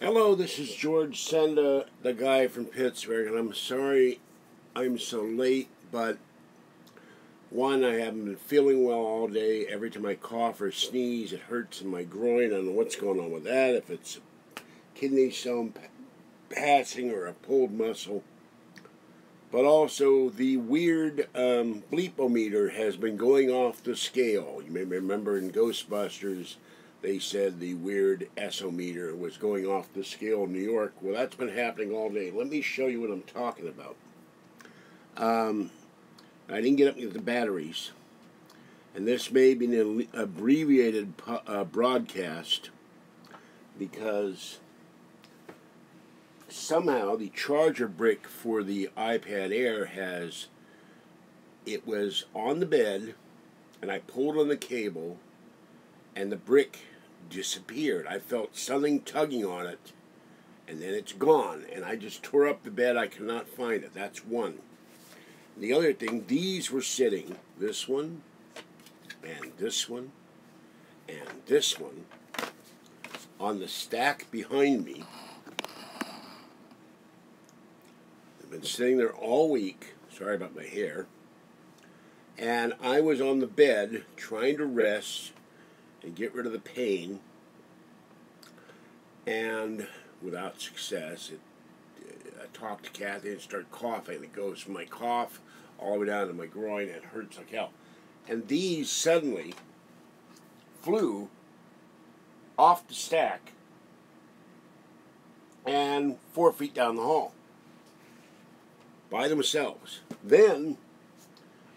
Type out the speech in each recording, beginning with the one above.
Hello, this is George Senda, the guy from Pittsburgh, and I'm sorry I'm so late, but one, I haven't been feeling well all day. Every time I cough or sneeze, it hurts in my groin. I don't know what's going on with that, if it's a kidney stone passing or a pulled muscle. But also, the weird bleepometer has been going off the scale. You may remember in Ghostbusters, they said the weird S-ometer was going off the scale in New York. Well, that's been happening all day. Let me show you what I'm talking about. I didn't get up with the batteries. And this may be an abbreviated broadcast because somehow the charger brick for the iPad Air it was on the bed, and I pulled on the cable, and the brick disappeared. I felt something tugging on it, and then it's gone, and I just tore up the bed. I cannot find it. That's one. The other thing, these were sitting, this one, and this one, and this one, on the stack behind me. They've been sitting there all week. Sorry about my hair. And I was on the bed trying to rest and get rid of the pain, and without success. I talked to Kathy and started coughing. It goes from my cough all the way down to my groin, and it hurts like hell. And these suddenly flew off the stack and 4 feet down the hall by themselves. Then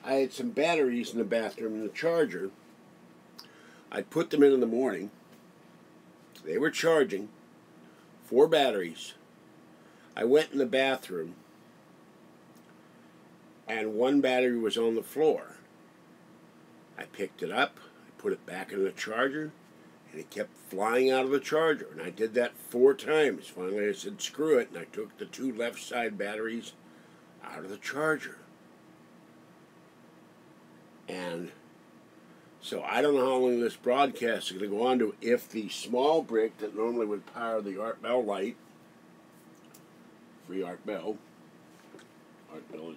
I had some batteries in the bathroom and the charger. I put them in the morning. They were charging, 4 batteries. I went in the bathroom, and one battery was on the floor. I picked it up, I put it back in the charger, and it kept flying out of the charger. And I did that 4 times. Finally, I said, screw it, and I took the 2 left side batteries out of the charger. And so I don't know how long this broadcast is going to go on to. If the small brick that normally would power the Art Bell light, free Art Bell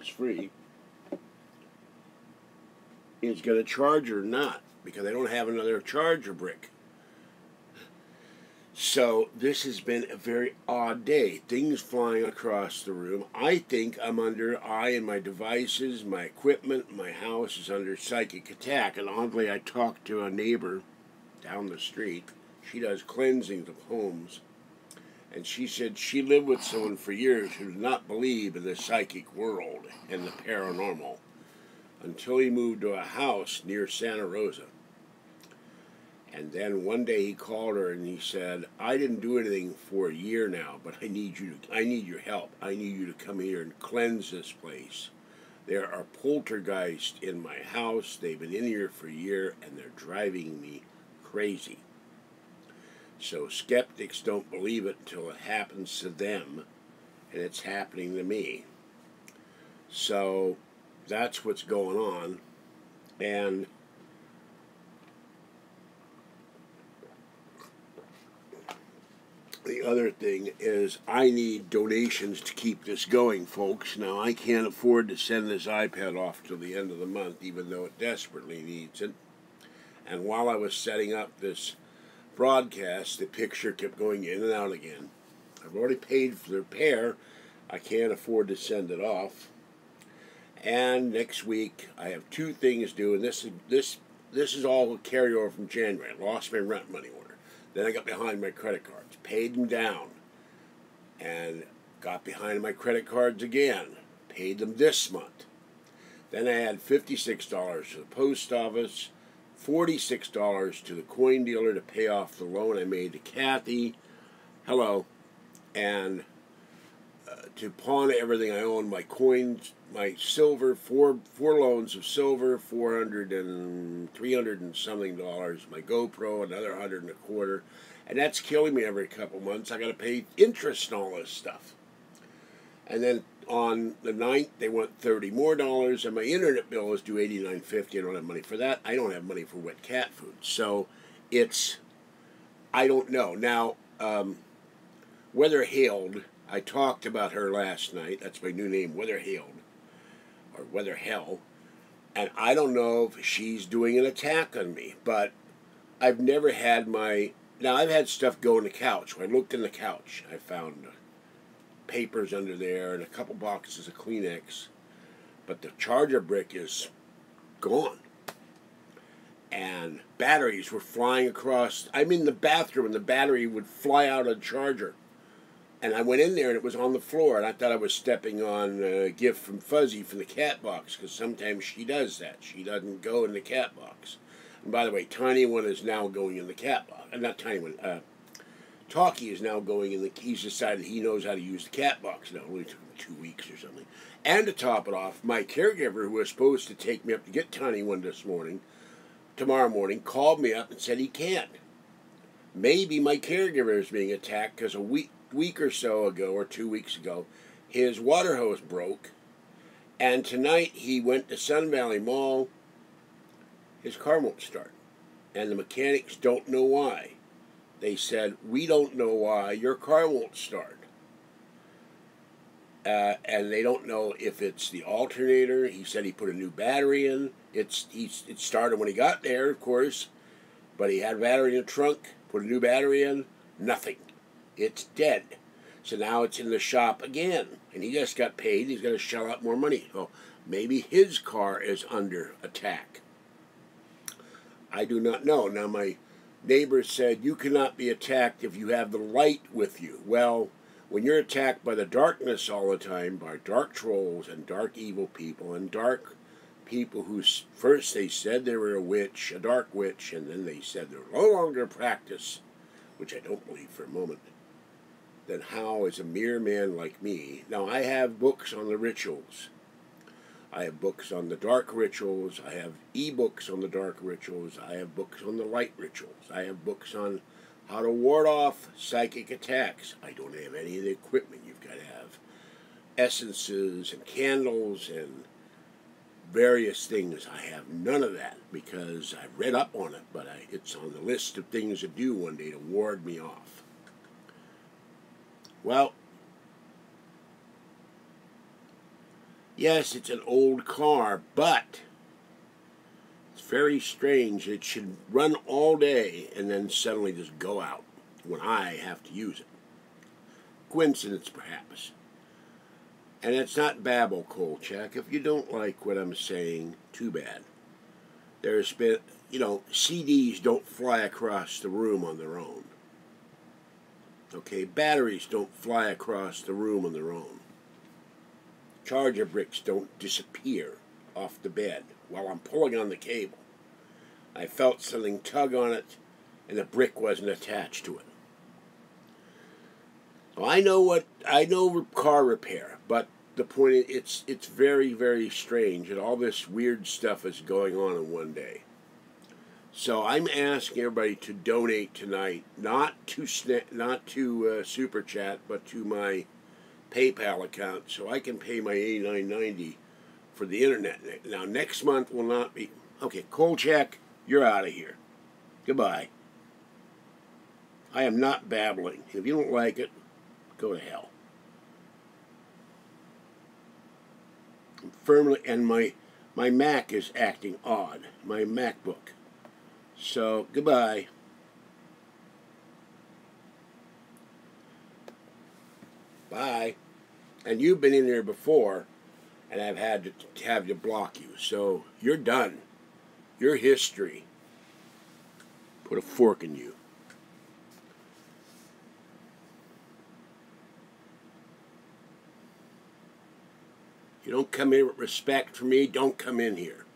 is free, is going to charge or not, because I don't have another charger brick. So this has been a very odd day. Things flying across the room. I think I and my devices, my equipment, my house is under psychic attack. And oddly, I talked to a neighbor down the street. She does cleansings of homes. And she said she lived with someone for years who did not believe in the psychic world and the paranormal until he moved to a house near Santa Rosa. And then one day he called her and he said, I didn't do anything for a year now, but I need your help. I need you to come here and cleanse this place. There are poltergeists in my house. They've been in here for a year, and they're driving me crazy. So skeptics don't believe it until it happens to them, and it's happening to me. So that's what's going on. And the other thing is I need donations to keep this going, folks. Now, I can't afford to send this iPad off till the end of the month, even though it desperately needs it. And while I was setting up this broadcast, the picture kept going in and out again. I've already paid for the repair. I can't afford to send it off. And next week, I have 2 things due, and this is all a carryover from January. I lost my rent money order. Then I got behind my credit cards, paid them down, and got behind my credit cards again, paid them this month. Then I had $56 to the post office, $46 to the coin dealer to pay off the loan I made to Kathy, and to pawn everything I own, my coins, my silver, four loans of silver, $300 and something dollars, my GoPro, another $100 and a quarter, and that's killing me every couple months. I got to pay interest and all this stuff. And then on the 9th, they want $30 more, and my internet bill is due $89.50. I don't have money for that. I don't have money for wet cat food. So it's, I don't know. Now, Weather Hailed. I talked about her last night. That's my new name, Weather Hailed, or Weather Hell. And I don't know if she's doing an attack on me, but I've never had my... Now, I've had stuff go in the couch. When I looked in the couch, I found papers under there and a couple boxes of Kleenex. But the charger brick is gone. And batteries were flying across. I'm in the bathroom, and the battery would fly out of the charger. And I went in there, and it was on the floor, and I thought I was stepping on a gift from Fuzzy from the cat box, because sometimes she does that. She doesn't go in the cat box. And by the way, Tiny One is now going in the cat box. Not Tiny One. Talkie is now going in the... He's decided he knows how to use the cat box now. It only took him 2 weeks or something. And to top it off, my caregiver, who was supposed to take me up to get Tiny One tomorrow morning, called me up and said he can't. Maybe my caregiver is being attacked because a week or so ago, or 2 weeks ago, his water hose broke, and tonight he went to Sun Valley Mall. His car won't start, and the mechanics don't know why. They said, "We don't know why your car won't start." And they don't know if it's the alternator. He said he put a new battery in. It started when he got there, of course, but he had a battery in the trunk, put a new battery in, nothing. It's dead. So now it's in the shop again, and he just got paid. He's going to shell out more money. So maybe his car is under attack. I do not know. Now, my neighbor said, you cannot be attacked if you have the light with you. Well, when you're attacked by the darkness all the time, by dark trolls and dark evil people, and dark people who first they said they were a witch, a dark witch, and then they said they're no longer practice, which I don't believe for a moment, then how is a mere man like me? Now, I have books on the rituals. I have books on the dark rituals. I have e-books on the dark rituals. I have books on the light rituals. I have books on how to ward off psychic attacks. I don't have any of the equipment you've got to have. Essences and candles and various things. I have none of that because I read up on it, but it's on the list of things to do one day to ward me off. Well, yes, it's an old car, but it's very strange. It should run all day and then suddenly just go out when I have to use it. Coincidence, perhaps. And it's not babble, Kolchak. If you don't like what I'm saying, too bad. There's been, CDs don't fly across the room on their own. Okay, batteries don't fly across the room on their own. Charger bricks don't disappear off the bed while I'm pulling on the cable. I felt something tug on it, and the brick wasn't attached to it. So I know car repair, but the point is, it's very, very strange, and all this weird stuff is going on in one day. So I'm asking everybody to donate tonight, not to Super Chat, but to my PayPal account, so I can pay my $89.90 for the internet. Now, next month will not be... Okay, Kolchak, you're out of here. Goodbye. I am not babbling. If you don't like it, go to hell. I'm firmly... And my Mac is acting odd. My MacBook. So, goodbye. Bye. And you've been in there before, and I've had to have to block you. So, you're done. You're history. Put a fork in you. You don't come in with respect for me, don't come in here.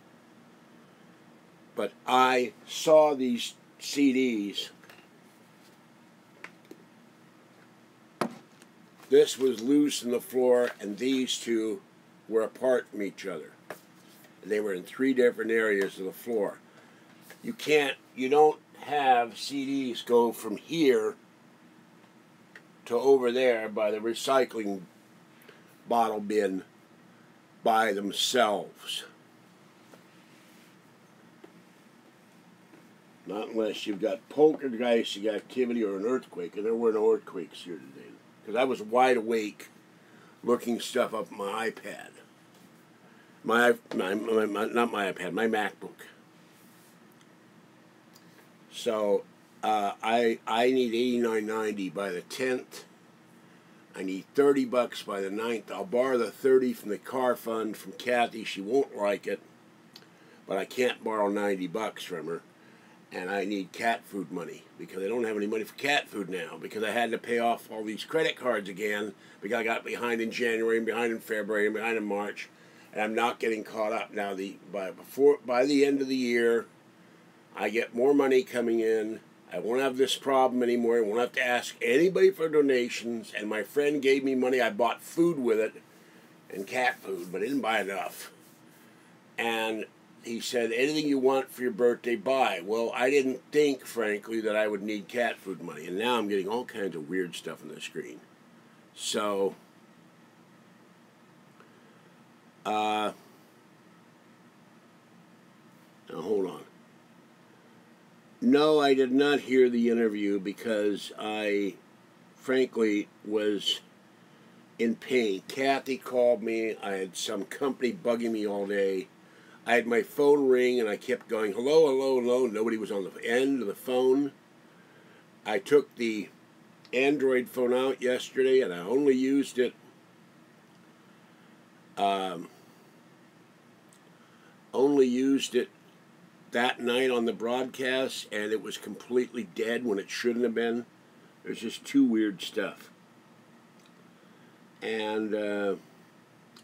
But I saw these CDs. This was loose on the floor, and these two were apart from each other. And they were in 3 different areas of the floor. You don't have CDs go from here to over there by the recycling bottle bin by themselves. Not unless you've got poltergeist, you got activity, or an earthquake, and there were no earthquakes here today. because I was wide awake looking stuff up on my iPad. Not my iPad, my MacBook. So I need $89.90 by the 10th. I need $30 by the 9th. I'll borrow the 30 from the car fund from Kathy. She won't like it, but I can't borrow $90 from her. And I need cat food money because I don't have any money for cat food now because I had to pay off all these credit cards again because I got behind in January and behind in February and behind in March, and I'm not getting caught up now. By the end of the year, I get more money coming in. I won't have this problem anymore. I won't have to ask anybody for donations. And my friend gave me money. I bought food with it and cat food, but I didn't buy enough. And he said, anything you want for your birthday, buy. Well, I didn't think, frankly, that I would need cat food money. And now I'm getting all kinds of weird stuff on the screen. So, now hold on. No, I did not hear the interview because I, frankly, was in pain. Kathy called me. I had some company bugging me all day. I had my phone ring, and I kept going, hello, hello, hello. Nobody was on the end of the phone. I took the Android phone out yesterday, and I only used it that night on the broadcast, and it was completely dead when it shouldn't have been. There's just too weird stuff. And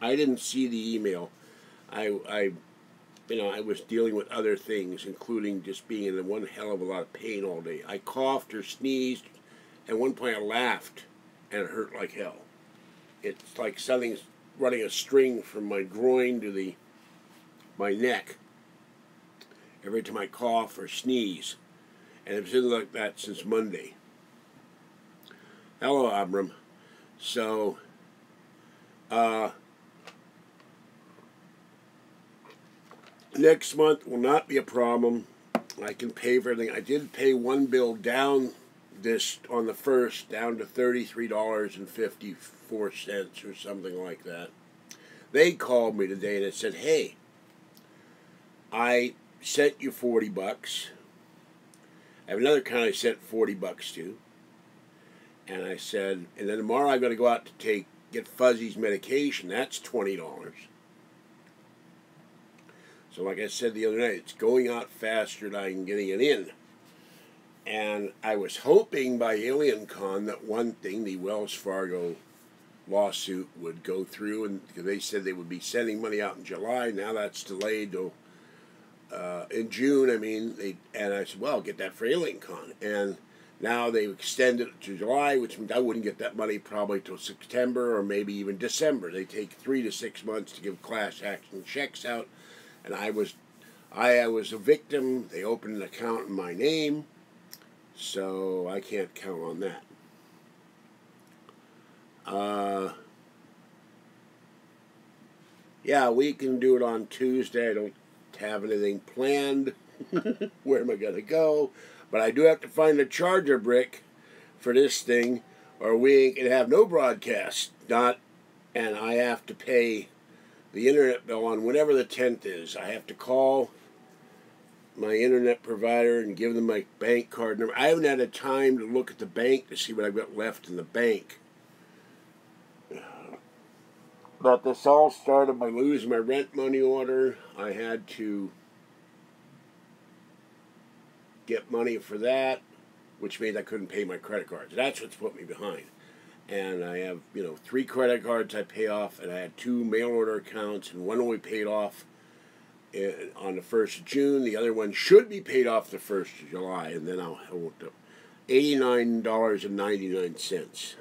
I didn't see the email. I was dealing with other things, including just being in one hell of a lot of pain all day. I coughed or sneezed. At one point I laughed, and it hurt like hell. It's like something's running a string from my groin to my neck every time I cough or sneeze. And it's been like that since Monday. Hello, Abram. So, next month will not be a problem. I can pay for everything. I did pay one bill down on the 1st, down to $33.54 or something like that. They called me today and it said, hey, I sent you $40. I have another account I sent $40 to. And I said, and then tomorrow I've got to go out to get Fuzzy's medication. That's $20. So like I said the other night, it's going out faster than I'm getting it in. And I was hoping by AlienCon that one thing, the Wells Fargo lawsuit, would go through, and because they said they would be sending money out in July. Now that's delayed to in June. And I said, well, I'll get that for AlienCon. And now they've extended it to July, which means I wouldn't get that money probably till September or maybe even December. They take 3 to 6 months to give class action checks out. And I was a victim. They opened an account in my name, so I can't count on that. Yeah, we can do it on Tuesday. I don't have anything planned. Where am I going to go? But I do have to find a charger brick for this thing, or we ain't going to have no broadcast. And I have to pay the internet bill on whenever the 10th is. I have to call my internet provider and give them my bank card number. I haven't had a time to look at the bank to see what I've got left in the bank. But this all started by losing my rent money order. I had to get money for that, which means I couldn't pay my credit cards. That's what's put me behind. And I have, 3 credit cards I pay off, and I had 2 mail order accounts, and one will be paid off on the 1st of June. The other one should be paid off the 1st of July, and then I'll do $89.99.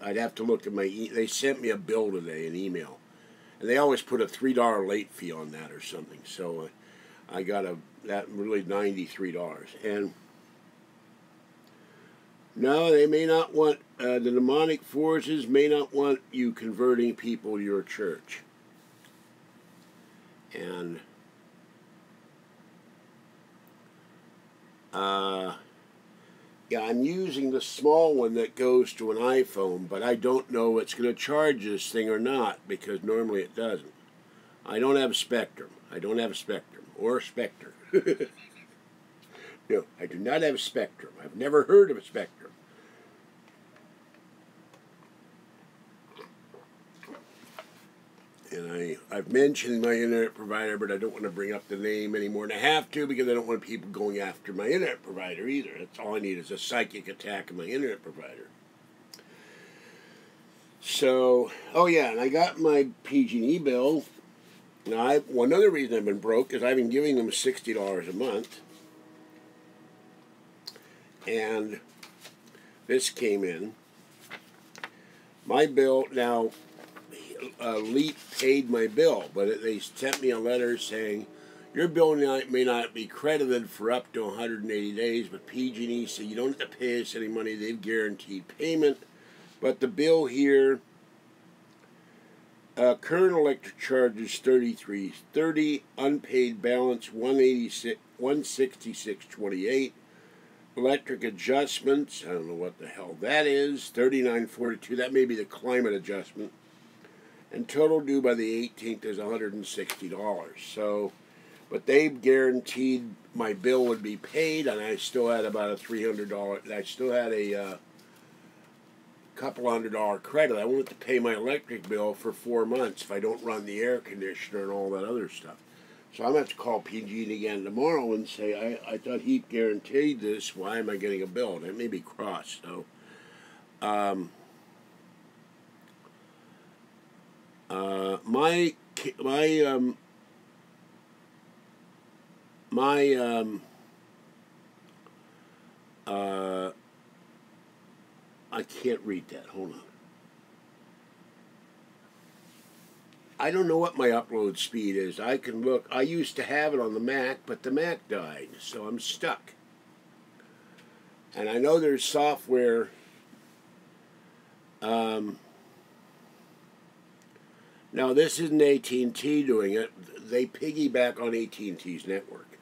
I'd have to look at they sent me a bill today, an email, and they always put a $3 late fee on that or something. So I got that really $93, and no, they may not want, the demonic forces may not want you converting people to your church. And Yeah, I'm using the small one that goes to an iPhone, but I don't know if it's going to charge this thing or not, because normally it doesn't. I don't have a Spectrum. I don't have a Spectrum. Or a Spectre. No, I do not have a Spectrum. I've never heard of a Spectrum. And I've mentioned my internet provider, but I don't want to bring up the name anymore. And I have to, because I don't want people going after my internet provider either. That's all I need is a psychic attack of my internet provider. So, oh yeah, and I got my PG&E bill. Now, one other reason I've been broke is I've been giving them $60 a month. And this came in. My bill, now, Leap paid my bill, but they sent me a letter saying, your bill may not be credited for up to 180 days, but PG&E said you don't have to pay us any money. They've guaranteed payment. But the bill here, current electric charges $33.30, unpaid balance $166.28. Electric adjustments, I don't know what the hell that is, $39.42. That may be the climate adjustment. And total due by the 18th is $160. So, but they guaranteed my bill would be paid, and I still had about a $300. I still had a couple $100 credit. I wanted to pay my electric bill for 4 months if I don't run the air conditioner and all that other stuff. So I'm going to have to call PG&E again tomorrow and say, I thought he guaranteed this. Why am I getting a bill? And it may be crossed. So, I can't read that. Hold on. I don't know what my upload speed is. I can look. I used to have it on the Mac, but the Mac died, so I'm stuck. And I know there's software. Now, this isn't AT&T doing it. They piggyback on AT&T's network.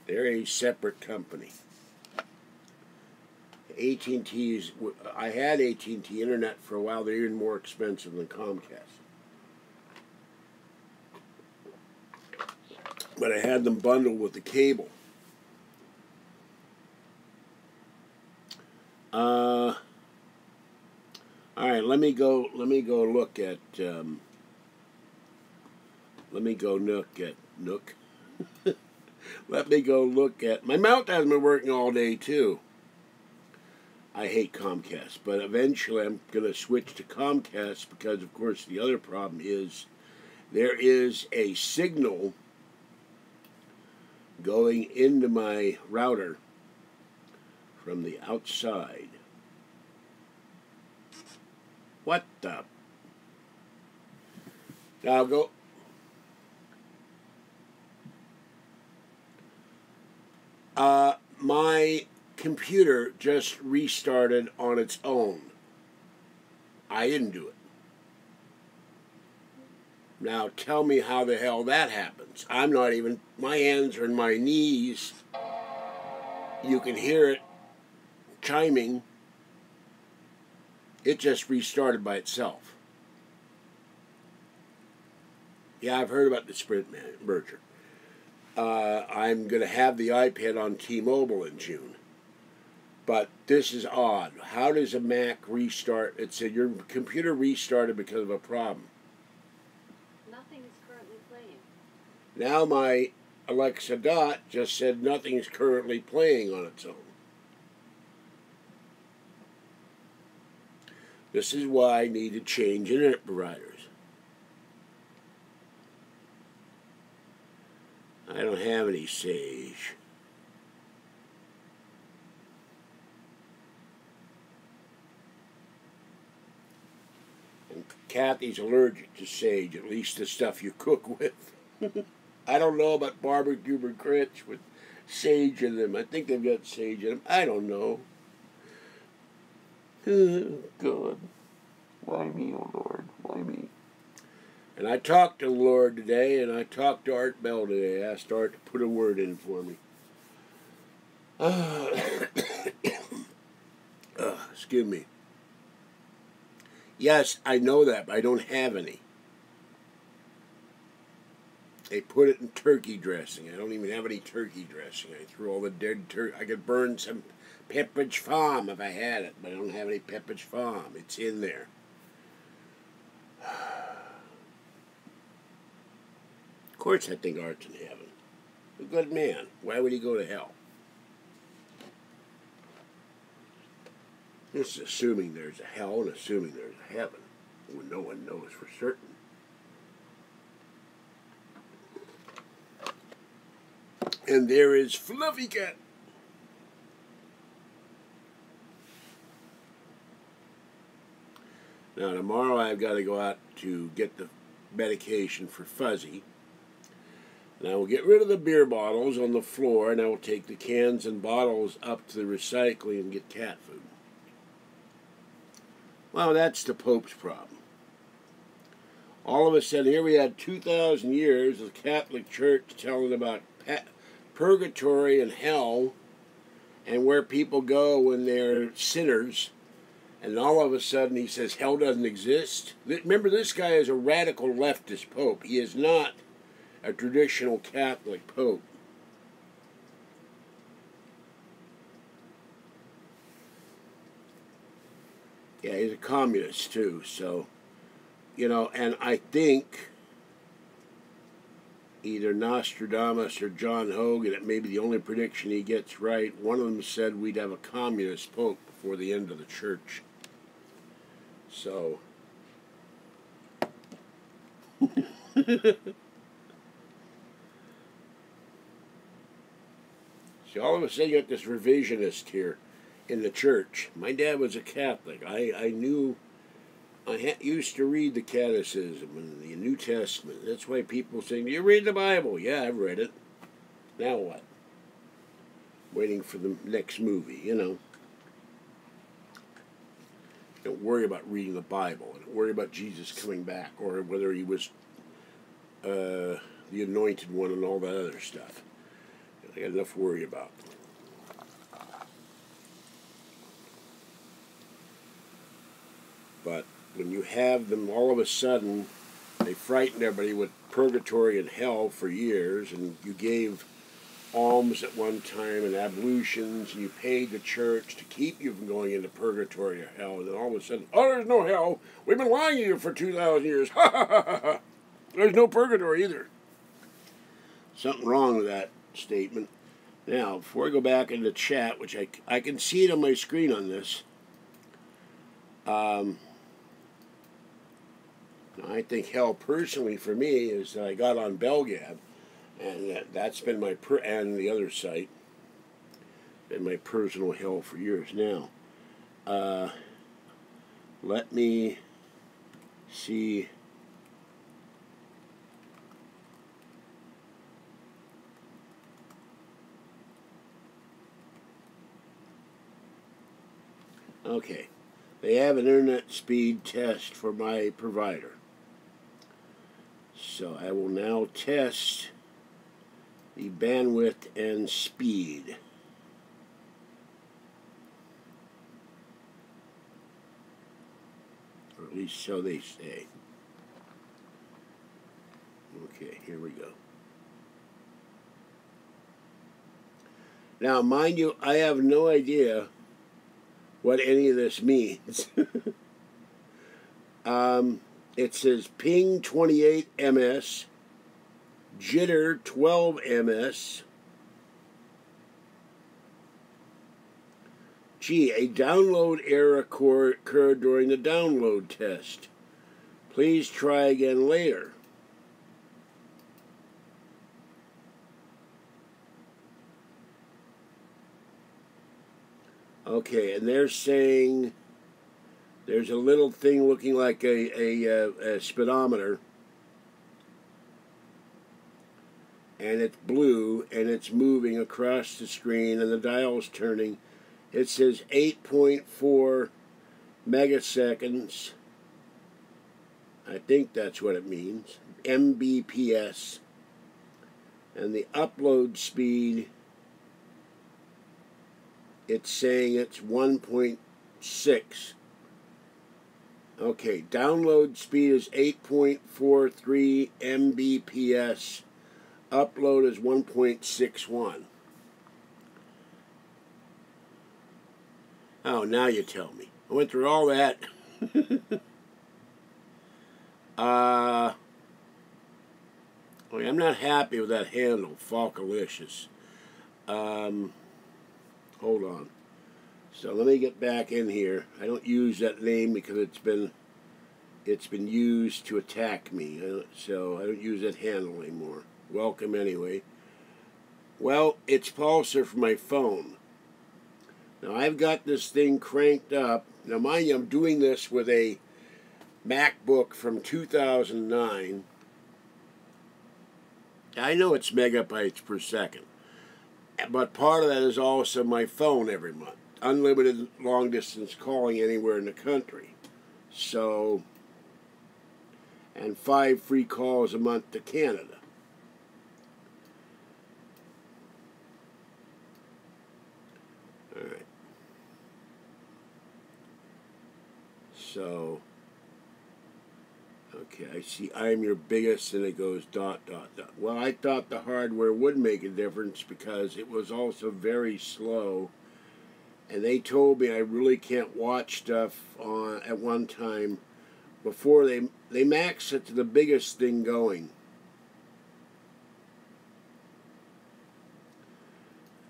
They're a separate company. AT&T's. I had AT&T Internet for a while. They're even more expensive than Comcast. But I had them bundled with the cable. All right, let me go look at. Let me go look at Nook. Let me go look at. My mouth hasn't been working all day too. I hate Comcast, but eventually I'm going to switch to Comcast because, of course, the other problem is there is a signal going into my router from the outside. What the? Now go. My computer just restarted on its own. I didn't do it. Now tell me how the hell that happens. I'm not even, my hands are in my knees. You can hear it chiming. It just restarted by itself. Yeah, I've heard about the Sprint merger. I'm going to have the iPad on T-Mobile in June. But this is odd. How does a Mac restart? It said your computer restarted because of a problem. Nothing is currently playing. Now my Alexa Dot just said nothing is currently playing on its own. This is why I need to change internet providers. I don't have any Sage. And Kathy's allergic to sage, at least the stuff you cook with. I don't know about barbecue grits with sage in them. I think they've got sage in them. I don't know. Oh, God. Why me, oh Lord? Why me? And I talked to the Lord today, and I talked to Art Bell today. I asked Art to put a word in for me. Excuse me. Yes, I know that, but I don't have any. They put it in turkey dressing. I don't even have any turkey dressing. I threw all the dead turkey. I could burn some Pepperidge Farm if I had it, but I don't have any Pepperidge Farm. It's in there. Of course I think Art's in heaven. A good man. Why would he go to hell? This is assuming there's a hell and assuming there's a heaven, when no one knows for certain. And there is Fluffy Cat. Now tomorrow I've got to go out to get the medication for Fuzzy. And I will get rid of the beer bottles on the floor, and I will take the cans and bottles up to the recycling and get cat food. Well, that's the Pope's problem. All of a sudden, here we had 2,000 years of the Catholic Church telling about purgatory and hell and where people go when they're sinners. And all of a sudden, he says hell doesn't exist. Remember, this guy is a radical leftist pope. He is not a traditional Catholic pope. Yeah, he's a communist too, so, you know, and I think either Nostradamus or John Hogan, it may be the only prediction he gets right, one of them said we'd have a communist pope before the end of the church. So, see, all of a sudden you got this revisionist here in the church. My dad was a Catholic. I knew, used to read the Catechism and the New Testament. That's why people say, do you read the Bible? Yeah, I've read it. Now what? Waiting for the next movie, you know. Don't worry about reading the Bible. Don't worry about Jesus coming back or whether he was the anointed one and all that other stuff. I got enough to worry about. But when you have them, all of a sudden, they frightened everybody with purgatory and hell for years, and you gave alms at one time and ablutions, and you paid the church to keep you from going into purgatory or hell, and then all of a sudden, oh, there's no hell. We've been lying to you for 2,000 years. Ha ha ha ha. There's no purgatory either. Something wrong with that statement. Now, before I go back into chat, which I can see it on my screen on this, I think hell personally for me is that I got on Belgab, and that's been my, and the other site, been my personal hell for years now. Let me see. Okay, they have an internet speed test for my provider. So I will now test the bandwidth and speed. Or at least so they say. Okay, here we go. Now, mind you, I have no idea what any of this means. It says ping 28 ms, jitter 12 ms. Gee, a download error occurred during the download test. Please try again later. Okay, and they're saying there's a little thing looking like a speedometer, and it's blue, and it's moving across the screen, and the dial's turning. It says 8.4 megaseconds. I think that's what it means. Mbps. And the upload speed, it's saying it's 1.6 1.6. Okay, download speed is 8.43 Mbps. Upload is 1.61. Oh, now you tell me. I went through all that. I'm not happy with that handle, Falkalicious. Hold on. So let me get back in here. I don't use that name because it's been used to attack me. So I don't use that handle anymore. Welcome anyway. Well, it's Pulsar for my phone. Now I've got this thing cranked up. Now mind you, I'm doing this with a MacBook from 2009. I know it's megabytes per second. But part of that is also my phone every month. Unlimited long distance calling anywhere in the country. So, and 5 free calls a month to Canada. Alright. So, okay, I see I'm your biggest, and it goes ... Well, I thought the hardware would make a difference because it was also very slow. And they told me I really can't watch stuff on at one time before they max it to the biggest thing going.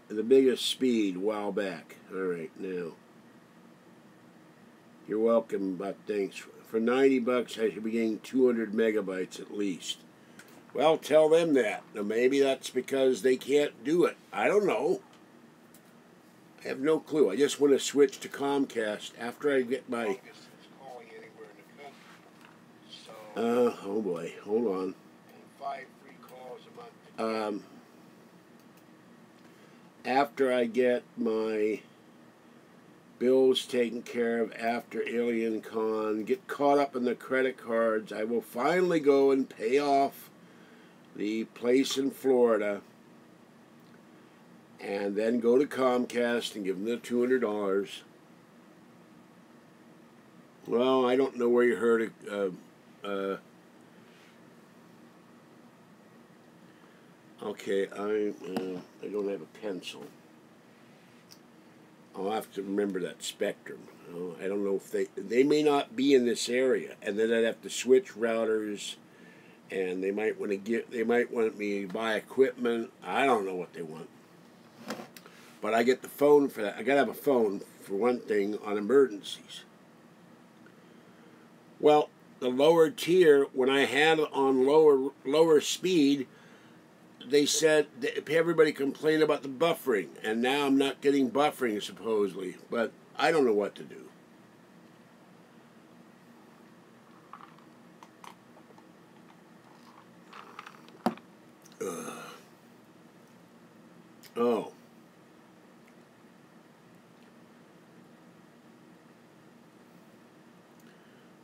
The biggest speed a while back. Alright, now. You're welcome, but thanks. For 90 bucks, I should be getting 200 megabytes at least. Well, tell them that. Now, maybe that's because they can't do it. I don't know. I have no clue. I just want to switch to Comcast after I get my... oh boy, hold on. 5 free calls a month. After I get my bills taken care of after Alien Con, get caught up in the credit cards, I will finally go and pay off the place in Florida, and then go to Comcast and give them the $200. Well, I don't know where you heard it. Okay, I don't have a pencil. I'll have to remember that Spectrum. I don't know if they may not be in this area, and then I'd have to switch routers, and they might want me to buy equipment. I don't know what they want. But I get the phone for that. I gotta have a phone for one thing on emergencies. Well, the lower tier, when I had it on lower speed, they said that everybody complained about the buffering, and now I'm not getting buffering supposedly, but I don't know what to do. Oh.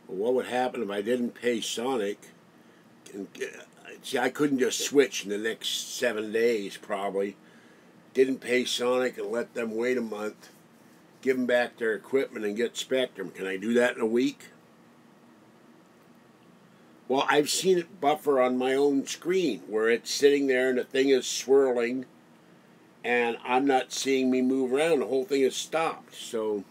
Well, what would happen if I didn't pay Sonic? See, I couldn't just switch in the next 7 days, probably. Didn't pay Sonic and let them wait a month, give them back their equipment and get Spectrum. Can I do that in a week? Well, I've seen it buffer on my own screen, where it's sitting there and the thing is swirling, and I'm not seeing me move around. The whole thing is stopped. So,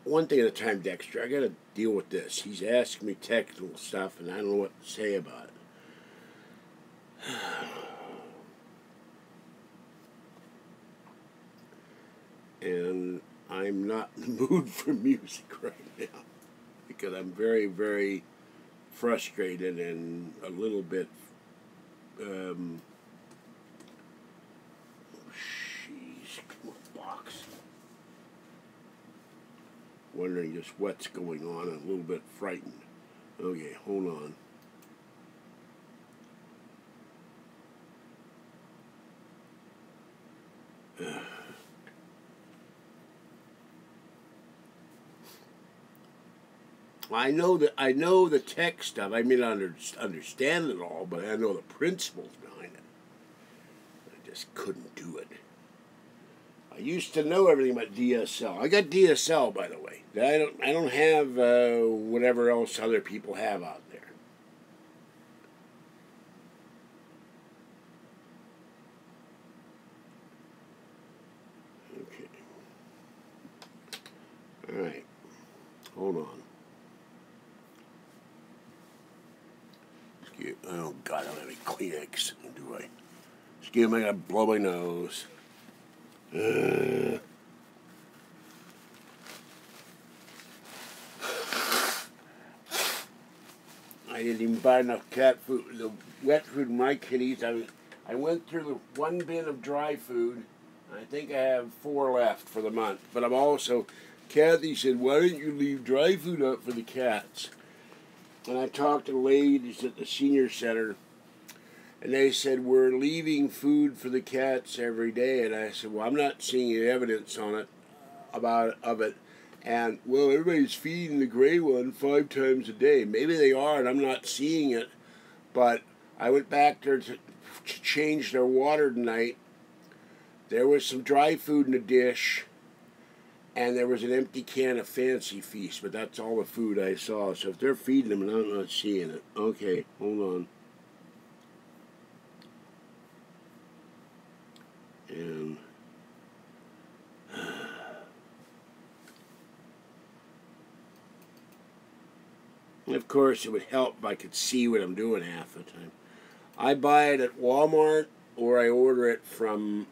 one thing at a time, Dexter. I got to deal with this. He's asking me technical stuff, and I don't know what to say about it. And I'm not in the mood for music right now because I'm very, very frustrated and a little bit jeez, come on, box. Wondering just what's going on and a little bit frightened. Okay, hold on. I know the tech stuff. I may not understand it all, but I know the principles behind it. I just couldn't do it. I used to know everything about DSL. I got DSL, by the way. I don't have whatever else other people have out there. Okay. All right. Hold on. Excuse. Oh God, I don't have any Kleenex, do I? Excuse me, I gotta blow my nose. I didn't even buy enough cat food, the wet food in my kitties. I went through the one bin of dry food. I think I have 4 left for the month. But I'm also, Kathy said, why don't you leave dry food up for the cats? And I talked to the ladies at the senior center, and they said, we're leaving food for the cats every day. And I said, well, I'm not seeing any evidence on it, of it. And, well, everybody's feeding the gray one 5 times a day. Maybe they are, and I'm not seeing it. But I went back there to change their water tonight. There was some dry food in the dish, and there was an empty can of Fancy Feast. But that's all the food I saw. So if they're feeding them and I'm not seeing it. Okay, hold on. And of course, it would help if I could see what I'm doing half the time. I buy it at Walmart, or I order it from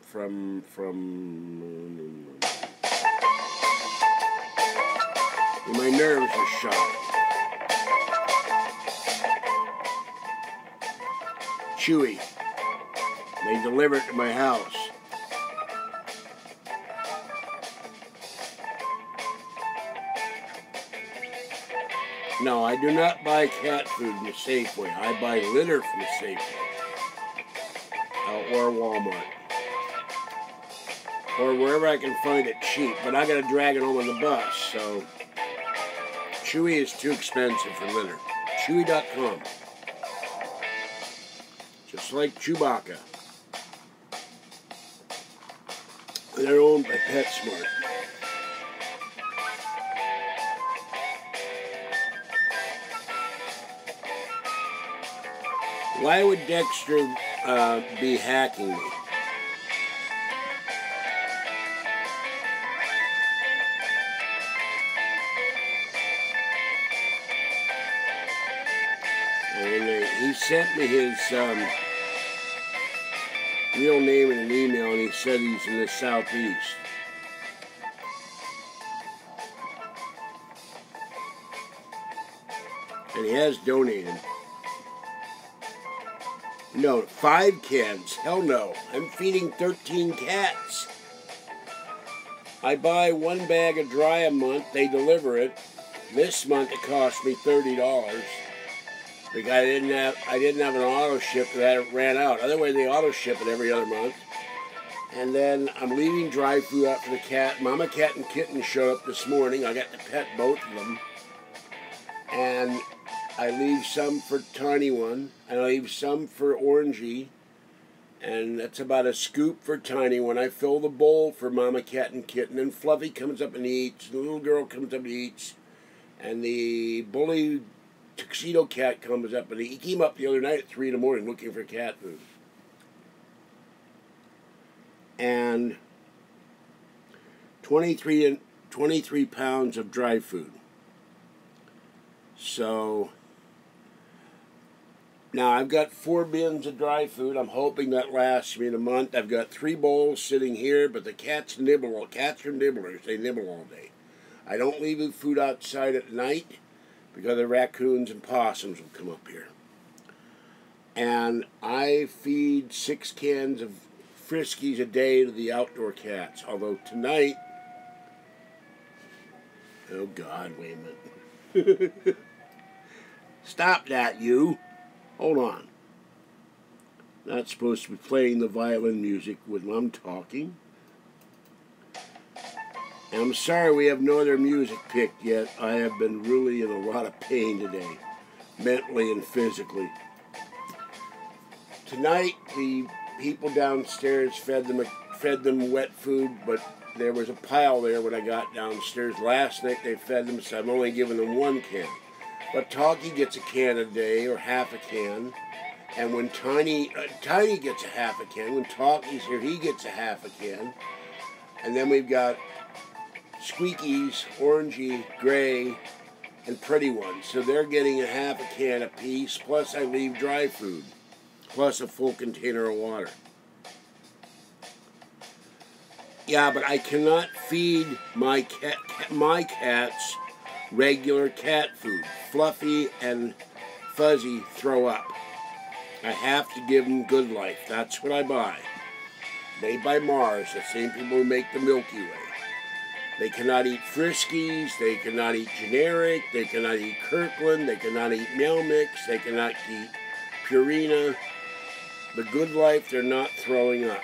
my nerves are shot. Chewy. They deliver it to my house. No, I do not buy cat food in the Safeway. I buy litter from the Safeway. Or Walmart. Or wherever I can find it cheap. But I gotta drag it home on the bus, so Chewy is too expensive for litter. Chewy.com. Just like Chewbacca. They're owned by PetSmart. Why would Dexter be hacking me? And he sent me his real name in an email, and he said he's in the southeast. And he has donated. No, 5 cans. Hell no. I'm feeding 13 cats. I buy 1 bag of dry a month. They deliver it. This month it cost me $30. Because I didn't have an auto ship that ran out. Otherwise they auto ship it every other month. And then I'm leaving dry food out for the cat. Mama Cat and Kitten showed up this morning. I got to pet both of them. And I leave some for Tiny One, and I leave some for Orangey, and that's about a scoop for Tiny One. I fill the bowl for Mama Cat and Kitten, and Fluffy comes up and eats, the little girl comes up and eats, and the bully tuxedo cat comes up, and he came up the other night at 3 in the morning looking for cat food. And 23 pounds of dry food. So now I've got 4 bins of dry food. I'm hoping that lasts me in a month. I've got 3 bowls sitting here, but the cats nibble. Cats are nibblers. They nibble all day. I don't leave the food outside at night because the raccoons and possums will come up here. And I feed 6 cans of Friskies a day to the outdoor cats. Although tonight, oh God, wait a minute. Stop that, you. Hold on. Not supposed to be playing the violin music when I'm talking. And I'm sorry we have no other music picked yet. I have been really in a lot of pain today, mentally and physically. Tonight, the people downstairs fed them wet food, but there was a pile there when I got downstairs. Last night they fed them, so I'm only giving them 1 can. But Talkie gets a can a day, or half a can. And when Tiny gets a half a can. When Talkie's here, he gets a half a can. And then we've got Squeakies, Orangey, Gray, and Pretty One. So they're getting a half a can apiece, plus I leave dry food, plus a full container of water. Yeah, but I cannot feed my cats regular cat food. Fluffy and Fuzzy throw up. I have to give them Good Life. That's what I buy. Made by Mars, the same people who make the Milky Way. They cannot eat Friskies, they cannot eat generic, they cannot eat Kirkland, they cannot eat Meow Mix, they cannot eat Purina. The Good Life, they're not throwing up.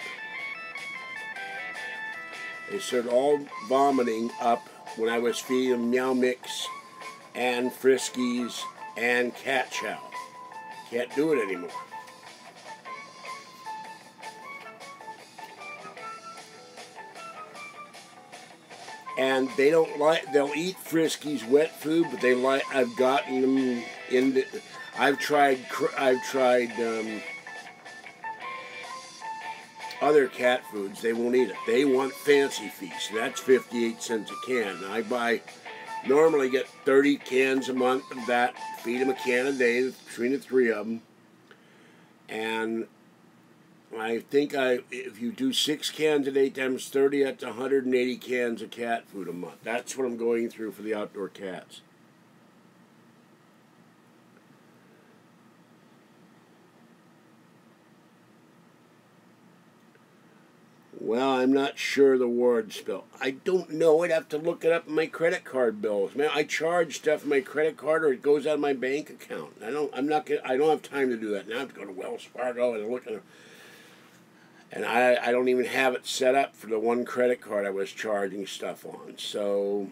They started all vomiting up when I was feeding them Meow Mix and Friskies and Cat Chow. Can't do it anymore. And they don't like, they'll eat Friskies wet food, but they like, I've gotten them in, I've tried other cat foods, they won't eat it. They want Fancy Feast, and that's 58 cents a can. I normally get 30 cans a month of that, feed them a can a day, between the 3 of them. And I think if you do 6 cans a day times 30, that's 180 cans of cat food a month. That's what I'm going through for the outdoor cats. Well, I'm not sure the Ward spill. I don't know. I'd have to look it up in my credit card bills. Man, I charge stuff in my credit card, or it goes out of my bank account. I don't have time to do that. Now I have to go to Wells Fargo and look at it. And I don't even have it set up for the one credit card I was charging stuff on. So,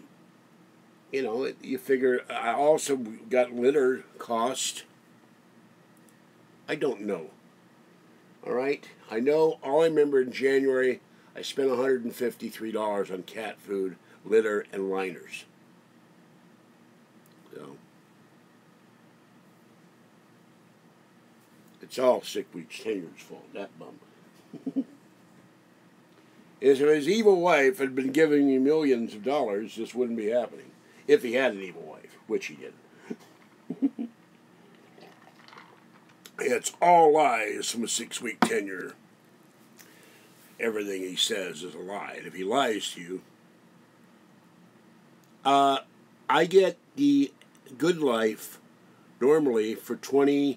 you know, you figure. I also got litter cost. I don't know. All right? I know, all I remember in January, I spent $153 on cat food, litter, and liners. So, it's all Sick Week's Tender's fault, that bum. If his evil wife had been giving me millions of dollars, this wouldn't be happening. If he had an evil wife, which he didn't. It's all lies from a 6-week tenure. Everything he says is a lie. And if he lies to you, I get the Good Life normally for $22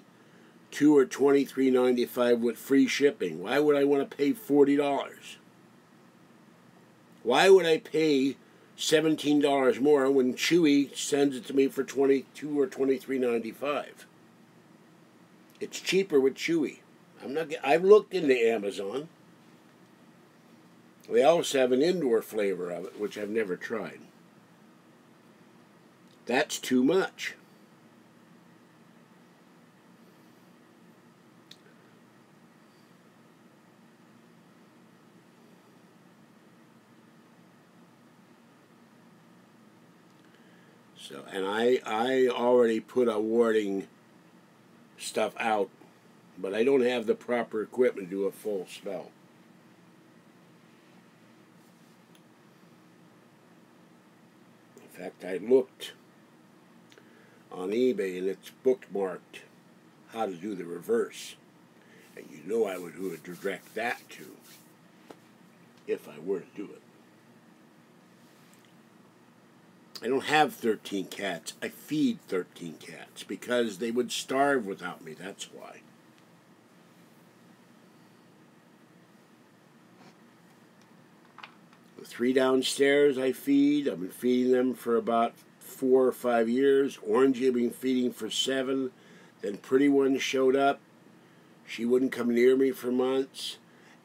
or $23.95 with free shipping. Why would I want to pay $40? Why would I pay $17 more when Chewy sends it to me for $22 or $23.95? It's cheaper with Chewy. I've looked into Amazon. They also have an indoor flavor of it, which I've never tried. That's too much. So, and I already put a warding stuff out, but I don't have the proper equipment to do a full spell. In fact, I looked on eBay and it's bookmarked how to do the reverse. And you know I would direct that to if I were to do it. I don't have 13 cats. I feed 13 cats because they would starve without me. That's why. The 3 downstairs I feed. I've been feeding them for about 4 or 5 years. Orangey I've been feeding for 7. Then Pretty One showed up. She wouldn't come near me for months.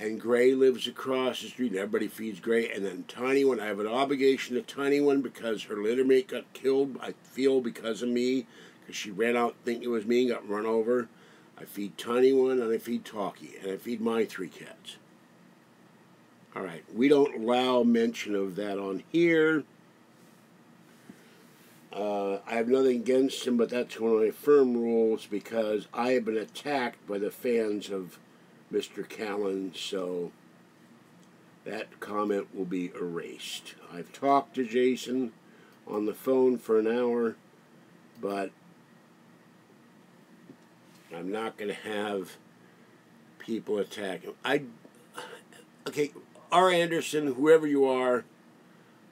And Gray lives across the street, and everybody feeds Gray. And then Tiny One, I have an obligation to Tiny One because her litter mate got killed, I feel, because of me, because she ran out thinking it was me and got run over. I feed Tiny One, and I feed Talkie, and I feed my 3 cats. Alright, we don't allow mention of that on here. I have nothing against him, but that's one of my firm rules because I have been attacked by the fans of Mr. Callan, so that comment will be erased. I've talked to Jason on the phone for an hour, but I'm not going to have people attack him. Okay, R. Anderson, whoever you are,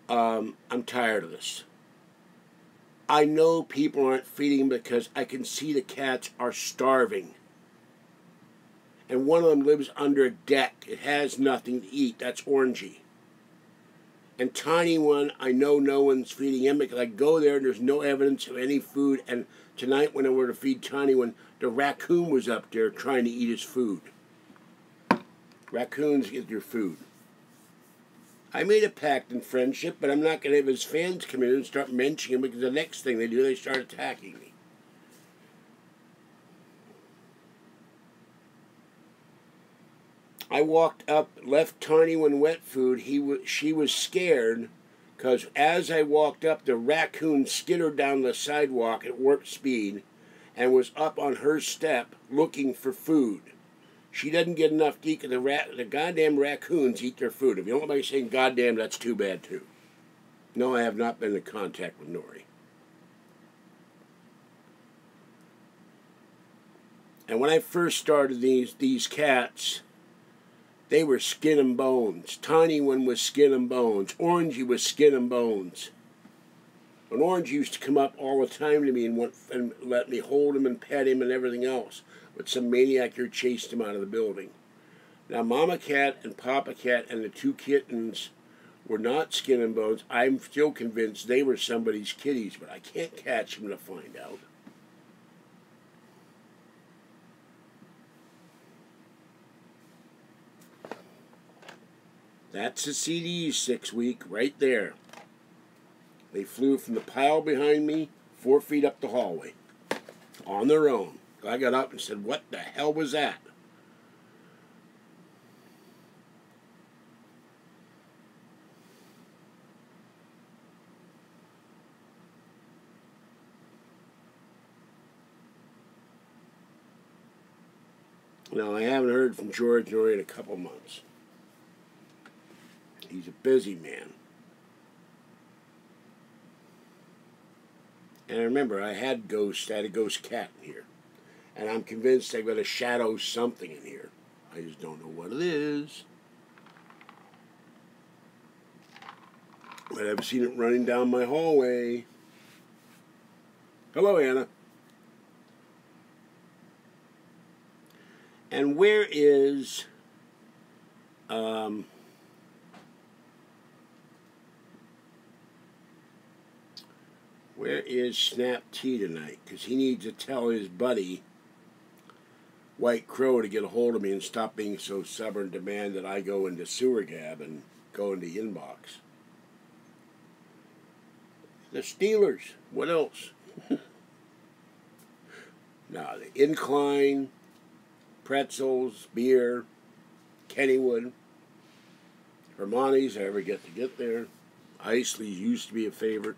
I'm tired of this. I know people aren't feeding because I can see the cats are starving. And one of them lives under a deck. It has nothing to eat. That's Orangey. And Tiny One, I know no one's feeding him because I go there and there's no evidence of any food. And tonight when I were to feed Tiny One, the raccoon was up there trying to eat his food. Raccoons get your food. I made a pact in friendship, but I'm not going to have his fans come in and start mentioning him because the next thing they do, they start attacking me. I walked up, left Tiny One wet food. She was scared because as I walked up, the raccoon skittered down the sidewalk at warp speed and was up on her step looking for food. She doesn't get enough to eat because the goddamn raccoons eat their food. If you don't like saying goddamn, that's too bad too. No, I have not been in contact with Nori. And when I first started these cats, they were skin and bones. Tiny One was skin and bones. Orangey was skin and bones. And Orange used to come up all the time to me and let me hold him and pet him and everything else. But some maniac here chased him out of the building. Now, Mama Cat and Papa Cat and the two kittens were not skin and bones. I'm still convinced they were somebody's kitties, but I can't catch them to find out. That's the CD's 6-week right there. They flew from the pile behind me 4 feet up the hallway on their own. I got up and said, "What the hell was that?" Now, I haven't heard from George Nori in a couple months. He's a busy man. And I remember, I had a ghost cat in here. And I'm convinced I've got a shadow something in here. I just don't know what it is. But I've seen it running down my hallway. Hello, Anna. And where is Snap T tonight? Because he needs to tell his buddy White Crow to get a hold of me and stop being so stubborn, demand that I go into sewer gab and go into inbox. The Steelers. What else? Now, the Incline, pretzels, beer, Kennywood, Hermione's, I ever get to get there. Isley's used to be a favorite.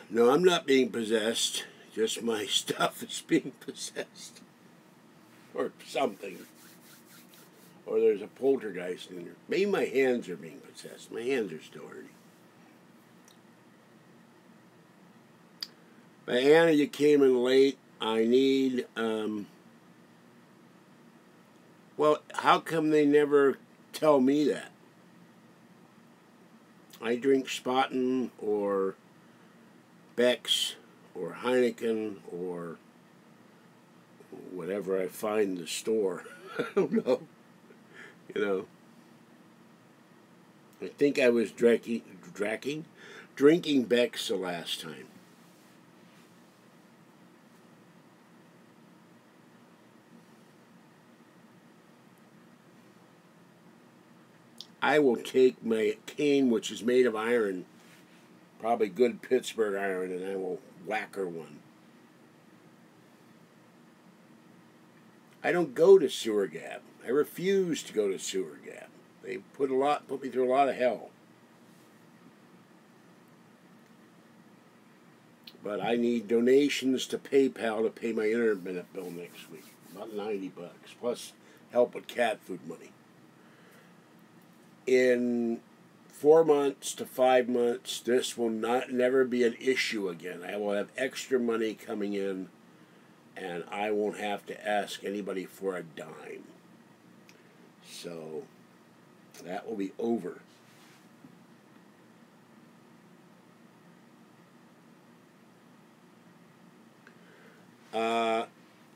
No, I'm not being possessed. Just my stuff is being possessed. Or something. Or there's a poltergeist in there. Maybe my hands are being possessed. My hands are still hurting. But Anna, you came in late. I need, well, how come they never tell me that? I drink Spaten or Beck's or Heineken or whatever I find in the store. I don't know. You know. I think I was drinking Beck's the last time. I will take my cane, which is made of iron, probably good Pittsburgh iron, and I will whack her one. I don't go to sewer gap. I refuse to go to sewer gap. They put me through a lot of hell. But I need donations to PayPal to pay my internet bill next week. About $90, plus help with cat food money. In 4 months to 5 months, this will never be an issue again. I will have extra money coming in, and I won't have to ask anybody for a dime. So that will be over.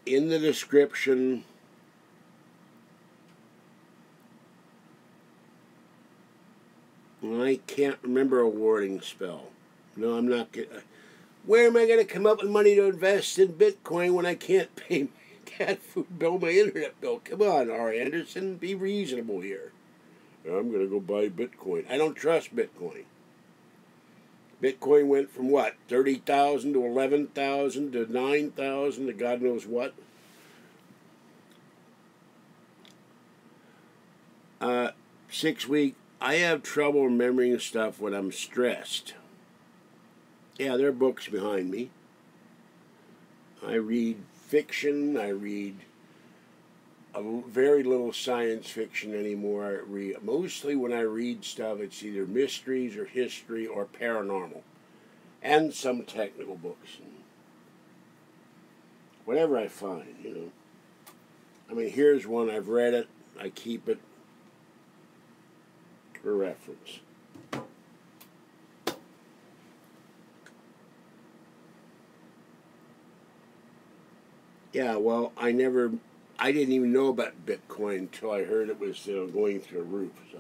In the description, I can't remember a wording spell. No, I'm not getting. Where am I going to come up with money to invest in Bitcoin when I can't pay my cat food bill, my internet bill? Come on, R. Anderson, be reasonable here. I'm going to go buy Bitcoin. I don't trust Bitcoin. Bitcoin went from what, 30,000 to 11,000 to 9,000 to God knows what. 6 week. I have trouble remembering stuff when I'm stressed. Yeah, there are books behind me. I read fiction. I read very little science fiction anymore. Mostly when I read stuff, it's either mysteries or history or paranormal. And some technical books. And whatever I find, you know. I mean, here's one. I've read it. I keep it for reference. Yeah, well, I didn't even know about Bitcoin until I heard it was going through the roof. So.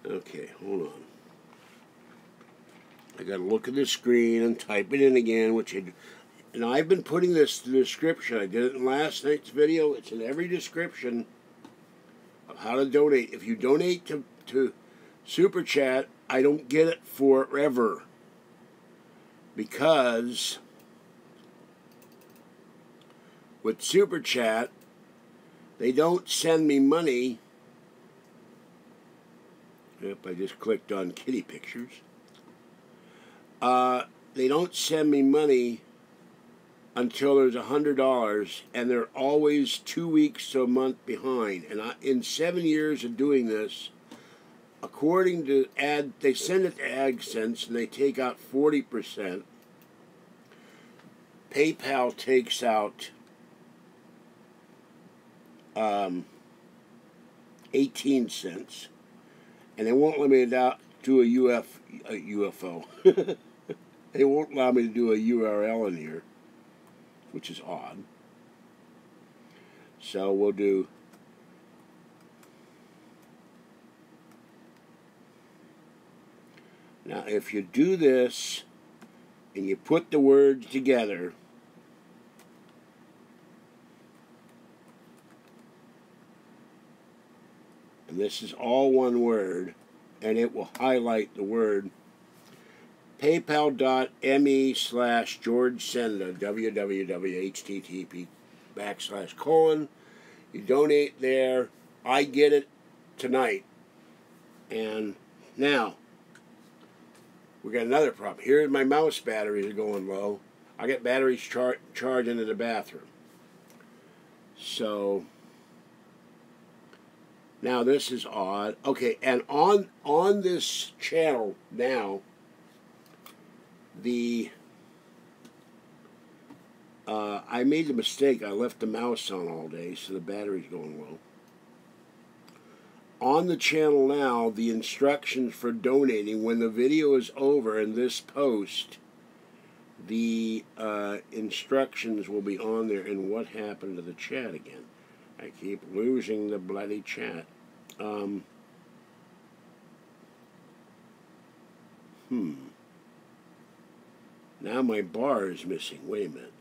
Okay, hold on. I got to look at the screen and type it in again, and I've been putting this in the description. I did it in last night's video. It's in every description of how to donate. If you donate to Super Chat, I don't get it forever, because with Super Chat, they don't send me money. Yep, I just clicked on kitty pictures. They don't send me money until there's $100, and they're always 2 weeks to a month behind. And in 7 years of doing this, according to they send it to AdSense, and they take out 40%. PayPal takes out 18 cents, and they won't let me do a UFO. They won't allow me to do a URL in here, which is odd. So we'll do now. If you do this and you put the words together, and this is all one word, and it will highlight the word PayPal.me/George Senda, www.http:// You donate there. I get it tonight. And now, we got another problem. Here, my mouse batteries are going low. I got batteries charging into the bathroom. So, now this is odd. Okay, and on this channel now, I made the mistake. I left the mouse on all day, so the battery's going low. On the channel now, the instructions for donating, when the video is over in this post, the instructions will be on there. And what happened to the chat again? I keep losing the bloody chat. Now my bar is missing. Wait a minute.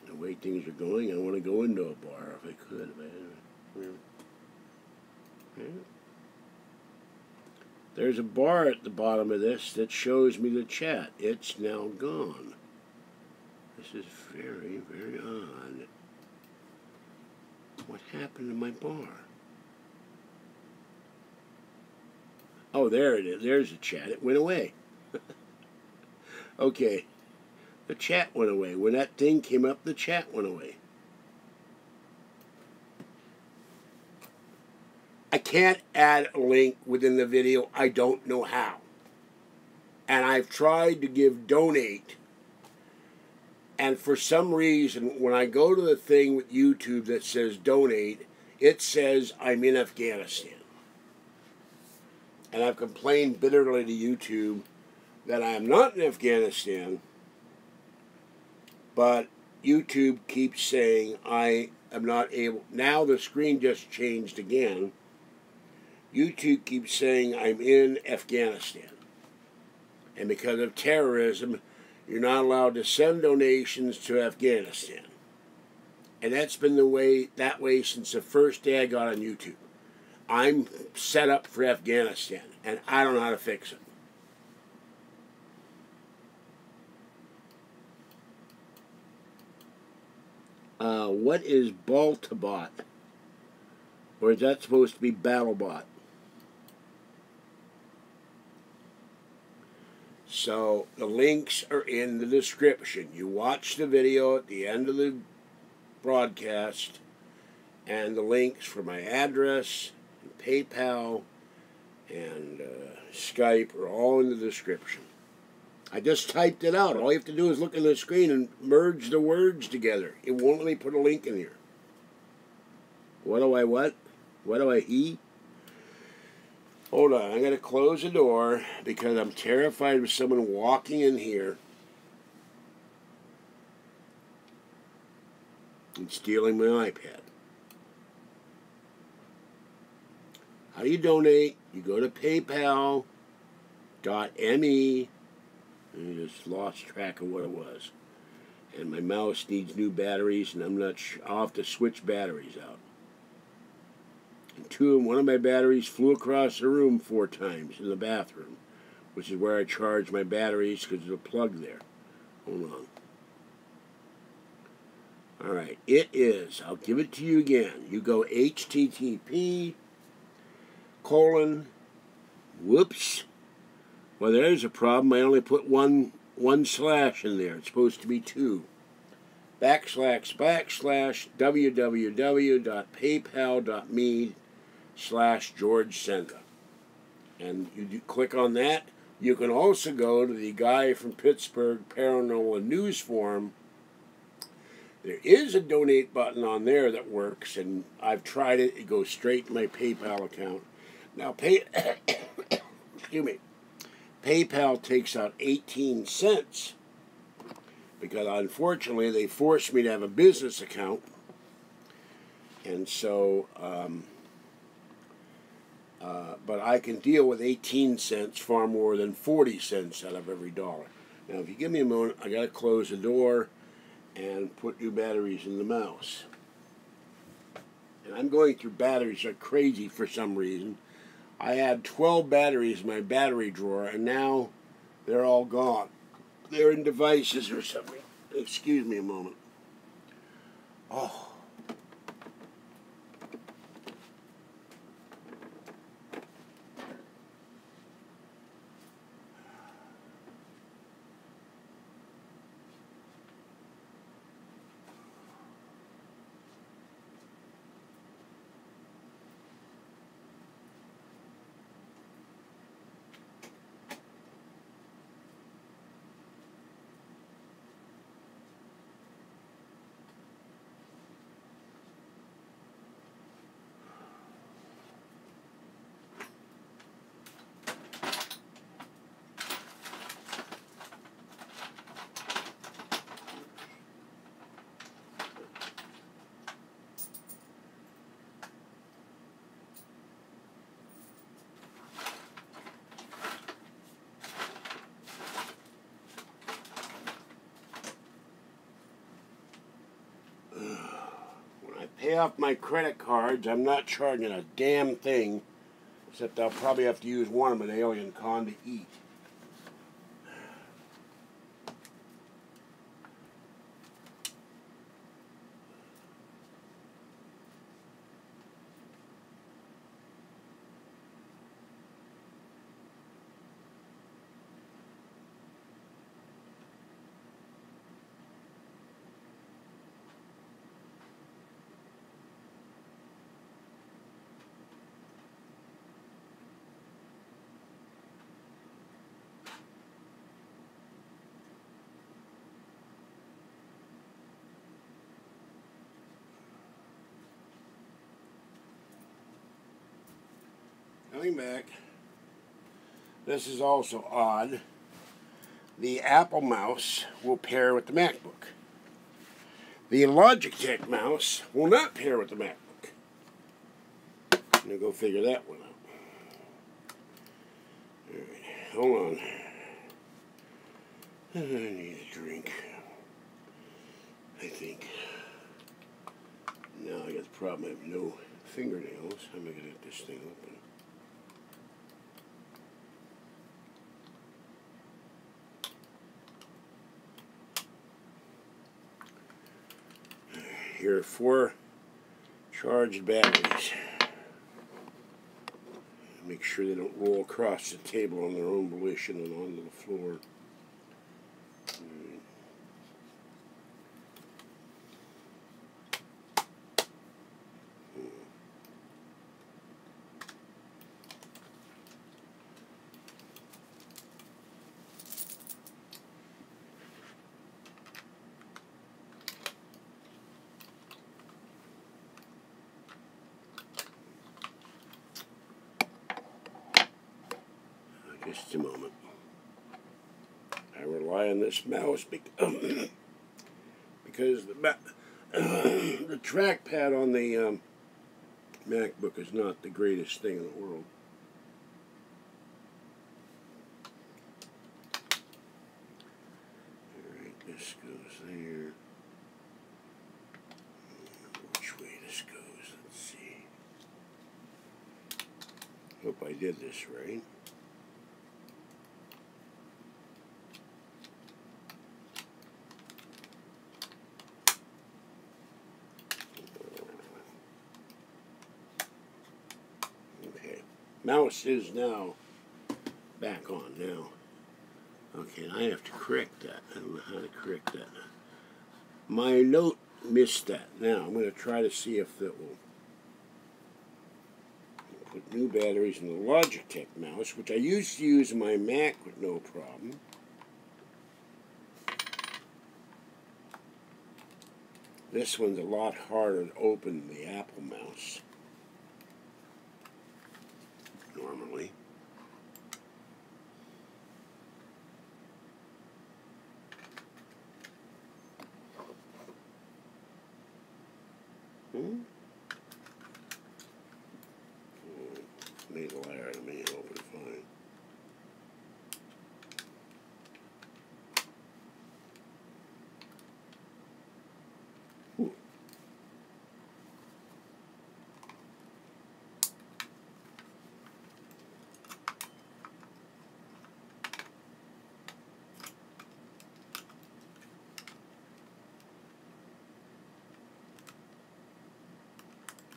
The way things are going, I want to go into a bar if I could. There's a bar at the bottom of this that shows me the chat. It's now gone. This is very, very odd. What happened to my bar? Oh, there it is. There's the chat. It went away. Okay. The chat went away. When that thing came up, the chat went away. I can't add a link within the video. I don't know how. And I've tried to give donate. And for some reason, when I go to the thing with YouTube that says donate, it says I'm in Afghanistan. And I've complained bitterly to YouTube that I am not in Afghanistan. But YouTube keeps saying I am not able. Now the screen just changed again. YouTube keeps saying I'm in Afghanistan. And because of terrorism, you're not allowed to send donations to Afghanistan. And that's been that way since the first day I got on YouTube. I'm set up for Afghanistan, and I don't know how to fix it. What is Baltabot? Or is that supposed to be BattleBot? So the links are in the description. You watch the video at the end of the broadcast, and the links for my address, and PayPal, and Skype are all in the description. I just typed it out. All you have to do is look at the screen and merge the words together. It won't let me put a link in here. What do I what? What do I he? Hold on, I'm going to close the door because I'm terrified of someone walking in here and stealing my iPad. How do you donate? You go to PayPal.me. I just lost track of what it was. And my mouse needs new batteries, and I'm not sure. I'll have to switch batteries out. And one of my batteries flew across the room 4 times in the bathroom, which is where I charge my batteries because there's a plug there. Hold on. All right, it is. I'll give it to you again. You go http:// whoops. Well, there's a problem. I only put one slash in there. It's supposed to be 2. / www.paypal.me/George Senda. And you click on that. You can also go to the guy from Pittsburgh Paranormal News Forum. There is a donate button on there that works, and I've tried it. It goes straight to my PayPal account. Now, excuse me. PayPal takes out 18 cents because unfortunately they forced me to have a business account, and so but I can deal with 18 cents far more than 40 cents out of every dollar. Now if you give me a moment, I got to close the door and put new batteries in the mouse. And I'm going through batteries like crazy for some reason. I had 12 batteries in my battery drawer, and now they're all gone. They're in devices or something. Excuse me a moment. Oh. Pay off my credit cards, I'm not charging a damn thing Except I'll probably have to use one of an alien con to eat. Coming back. This is also odd. The Apple mouse will pair with the MacBook. The Logitech mouse will not pair with the MacBook. I'm going to go figure that one out. Alright, hold on. I need a drink. I think. Now I got the problem, I have no fingernails. I'm going to get this thing open. Here are 4 charged batteries. Make sure they don't roll across the table on their own volition and onto the floor. Just a moment. I rely on this mouse because the trackpad on the MacBook is not the greatest thing in the world. Alright, this goes there. Which way this goes? Let's see. Hope I did this right. Mouse is now back on now. Okay, I have to correct that. I don't know how to correct that. My note missed that. Now, I'm going to try to see if that will put new batteries in the Logitech mouse, which I used to use in my Mac with no problem. This one's a lot harder to open than the Apple mouse. Normally. Made a liar out of me, open fine.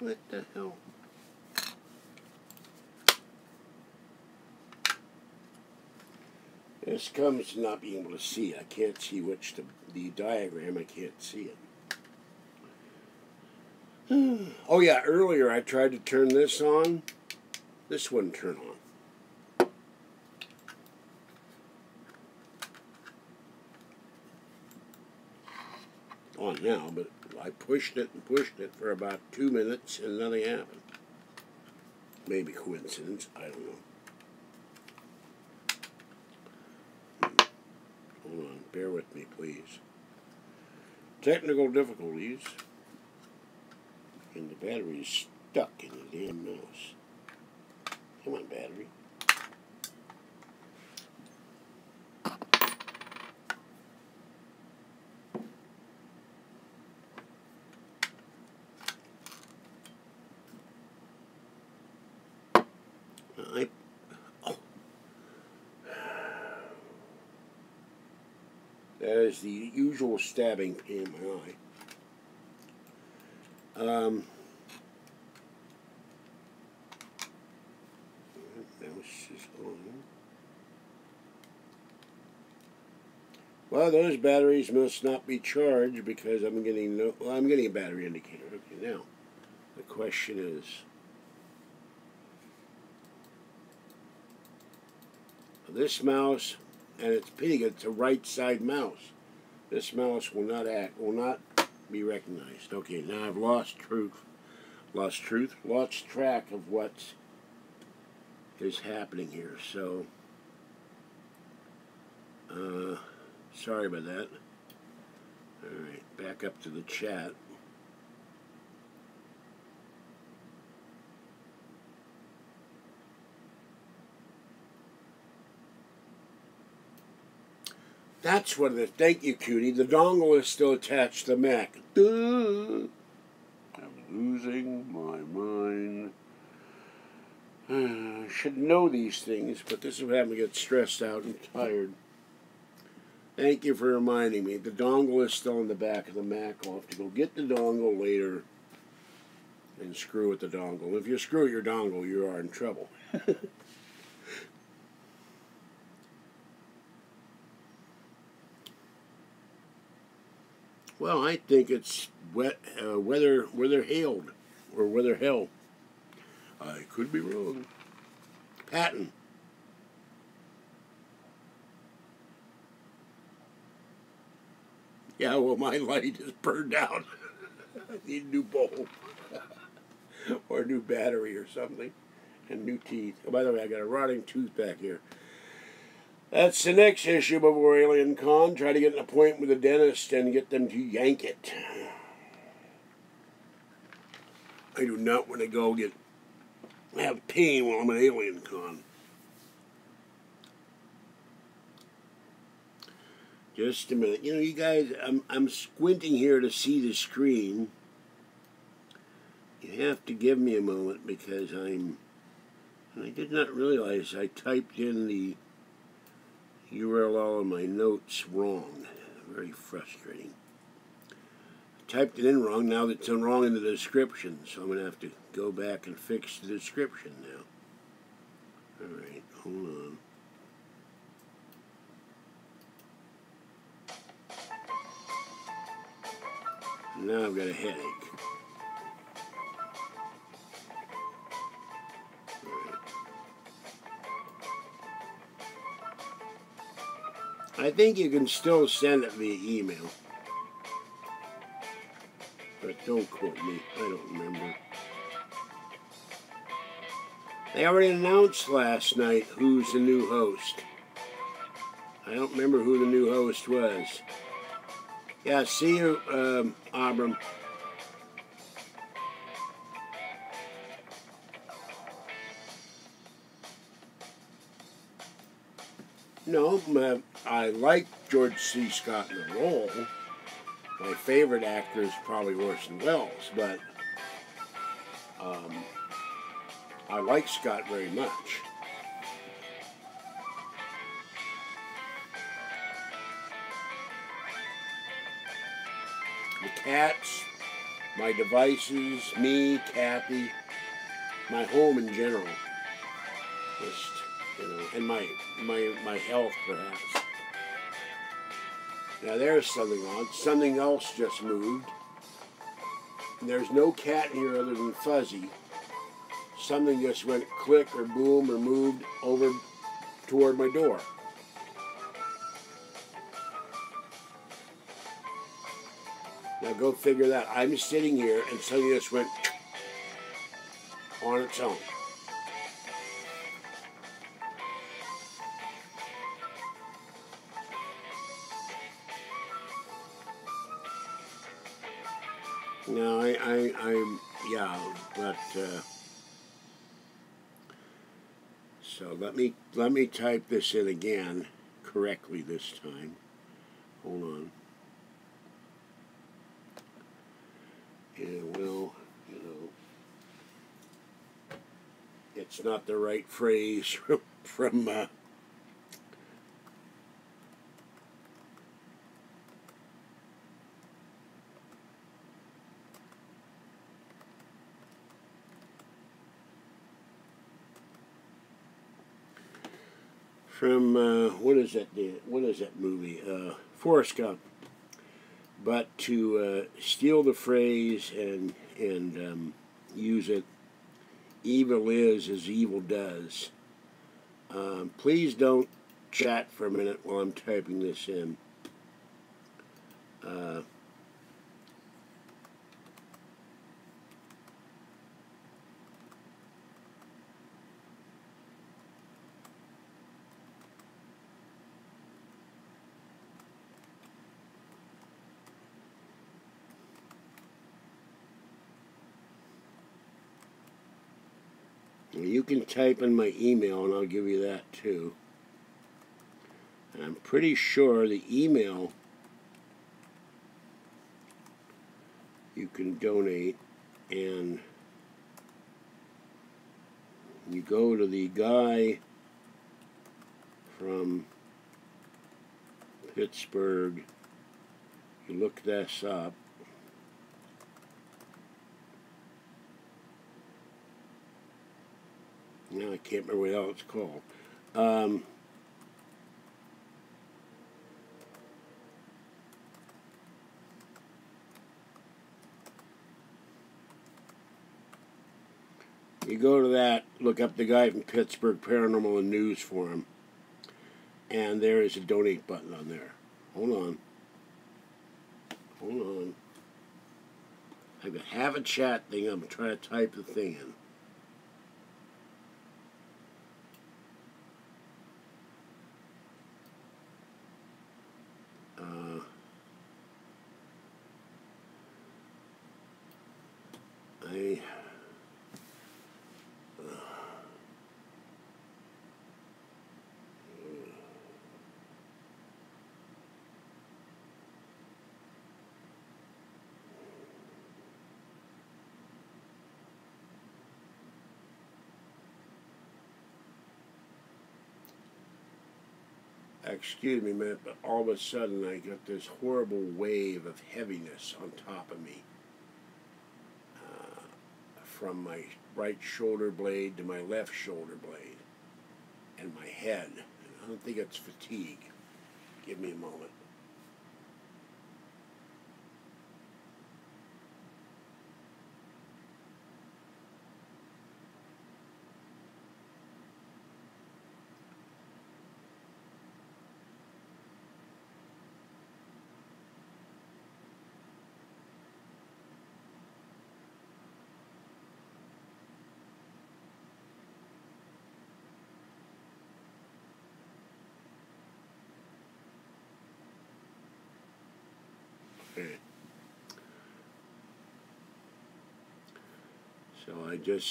What the hell? This comes to not being able to see. I can't see which the diagram. I can't see it. Oh yeah, earlier I tried to turn this on. This wouldn't turn on. On now, but I pushed it and pushed it for about 2 minutes and nothing happened. Maybe coincidence, I don't know. Hold on, bear with me, please. Technical difficulties. And the battery is stuck in the damn mouse. Come on, battery. That is the usual stabbing pain in my eye. Mouse is on. Well, those batteries must not be charged because I'm getting I'm getting a battery indicator. Okay, now the question is, this mouse, and it's pitting, it's a right side mouse. This mouse will not be recognized. Okay, now I've lost track of what is happening here. So, sorry about that. All right, back up to the chat. That's what it is. Thank you, cutie. The dongle is still attached to the Mac. Duh. I'm losing my mind. I should know these things, but this is what happens when I get stressed out and tired. Thank you for reminding me. The dongle is still in the back of the Mac. I'll have to go get the dongle later and screw with the dongle. If you screw with your dongle, you are in trouble. Well, I think it's weather hailed, or weather hell. I could be wrong. Patton. Yeah, well, my light is burned out. I need a new bulb. Or a new battery or something. And new teeth. Oh, by the way, I got a rotting tooth back here. That's the next issue before Alien Con. Try to get an appointment with a dentist and get them to yank it. I do not want to go have pain while I'm at Alien Con. Just a minute. You know, you guys, I'm squinting here to see the screen. You have to give me a moment because I did not realize I typed in the URL in my notes wrong. Very frustrating. I typed it in wrong, now it's wrong in the description, so I'm going to have to go back and fix the description now. Alright, hold on. Now I've got a headache. I think you can still send it via email. But don't quote me. I don't remember. They already announced last night who's the new host. I don't remember who the new host was. Yeah, see you, Abram. No, I like George C. Scott in the role. My favorite actor is probably Orson Welles, but I like Scott very much. The cats, my devices, me, Kathy, my home in general. Just, you know, and my health, perhaps. Now there's something on. Something else just moved. And there's no cat in here other than Fuzzy. Something just went click or boom or moved over toward my door. Now go figure that. I'm sitting here and something just went on its own. No, yeah, but, so let me type this in again correctly this time. Hold on. Yeah, well, you know, it's not the right phrase from from what is that? What is that movie? Forrest Gump. But to steal the phrase and use it, evil is as evil does. Please don't chat for a minute while I'm typing this in. You can type in my email and I'll give you that too. And I'm pretty sure the email you can donate, and you go to the guy from Pittsburgh, you look this up. Now I can't remember what the hell it's called. You go to that, look up the guy from Pittsburgh Paranormal and News Forum, and there is a donate button on there. Hold on. Hold on. I've got half a chat thing. I'm trying to type the thing in. Excuse me, man, but all of a sudden I got this horrible wave of heaviness on top of me. From my right shoulder blade to my left shoulder blade and my head. I don't think it's fatigue. Give me a moment. So I just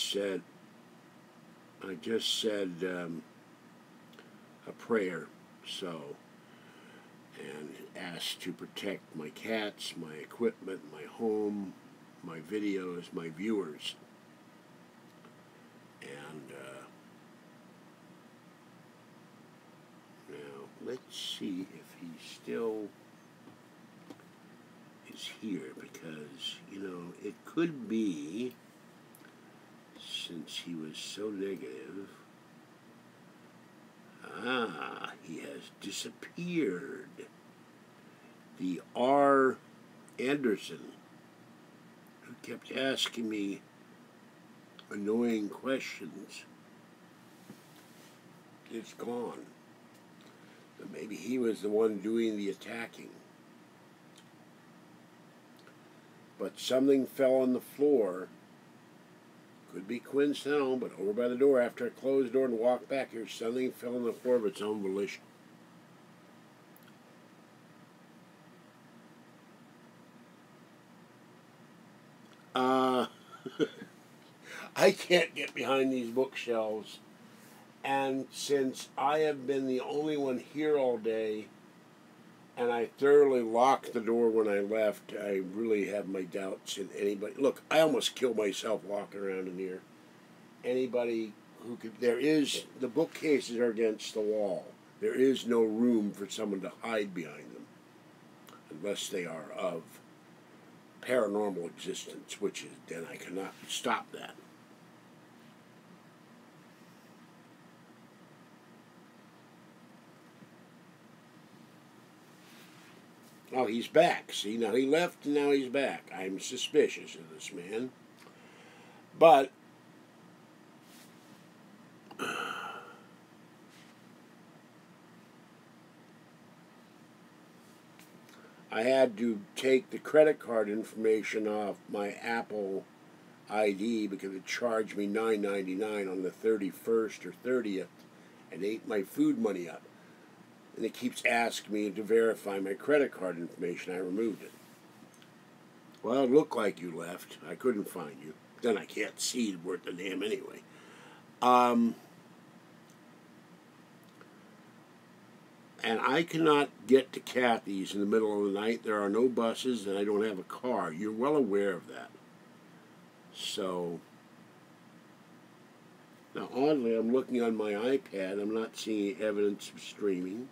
said a prayer, so, and asked to protect my cats, my equipment, my home, my videos, my viewers. And now let's see if he still is here, because, you know, it could be, since he was so negative, he has disappeared. The R. Anderson, who kept asking me annoying questions, is gone. But maybe he was the one doing the attacking. But something fell on the floor. Could be coincidental, but over by the door, after I closed the door and walked back here, something fell on the floor of its own volition. I can't get behind these bookshelves, and since I have been the only one here all day, and I thoroughly locked the door when I left, I really have my doubts in anybody. Look, I almost killed myself walking around in here. Anybody who could, the bookcases are against the wall. There is no room for someone to hide behind them, unless they are of paranormal existence, which is, then I cannot stop that. Oh, he's back. See, now he left and now he's back. I'm suspicious of this man. But I had to take the credit card information off my Apple ID because it charged me $9.99 on the 31st or 30th and ate my food money up. And it keeps asking me to verify my credit card information. I removed it. Well, it looked like you left. I couldn't find you. Then I can't see worth the damn anyway. And I cannot get to Kathy's in the middle of the night. There are no buses, and I don't have a car. You're well aware of that. So, now oddly, I'm looking on my iPad. I'm not seeing evidence of streaming.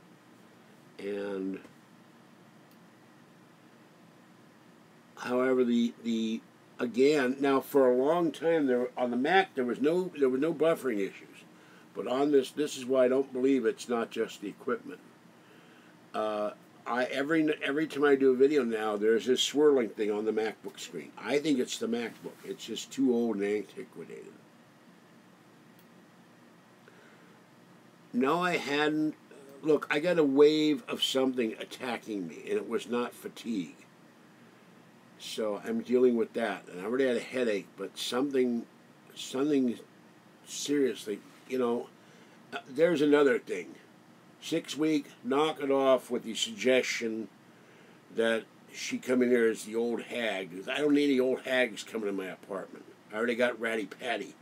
And, however, again, now for a long time on the Mac there was no buffering issues. But on this is why I don't believe it's not just the equipment. Every time I do a video now, there's this swirling thing on the MacBook screen. I think it's the MacBook. It's just too old and antiquated. No, I hadn't. Look, I got a wave of something attacking me, and it was not fatigue. So I'm dealing with that. And I already had a headache, but something seriously, there's another thing. 6 week, knock it off with the suggestion that she come in here as the old hag. Because I don't need any old hags coming in my apartment. I already got Ratty Patty.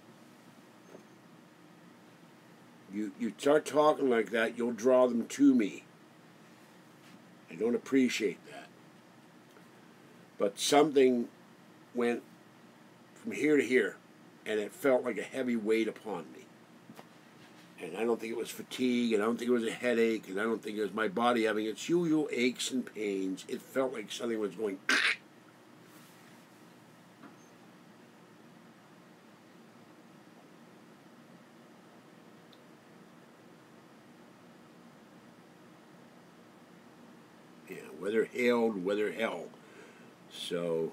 You start talking like that, you'll draw them to me. I don't appreciate that. But something went from here to here, and it felt like a heavy weight upon me. And I don't think it was fatigue, and I don't think it was a headache, and I don't think it was my body having its usual aches and pains. It felt like something was going... Yeah, weather hailed, weather hell. So...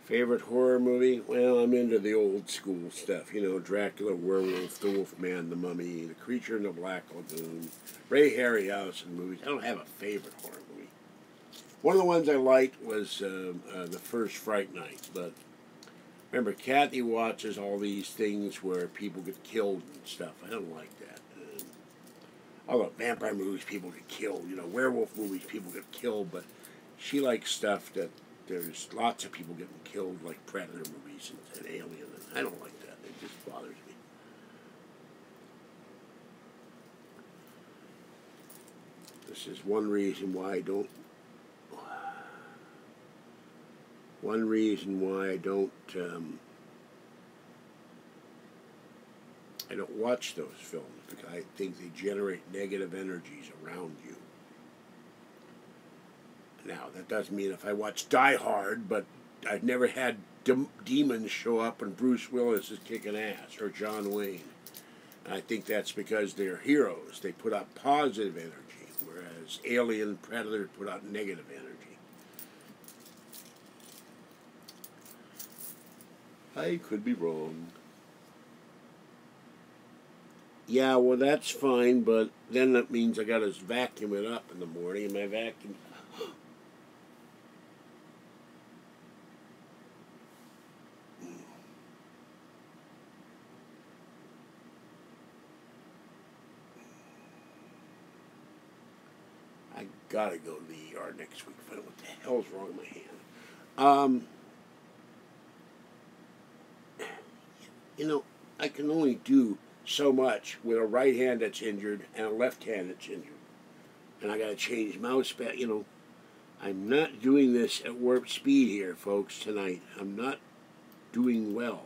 Favorite horror movie? Well, I'm into the old school stuff. Dracula, Werewolf, The Wolfman, The Mummy, The Creature in the Black Lagoon, Ray Harryhausen movies. I don't have a favorite horror movie. One of the ones I liked was the first Fright Night. But remember, Kathy watches all these things where people get killed and stuff. I don't like that. Although vampire movies, people get killed. Werewolf movies, people get killed. But she likes stuff that there's lots of people getting killed, like Predator movies and Alien. And I don't like that. It just bothers me. This is one reason why I don't. One reason why I don't watch those films, because I think they generate negative energies around you. Now, that doesn't mean if I watch Die Hard, but I've never had demons show up and Bruce Willis is kicking ass, or John Wayne. And I think that's because they're heroes. They put out positive energy, whereas Alien, Predator put out negative energy. I could be wrong. Yeah, well, that's fine, but then that means I got to vacuum it up in the morning, and my vacuum... I gotta go to the ER next week to find out what the hell's wrong with my hand. I can only do so much with a right hand that's injured and a left hand that's injured. And I gotta change mouse pad, I'm not doing this at warp speed here, folks, tonight. I'm not doing well.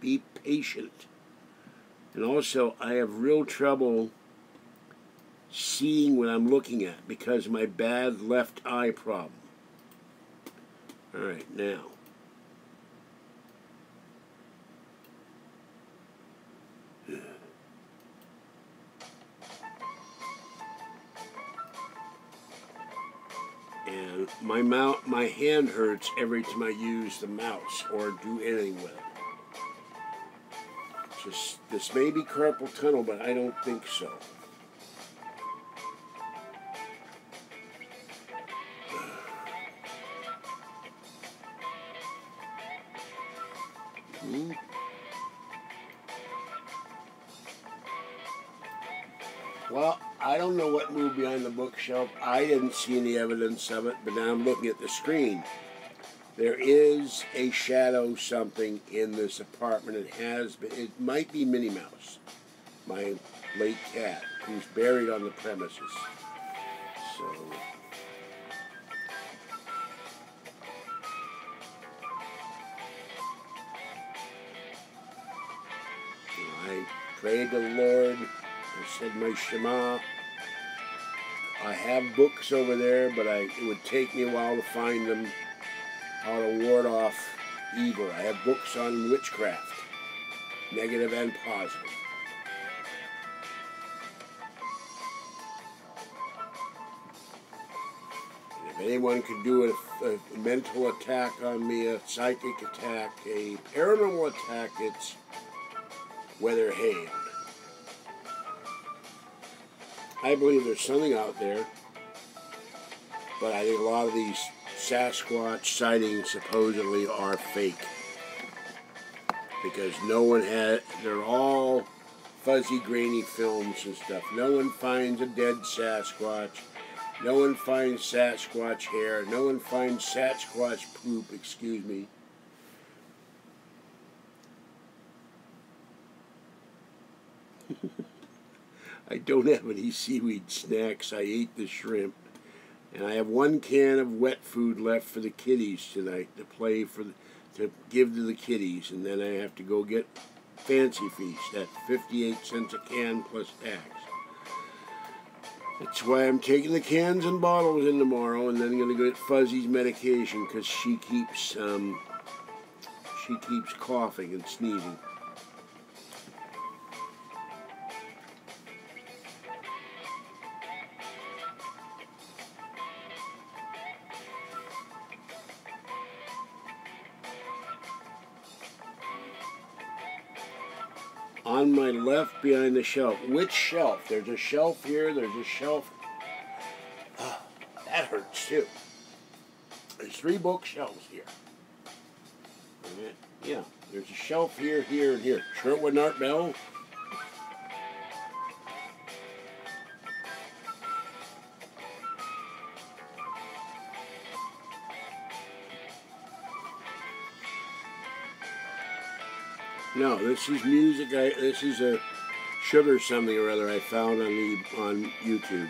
Be patient. And also, I have real trouble seeing what I'm looking at because of my bad left eye problem. All right, now. And my hand hurts every time I use the mouse or do anything with it. Just, this may be carpal tunnel, but I don't think so. Well, I don't know what moved behind the bookshelf. I didn't see any evidence of it, but now I'm looking at the screen. There is a shadow something in this apartment. It might be Minnie Mouse, my late cat, who's buried on the premises. So, I prayed to the Lord. I said my Shema. I have books over there, but it would take me a while to find them, how to ward off evil. I have books on witchcraft, negative and positive. And if anyone could do a mental attack on me, a psychic attack, a paranormal attack, it's Weather Haven. I believe there's something out there, but I think a lot of these Sasquatch sightings supposedly are fake. Because they're all fuzzy, grainy films and stuff. No one finds a dead Sasquatch. No one finds Sasquatch hair. No one finds Sasquatch poop, excuse me. I don't have any seaweed snacks. I ate the shrimp. And I have one can of wet food left for the kitties tonight to give to the kitties. And then I have to go get Fancy Feast at 58 cents a can plus tax. That's why I'm taking the cans and bottles in tomorrow, and then I'm going to go get Fuzzy's medication because she keeps coughing and sneezing. On my left behind the shelf. Which shelf? There's a shelf here, there's a shelf. Oh, that hurts too. There's 3 bookshelves here. Yeah, there's a shelf here, here, and here. Sherwood Art Bell. No, this is music. This is a sugar something or other I found on YouTube.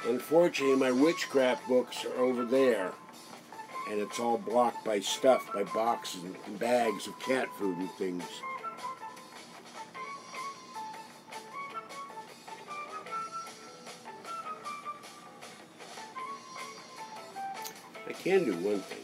Unfortunately, my witchcraft books are over there, and it's all blocked by stuff, by boxes and bags of cat food and things. I can do one thing.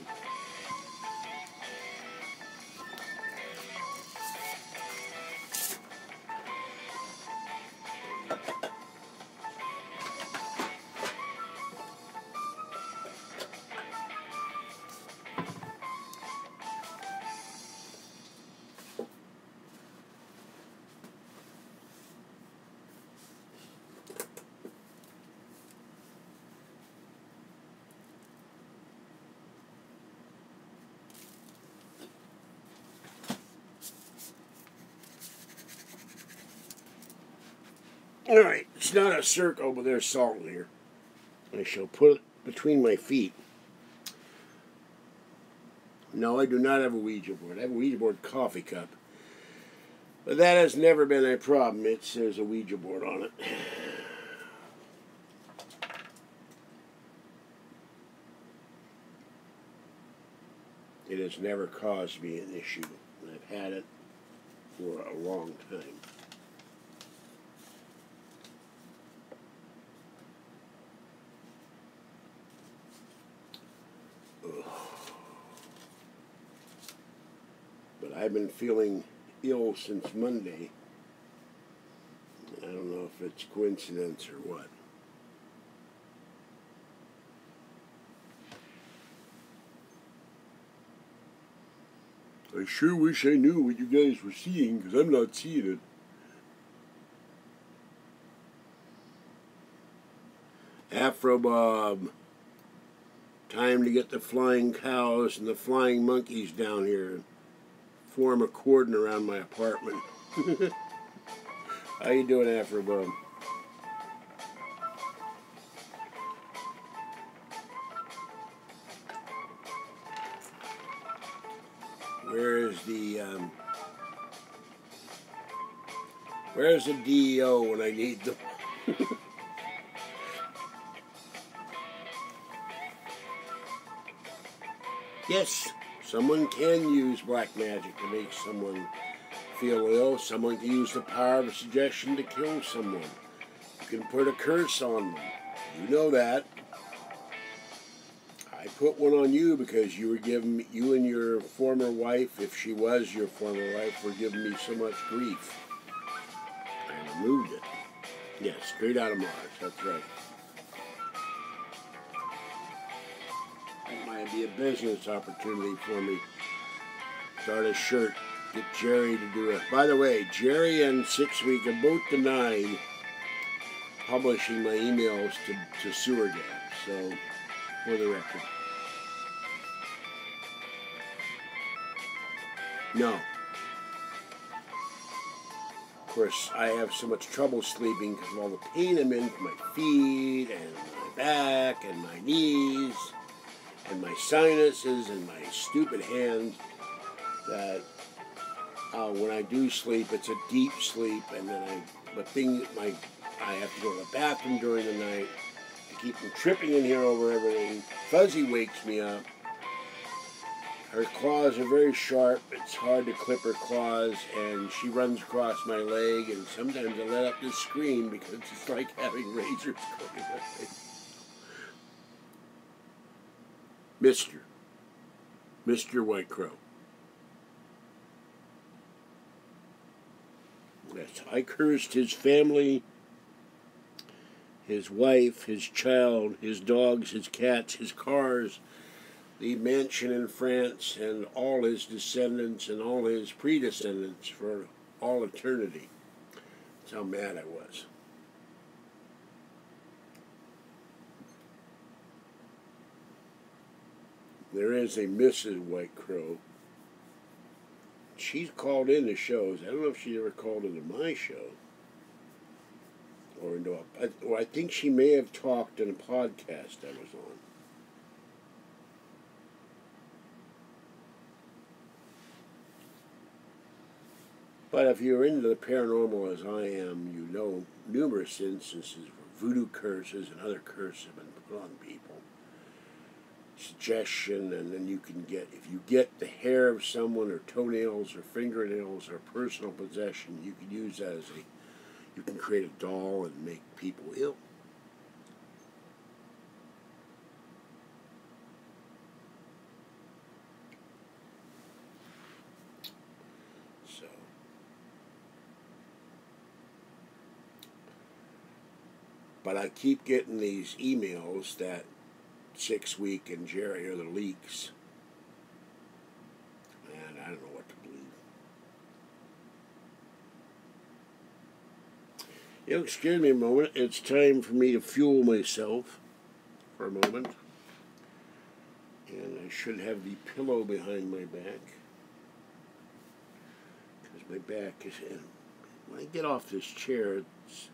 Alright, it's not a circle, but there's salt in here. I shall put it between my feet. No, I do not have a Ouija board. I have a Ouija board coffee cup. But that has never been a problem. It says a Ouija board on it. It has never caused me an issue. I've had it for a long time. But I've been feeling ill since Monday. I don't know if it's coincidence or what. I sure wish I knew what you guys were seeing, because I'm not seeing it. Afro Bob. Time to get the flying cows and the flying monkeys down here and form a cordon around my apartment. How you doing, Afro Bob? Where's the DEO when I need them? Yes, someone can use black magic to make someone feel ill. Someone can use the power of a suggestion to kill someone. You can put a curse on them. You know that. I put one on you because you and your former wife, if she was your former wife, were giving me so much grief. I removed it. Yes, straight out of Mars. That's right. That might be a business opportunity for me. Start a shirt. Get Jerry to do it. By the way, Jerry and 6 Week are both denying publishing my emails to Sewer Gap. So, for the record. No. Of course, I have so much trouble sleeping because of all the pain I'm in from my feet and my back and my knees and my sinuses and my stupid hands that when I do sleep, it's a deep sleep, and then I have to go to the bathroom during the night. I keep from tripping in here over everything. Fuzzy wakes me up. Her claws are very sharp. It's hard to clip her claws, and she runs across my leg, and sometimes I let up this scream because it's like having razors going in my face. Mr. White Crow. Yes, I cursed his family, his wife, his child, his dogs, his cats, his cars, the mansion in France, and all his descendants and all his predescendants for all eternity. That's how mad I was. There is a Mrs. White Crow. She's called into shows. I don't know if she ever called into my show. Or I think she may have talked in a podcast I was on. But if you're into the paranormal as I am, you know numerous instances where voodoo curses and other curses have been put on people. Suggestion, and then you can get, if you get the hair of someone or toenails or fingernails or personal possession, you can use that as you can create a doll and make people ill. So, but I keep getting these emails that 6 Week and Jerry are the leaks. And I don't know what to believe. Excuse me a moment. It's time for me to fuel myself for a moment. And I should have the pillow behind my back. Because my back is in. When I get off this chair, it's,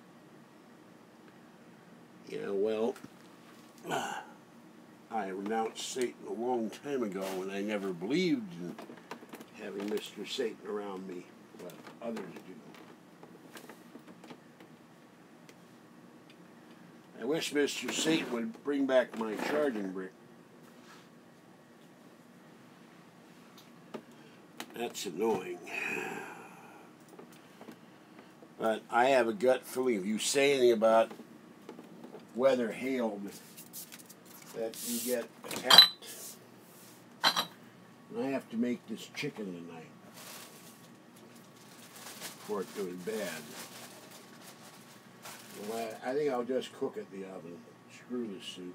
I renounced Satan a long time ago, and I never believed in having Mr. Satan around me, but others do. I wish Mr. Satan would bring back my charging brick. That's annoying. But I have a gut feeling if you say anything about weather, hail, that you get attacked. And I have to make this chicken tonight. before it goes bad. Well, I think I'll just cook it in the oven. Screw the soup.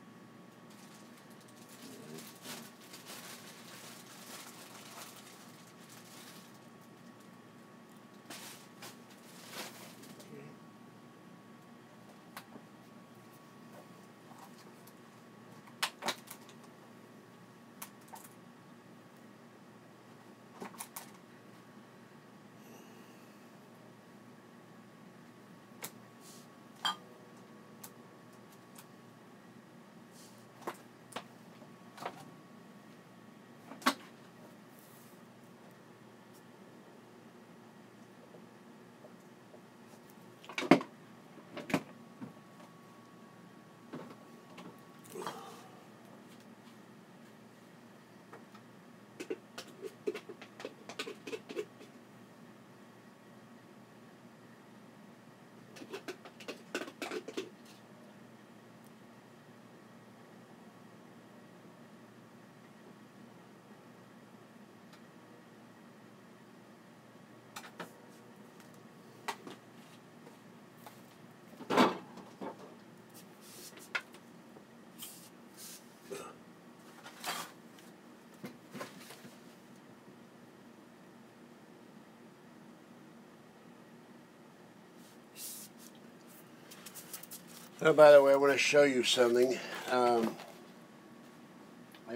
Oh, by the way, I want to show you something. I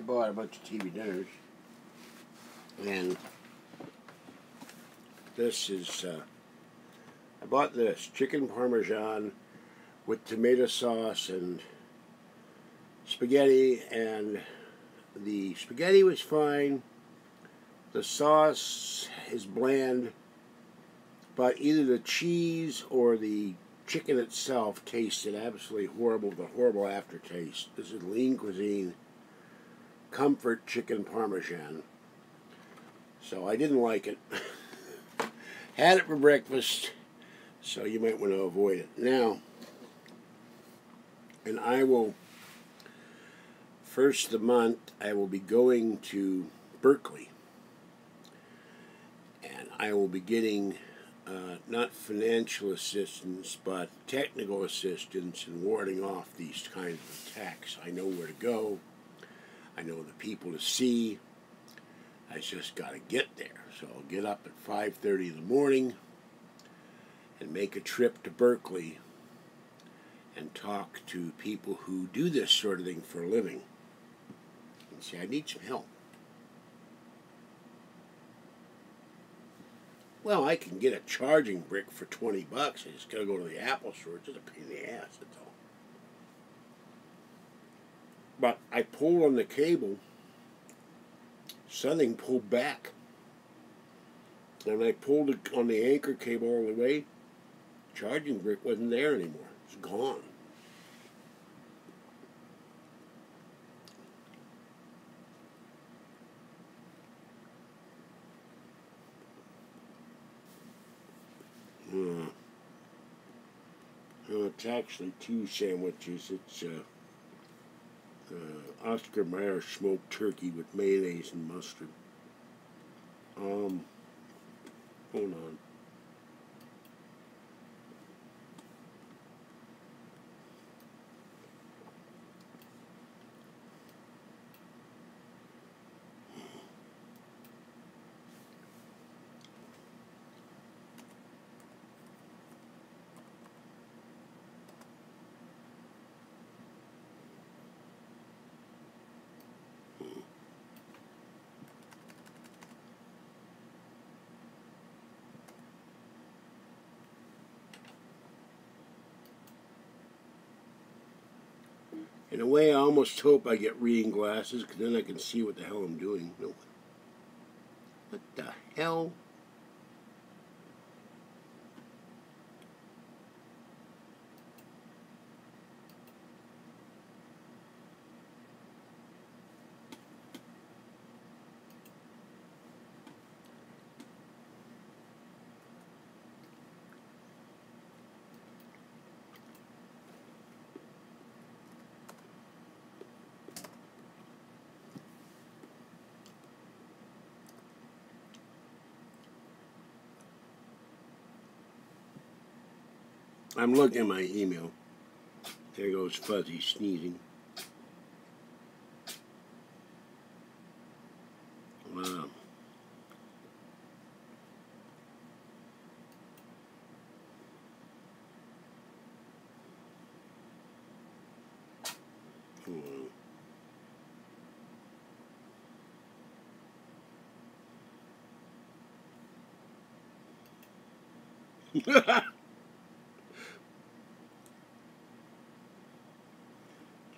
bought a bunch of TV dinners, and this is, I bought this chicken parmesan with tomato sauce and spaghetti, and the spaghetti was fine. The sauce is bland, but either the cheese or the chicken itself tasted absolutely horrible, with a horrible aftertaste. This is Lean Cuisine Comfort Chicken Parmesan. So I didn't like it. Had it for breakfast, so you might want to avoid it. Now, and I will, first of the month, I will be going to Berkeley. And I will be getting not financial assistance, but technical assistance in warding off these kinds of attacks. I know where to go. I know the people to see. I just got to get there. So I'll get up at 5:30 in the morning and make a trip to Berkeley and talk to people who do this sort of thing for a living. And say, I need some help. Well, I can get a charging brick for $20. I just got to go to the Apple store. It's just a pain in the ass, that's all. But I pulled on the cable. Something pulled back. And I pulled it on the anchor cable all the way. Charging brick wasn't there anymore. It's gone. It's actually two sandwiches. It's Oscar Mayer smoked turkey with mayonnaise and mustard. Hold on. In a way, I almost hope I get reading glasses, because then I can see what the hell I'm doing. No. What the hell? I'm looking at my email. There goes Fuzzy sneezing. Wow.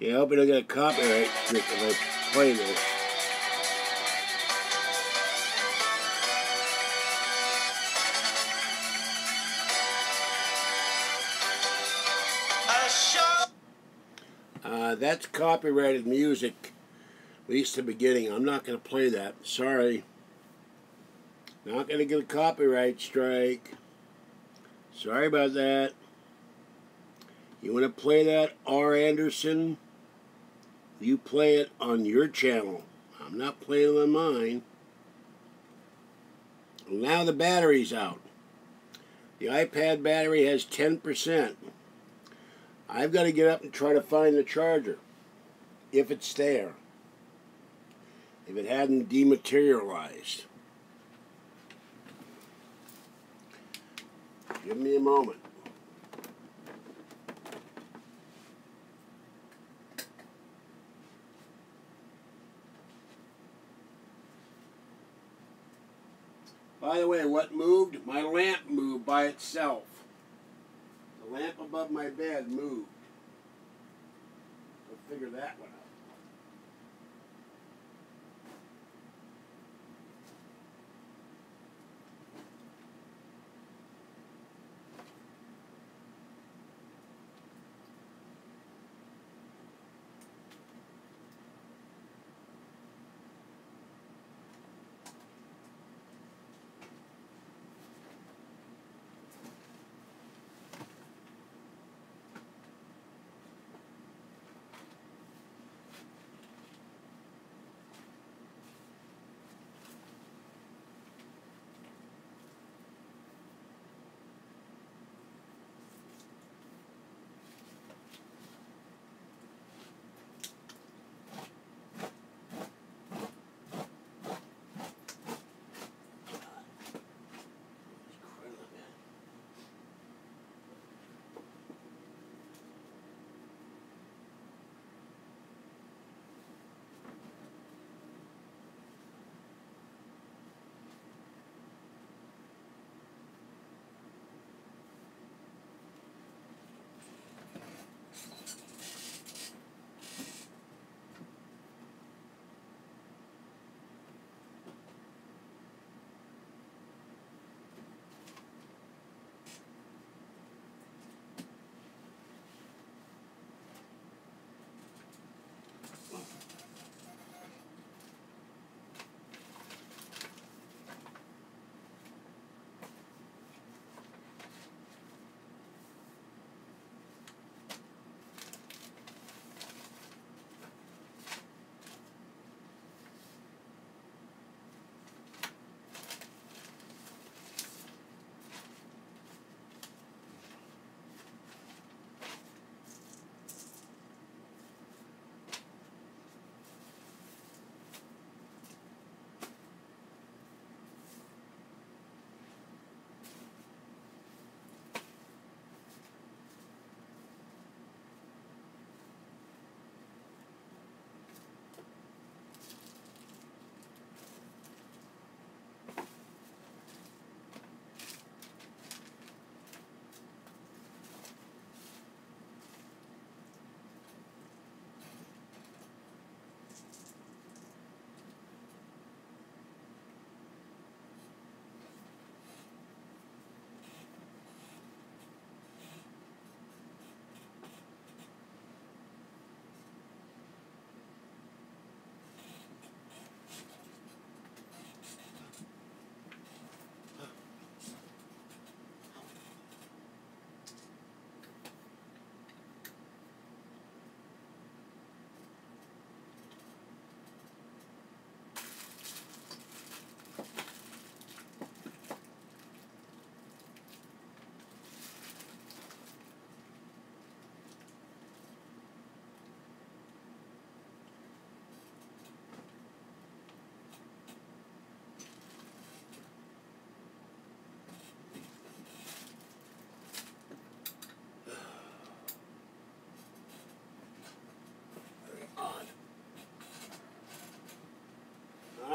Yeah, I hope I don't get a copyright strike if I play this. That's copyrighted music, at least the beginning. I'm not going to play that. Sorry. Not going to get a copyright strike. Sorry about that. You want to play that, R. Anderson? You play it on your channel. I'm not playing it on mine. Now the battery's out. The iPad battery has 10%. I've got to get up and try to find the charger, if it's there, if it hadn't dematerialized. Give me a moment. By the way, what moved? My lamp moved by itself. The lamp above my bed moved. I'll figure that one out.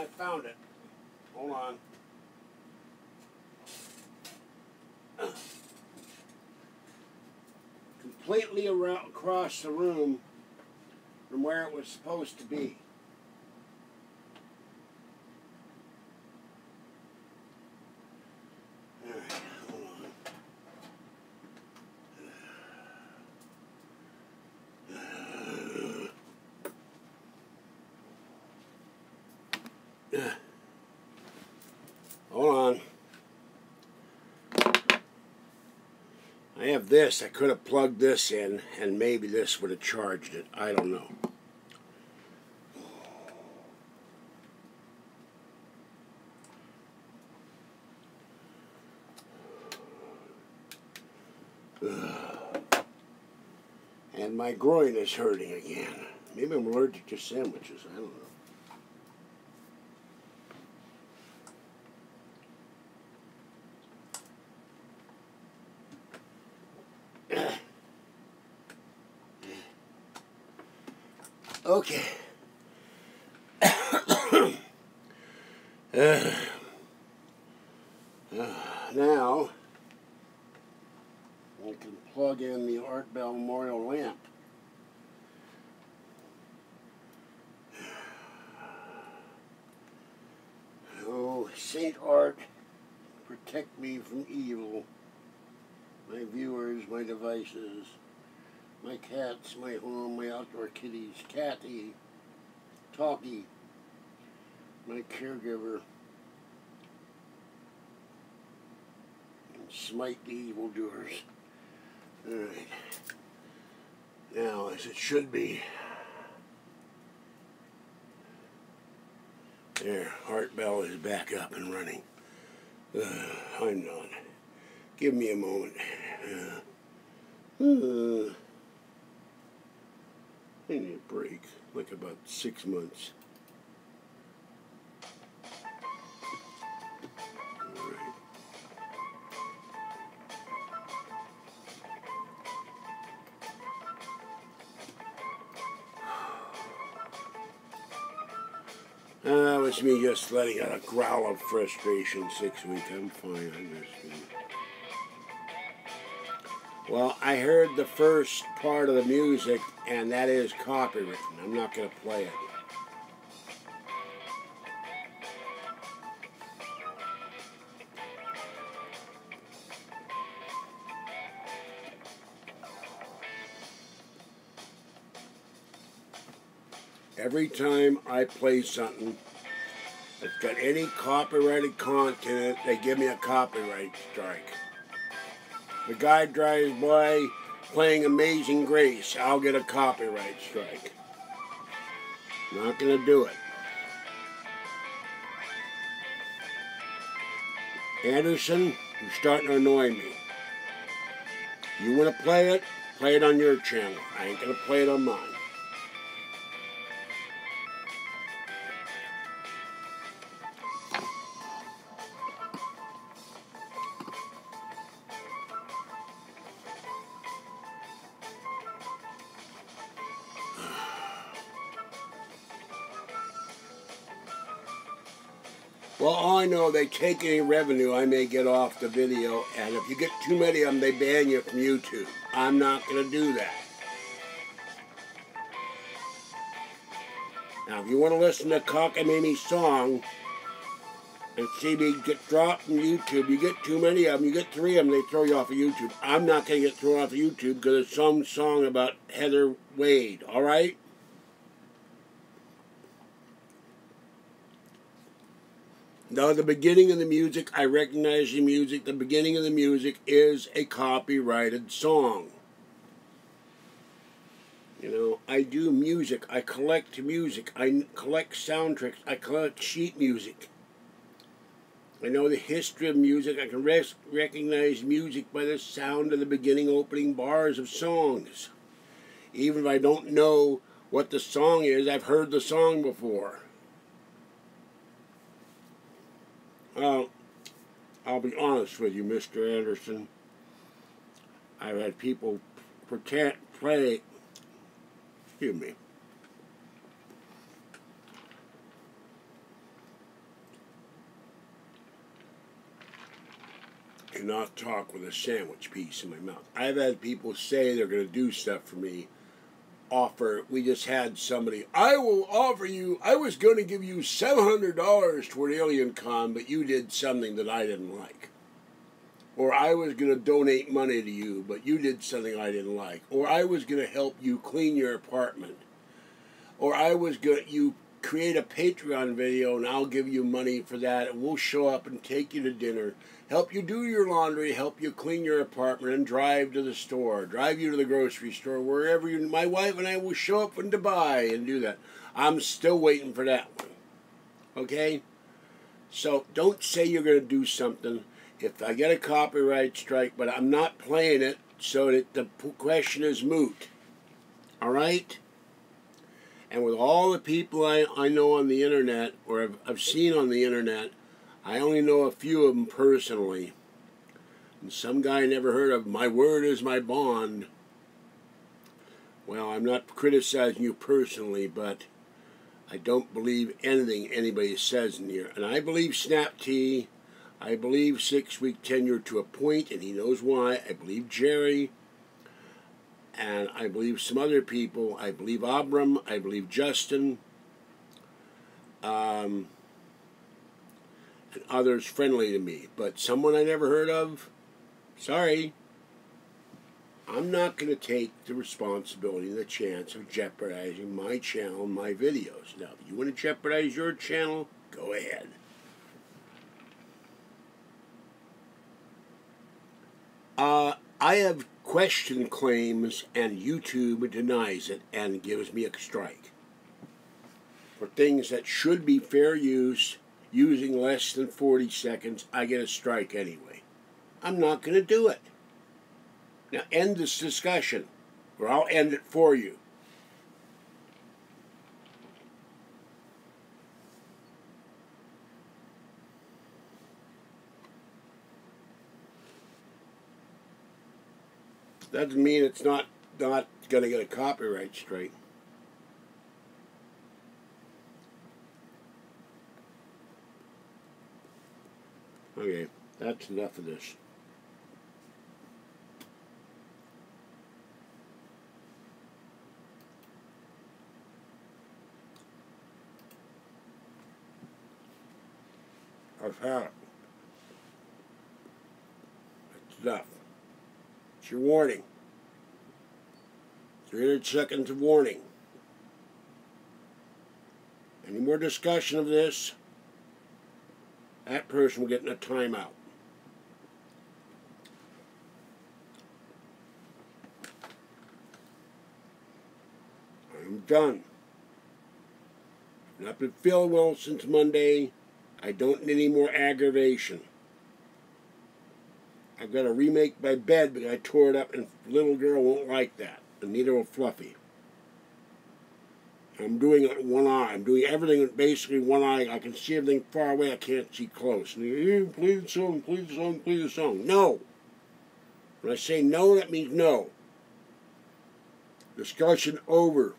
I found it. Hold on. Completely around across the room from where it was supposed to be. All right, hold on. Hold on. I have this. I could have plugged this in and maybe this would have charged it. I don't know. And my groin is hurting again. Maybe I'm allergic to sandwiches. I don't know. Okay. Now, I can plug in the Art Bell Memorial lamp. Oh, Saint Art, protect me from evil. My viewers, my devices, my cats, my home, my outdoor kitties, Catty, Talkie, my caregiver, and smite the evildoers. Alright. Now, as it should be. There, Art Bell is back up and running. I'm not. Give me a moment. I need a break, like about 6 months. That was me just letting out a growl of frustration 6 weeks. I'm fine, I just... Well, I heard the first part of the music, and that is copywritten. I'm not going to play it. Every time I play something that's got any copyrighted content in it, they give me a copyright strike. The guy drives by playing Amazing Grace, I'll get a copyright strike. Not going to do it. Anderson, you're starting to annoy me. You want to play it on your channel. I ain't going to play it on mine. Well, all I know, they take any revenue I may get off the video, and if you get too many of them, they ban you from YouTube. I'm not going to do that. Now, if you want to listen to Cockamamie's song and see me get dropped from YouTube, you get too many of them, you get 3 of them, they throw you off of YouTube. I'm not going to get thrown off of YouTube because it's some song about Heather Wade, all right? Now, the beginning of the music, I recognize the music. The beginning of the music is a copyrighted song. You know, I do music. I collect music. I collect soundtracks. I collect sheet music. I know the history of music. I can recognize music by the sound of the beginning opening bars of songs. Even if I don't know what the song is, I've heard the song before. Well, I'll be honest with you, Mr. Anderson. I've had people play, excuse me. cannot talk with a sandwich piece in my mouth. I've had people say they're going to do stuff for me. We just had somebody, I will offer you, I was going to give you $700 toward Alien Con, but you did something that I didn't like. Or I was going to donate money to you, but you did something I didn't like. Or I was going to help you clean your apartment. Or I was going to, you create a Patreon video and I'll give you money for that and we'll show up and take you to dinner, help you do your laundry, help you clean your apartment and drive to the store, drive you to the grocery store, wherever you, my wife and I will show up in Dubai and do that. I'm still waiting for that one. Okay? So don't say you're going to do something. If I get a copyright strike, but I'm not playing it so that the question is moot. All right? And with all the people I know on the internet, or I've seen on the internet, I only know a few of them personally. And some guy I never heard of, my word is my bond. Well, I'm not criticizing you personally, but I don't believe anything anybody says in here. And I believe Snap T. I believe 6-week tenure to a point, and he knows why. I believe Jerry. And I believe some other people. I believe Abram. I believe Justin. And others friendly to me. But someone I never heard of, sorry. I'm not going to take the responsibility and the chance of jeopardizing my channel and my videos. Now, if you want to jeopardize your channel, go ahead. I have question claims and YouTube denies it and gives me a strike. For things that should be fair use, using less than 40 seconds, I get a strike anyway. I'm not going to do it. Now end this discussion, or I'll end it for you. Doesn't mean it's not going to get a copyright strike. Okay, that's enough of this. I've had it. That's enough. It's your warning. 300 seconds of warning. Any more discussion of this, that person will get in a timeout. I'm done. I've been feeling well since Monday. I don't need any more aggravation. I've got to remake my bed, but I tore it up, and little girl won't like that, and neither will Fluffy. I'm doing it in one eye. I'm doing everything basically one eye. I can see everything far away. I can't see close. And play the song, play the song, play the song. No. When I say no, that means no. Discussion over.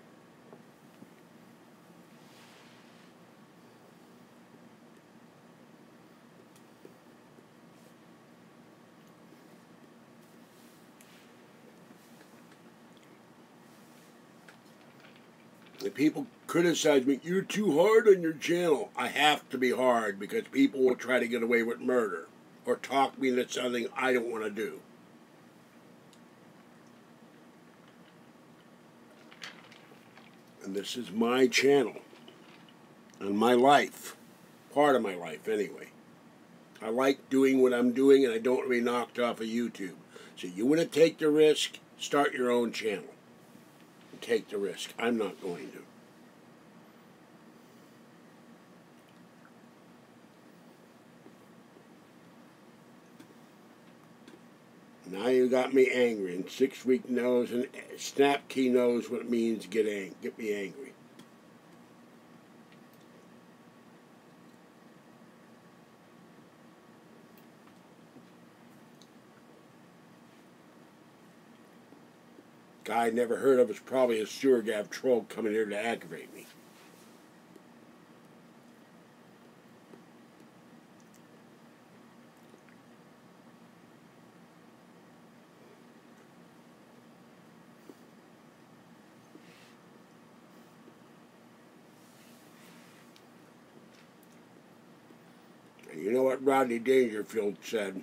If people criticize me, you're too hard on your channel. I have to be hard because people will try to get away with murder or talk me into something I don't want to do. And this is my channel and my life, part of my life anyway. I like doing what I'm doing and I don't want to be knocked off of YouTube. So you want to take the risk, start your own channel. Take the risk. I'm not going to. Now you got me angry, and 6-week knows, and Snap Key knows what it means to get me angry. Guy I never heard of is probably a sewer gav troll coming here to aggravate me. And you know what Rodney Dangerfield said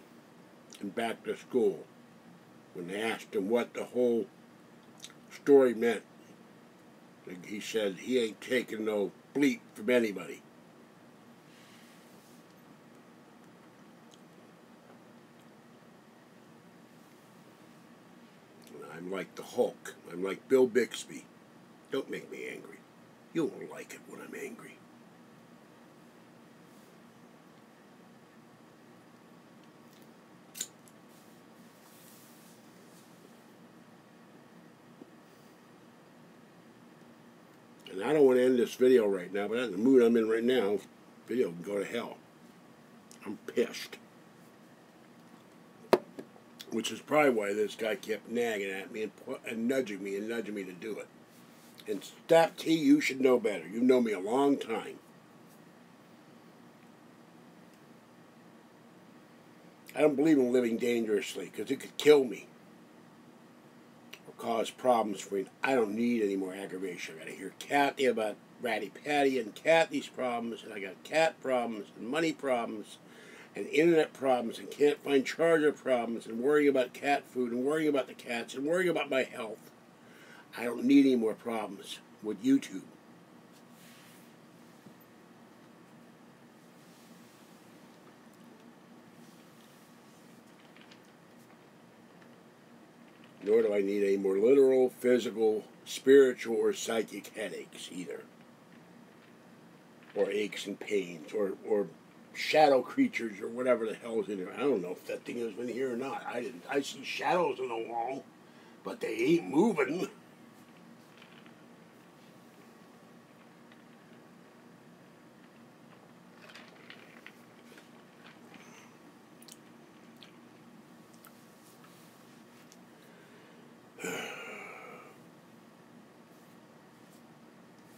in Back to School when they asked him what the whole story meant? He said he ain't taking no bleep from anybody. I'm like the Hulk. I'm like Bill Bixby. Don't make me angry. You won't like it when I'm angry. And I don't want to end this video right now, but in the mood I'm in right now, video can go to hell. I'm pissed. Which is probably why this guy kept nagging at me and nudging me to do it. And Stop T, you should know better. You've known me a long time. I don't believe in living dangerously because it could kill me or cause problems for me. I don't need any more aggravation. I got to hear Kathy about Ratty Patty and Kathy's problems, and I got cat problems and money problems and internet problems and can't find charger problems and worrying about cat food and worrying about the cats and worrying about my health. I don't need any more problems with YouTube. Nor do I need any more literal, physical, spiritual, or psychic headaches either. Or aches and pains, or shadow creatures, or whatever the hell's in there. I don't know if that thing has been here or not. I see shadows on the wall, but they ain't moving.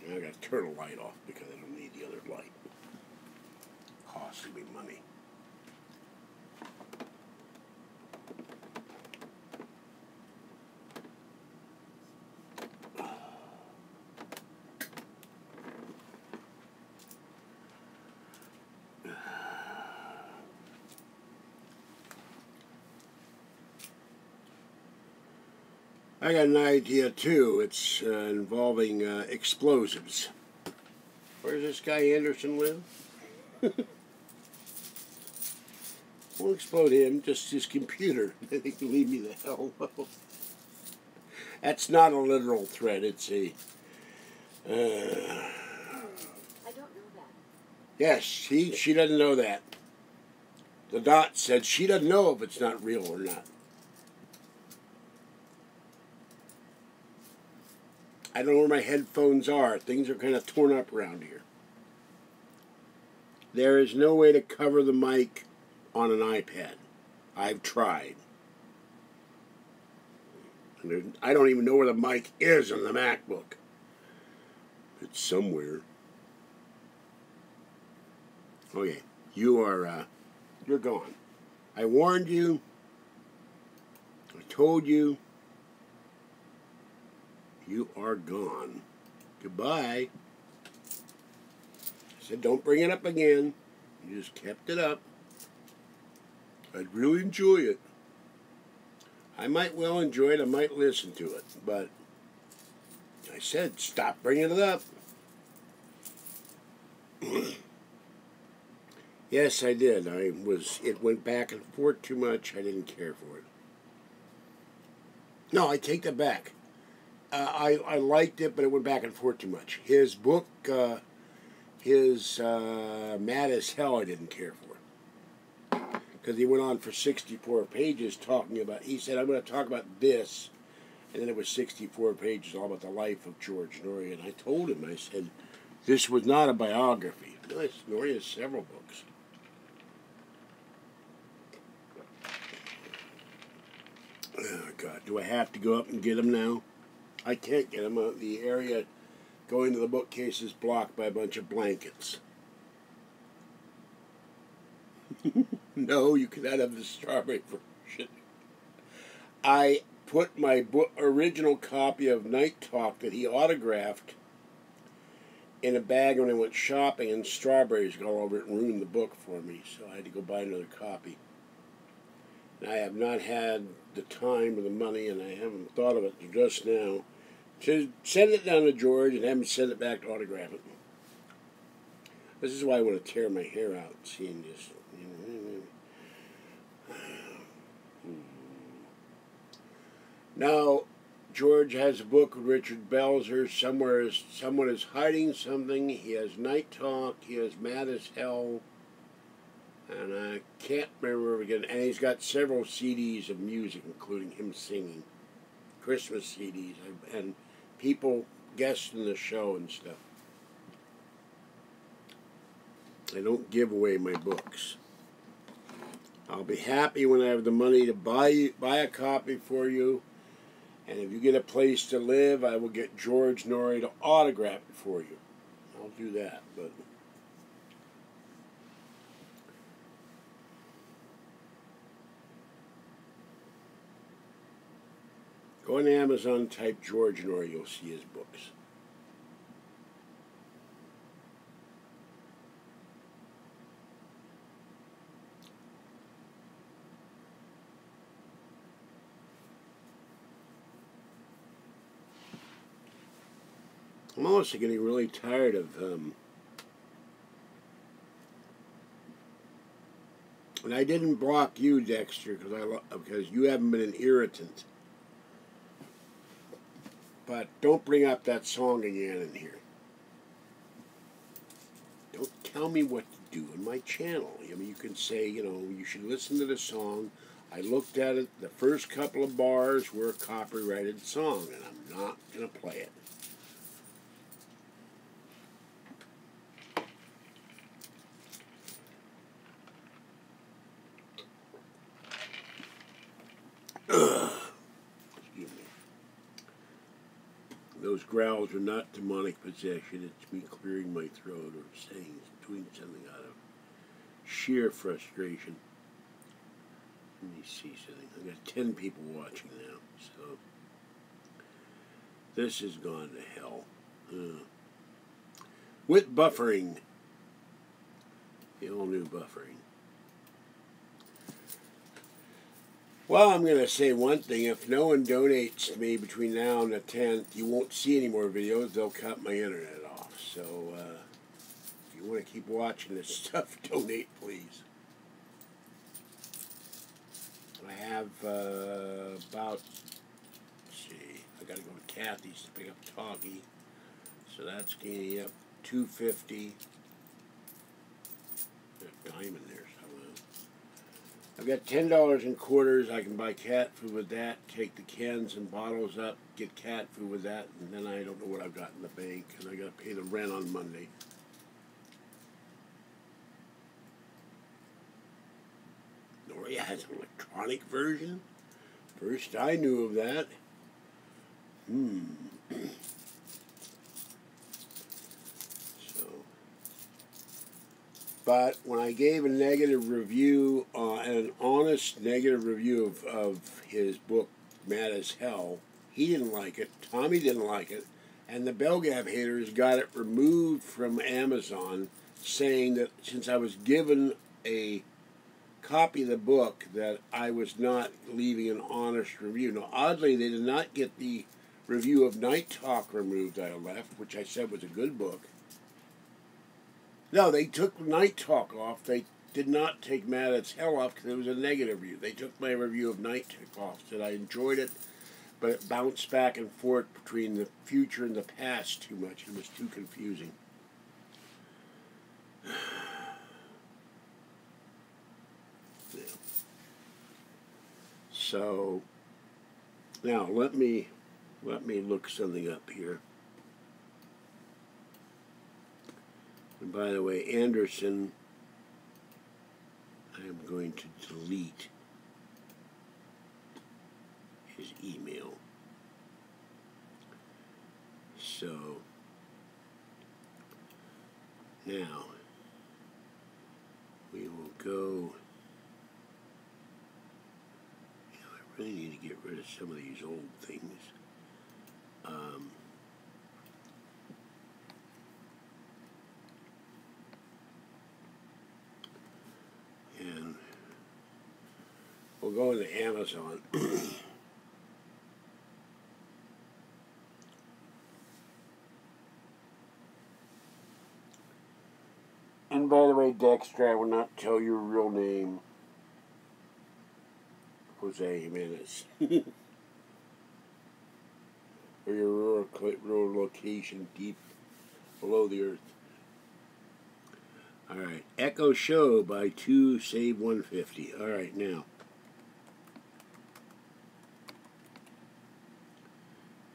I gotta turn the light off because I don't need the other light. Costing me money. I got an idea too. It's involving explosives. Where does this guy Anderson live? Won't explode him, just his computer. Then he can leave me the hell alone. That's not a literal threat. It's a. I don't know that. Yes, she doesn't know that. The dot said she doesn't know if it's not real or not. I don't know where my headphones are. Things are kind of torn up around here. There is no way to cover the mic on an iPad. I've tried. I don't even know where the mic is on the MacBook. It's somewhere. Okay, you're gone. I warned you. I told you. You are gone. Goodbye. I said, don't bring it up again. You just kept it up. I'd really enjoy it. I might well enjoy it. I might listen to it. But I said, stop bringing it up. Yes, I did. It went back and forth too much. I didn't care for it. No, I take that back. I liked it, but it went back and forth too much. His book, Mad as Hell, I didn't care for. Because he went on for 64 pages talking about, he said, I'm going to talk about this. And then it was 64 pages all about the life of George Norrie. And I told him, I said, this was not a biography. Norrie has several books. Oh, God. Do I have to go up and get them now? I can't get them out. The area going to the bookcase is blocked by a bunch of blankets. No, you cannot have the strawberry version. I put my original copy of Night Talk that he autographed in a bag when I went shopping, and strawberries got all over it and ruined the book for me, so I had to go buy another copy. And I have not had the time or the money, and I haven't thought of it just now, to send it down to George and have him send it back to autograph it. This is why I want to tear my hair out, seeing this. Now, George has a book with Richard Belzer. Somewhere someone is hiding something. He has Night Talk. He has Mad as Hell. And I can't remember again. And he's got several CDs of music, including him singing. Christmas CDs. And people guesting the show and stuff. I don't give away my books. I'll be happy when I have the money to buy a copy for you. And if you get a place to live, I will get George Norrie to autograph it for you. I'll do that, but go on Amazon, type George Norrie, you'll see his books. I'm also getting really tired of, and I didn't block you, Dexter, because you haven't been an irritant. But don't bring up that song again in here. Don't tell me what to do in my channel. I mean, you can say, you know, you should listen to the song. I looked at it. The first couple of bars were a copyrighted song, and I'm not going to play it. Excuse me. Those growls are not demonic possession. It's me clearing my throat or doing something out of sheer frustration. Let me see something. I've got 10 people watching now, so this has gone to hell. With buffering. The all-new buffering. Well, I'm going to say one thing. If no one donates to me between now and the 10th, you won't see any more videos. They'll cut my internet off. So, if you want to keep watching this stuff, donate, please. I have about, let's see, I got to go to Kathy's to pick up Talkie. So that's gaining up $2.50. There's a diamond there somewhere. I've got $10 in quarters. I can buy cat food with that, take the cans and bottles up, get cat food with that, and then I don't know what I've got in the bank, and I got to pay the rent on Monday. Noria has an electronic version? First I knew of that. But when I gave a negative review, an honest negative review of his book, Mad as Hell, he didn't like it, Tommy didn't like it, and the Belgab haters got it removed from Amazon, saying that since I was given a copy of the book, that I was not leaving an honest review. Now, oddly, they did not get the review of Night Talk removed I left, which I said was a good book. No, they took Night Talk off. They did not take Mad as Hell off because it was a negative review. They took my review of Night Talk off, said I enjoyed it, but it bounced back and forth between the future and the past too much. It was too confusing. Yeah. So, now let me look something up here. And by the way, Anderson, I am going to delete his email. So, now, we will go, I really need to get rid of some of these old things. We'll go into Amazon. And by the way, Dexter, I will not tell your real name. Jose Jimenez. Or your rural location deep below the earth. Alright, Echo Show by 2, save 150. Alright, now.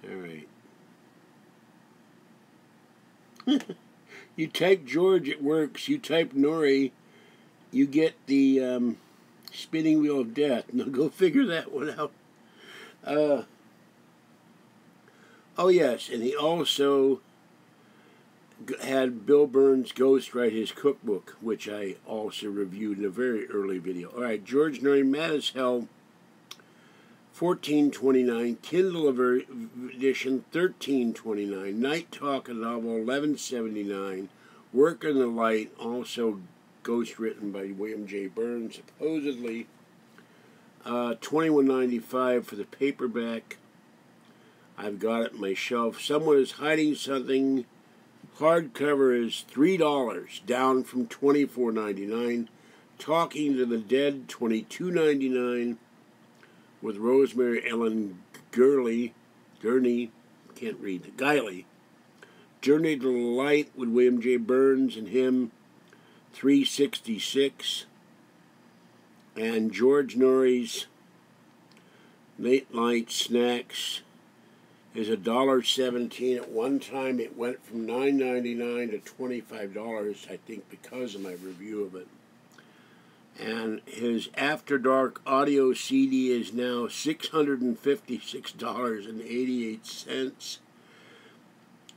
Alright. You type George, it works. You type Nori, you get the spinning wheel of death. Now go figure that one out. Oh yes, and he also had Bill Burns ghostwrite his cookbook, which I also reviewed in a very early video. Alright, George Nori, Mad as Hell, $14.29, Kindle edition, $13.29, Night Talk, a novel, $11.79, Work in the Light, also ghostwritten by William J. Burns, supposedly, $21.95 for the paperback. I've got it on my shelf. Someone is Hiding Something. Hardcover is $3, down from $24.99. Talking to the Dead, $22.99, with Rosemary Ellen Gurney, can't read, Guiley. Journey to the Light with William J. Burns and him, $3.66. And George Nori's Late Night Snacks is $1.17. At one time it went from $9.99 to $25, I think, because of my review of it. And his After Dark audio CD is now $656.88.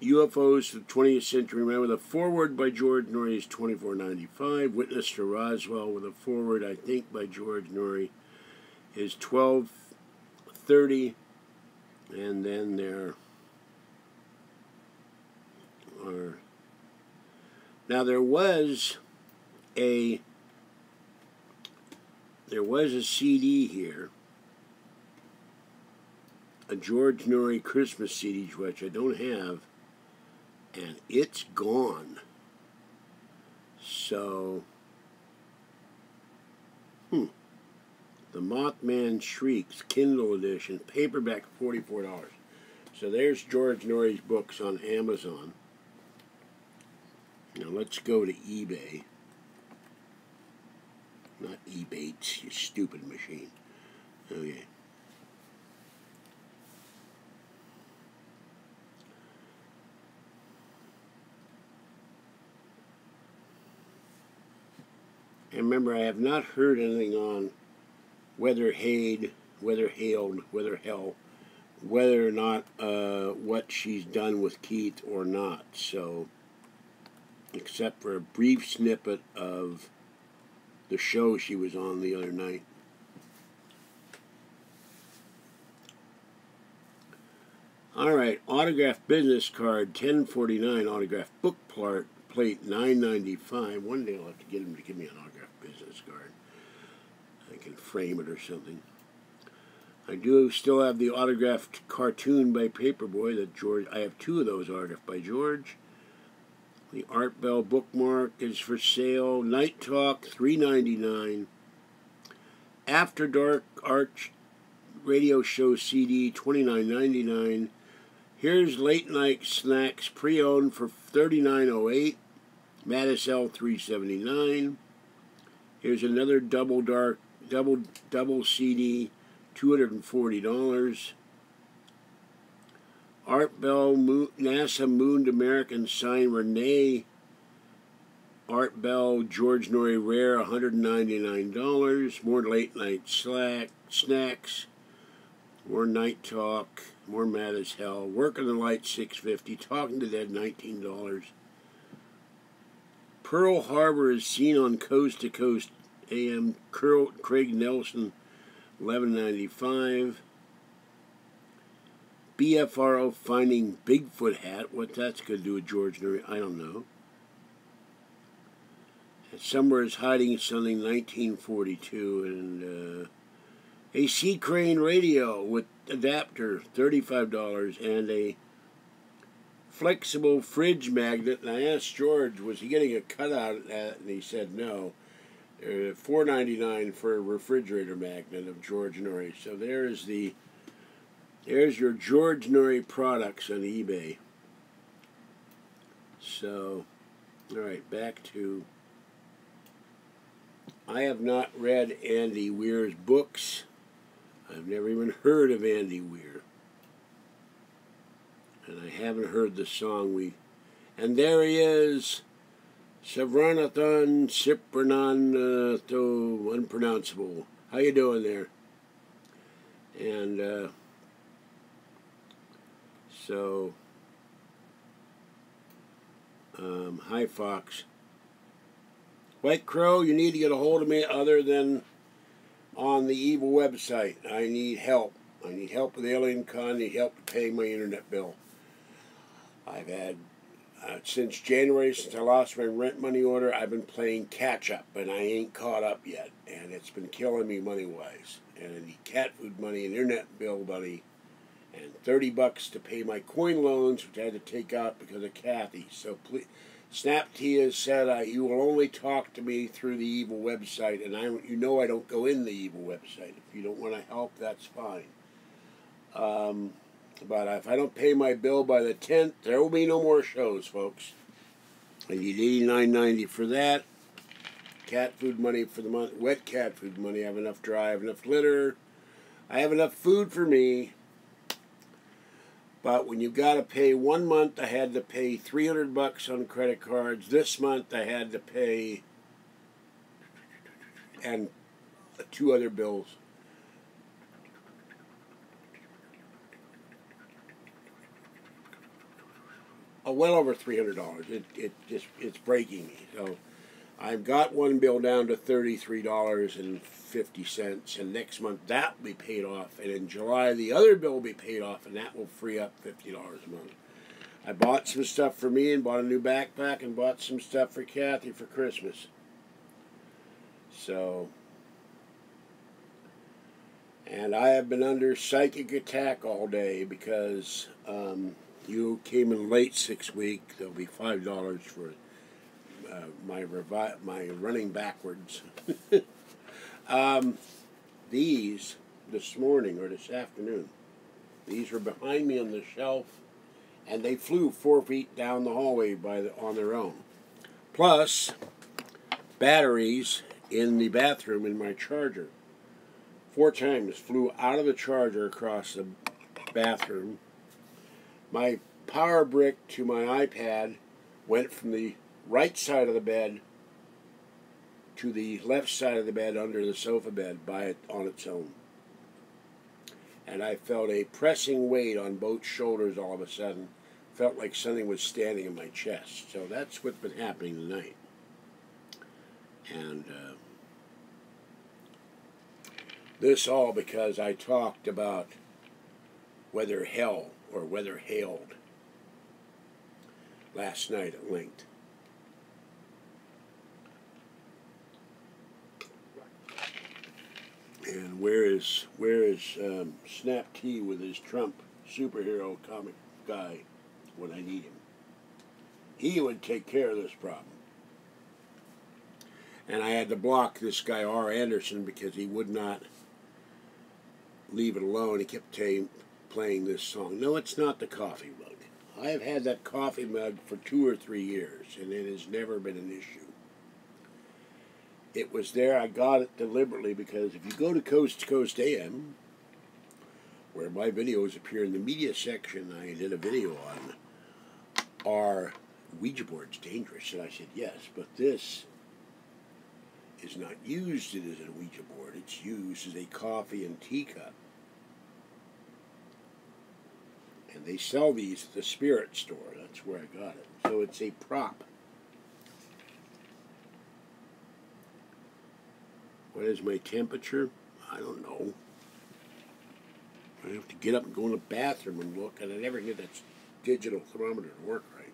UFOs for the 20th Century Man with a foreword by George Nori is $24.95. Witness to Roswell with a foreword, I think, by George Nori is $12.30. And then there are... Now there was a CD here, a George Nori Christmas CD, which I don't have, and it's gone. So, The Mothman Shrieks, Kindle edition, paperback, $44. So there's George Nori's books on Amazon. Now let's go to eBay. Not eBates, you stupid machine. Okay. And remember, I have not heard anything on whether or not what she's done with Keith or not. So, except for a brief snippet of the show she was on the other night. Alright, autographed business card, $10.49, autographed book plate, $9.95. One day I'll have to get him to give me an autographed business card. I can frame it or something. I do still have the autographed cartoon by Paperboy that George, I have two of those autographed by George. The Art Bell bookmark is for sale. Night Talk, $3.99. After Dark Arch Radio Show CD, $29.99. Here's Late Night Snacks pre-owned for $39.08. Mad as Hell, $3.79. Here's another double CD, $240. Art Bell NASA Mooned American Sign Renee. Art Bell George Nori Rare, $199. More Late Night Snacks. More Night Talk. More Mad as Hell. Work in the Light, $6.50. Talking to Dead, $19. Pearl Harbor is seen on Coast to Coast AM. Craig Nelson, $11.95. BFRO Finding Bigfoot Hat. What that's going to do with George Nori, I don't know. And Somewhere is Hiding Something, 1942. And A C Crane radio with adapter, $35, and a flexible fridge magnet. And I asked George, was he getting a cut out of that? And he said no. $4.99 for a refrigerator magnet of George Norrie. So there's your George Norrie products on eBay. So, all right, back to. I have not read Andy Weir's books. I've never even heard of Andy Weir. And I haven't heard the song And there he is, Savranathan Cipranan, unpronounceable. How you doing there? And hi Fox. White Crow, you need to get a hold of me other than on the evil website. I need help. I need help with Alien Con. I need help to pay my internet bill. I've had, since January, since I lost my rent money order, I've been playing catch up, and I ain't caught up yet. And it's been killing me money-wise. And I need cat food money and internet bill money and $30 to pay my coin loans, which I had to take out because of Kathy. So please, SnapT has said you will only talk to me through the evil website, and I don't go in the evil website. If you don't want to help, that's fine. But if I don't pay my bill by the 10th, there will be no more shows, folks. I need $89.90 for that. Cat food money for the month. Wet cat food money. I have enough dry. I have enough litter. I have enough food for me. But when you've got to pay 1 month, I had to pay $300 on credit cards. This month, I had to pay, and 2 other bills. Well over $300. It's breaking me. So I've got one bill down to $33.50, and next month that will be paid off, and in July the other bill will be paid off, and that will free up $50 a month. I bought some stuff for me and bought a new backpack and bought some stuff for Kathy for Christmas. So, and I have been under psychic attack all day because you came in late 6 weeks. There'll be $5 for my running backwards. These this morning or this afternoon, these were behind me on the shelf, and they flew 4 feet down the hallway on their own. Plus, batteries in the bathroom in my charger. 4 times flew out of the charger across the bathroom. My power brick to my iPad went from the right side of the bed to the left side of the bed under the sofa bed on its own. And I felt a pressing weight on both shoulders all of a sudden. Felt like something was standing in my chest. So that's what's been happening tonight. And this all because I talked about whether hell or whether hailed last night at length. And where is SnapT with his Trump superhero comic guy when I need him? He would take care of this problem. And I had to block this guy R. Anderson because he would not leave it alone. He kept playing this song. No, it's not the coffee mug. I have had that coffee mug for 2 or 3 years, and it has never been an issue. It was there. I got it deliberately because if you go to Coast AM, where my videos appear in the media section, I did a video on, are Ouija boards dangerous? And I said, yes, but this is not used as a Ouija board. It's used as a coffee and teacup. And they sell these at the spirit store. That's where I got it. So it's a prop. What is my temperature? I don't know. I have to get up and go in the bathroom and look, and I never get that digital thermometer to work right.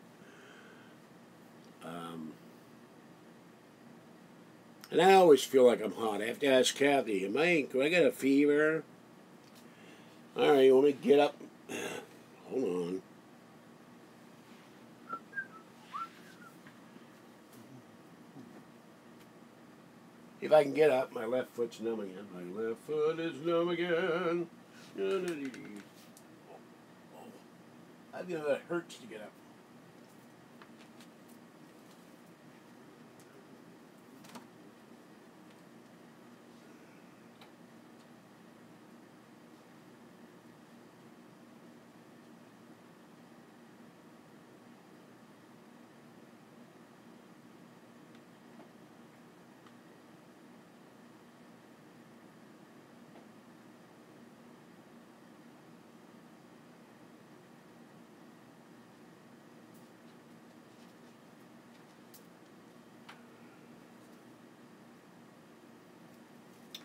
And I always feel like I'm hot. I have to ask Kathy, do I got a fever? All right, you want me to get up? Hold on. If I can get up, my left foot's numb again. My left foot is numb again. I feel that hurts to get up.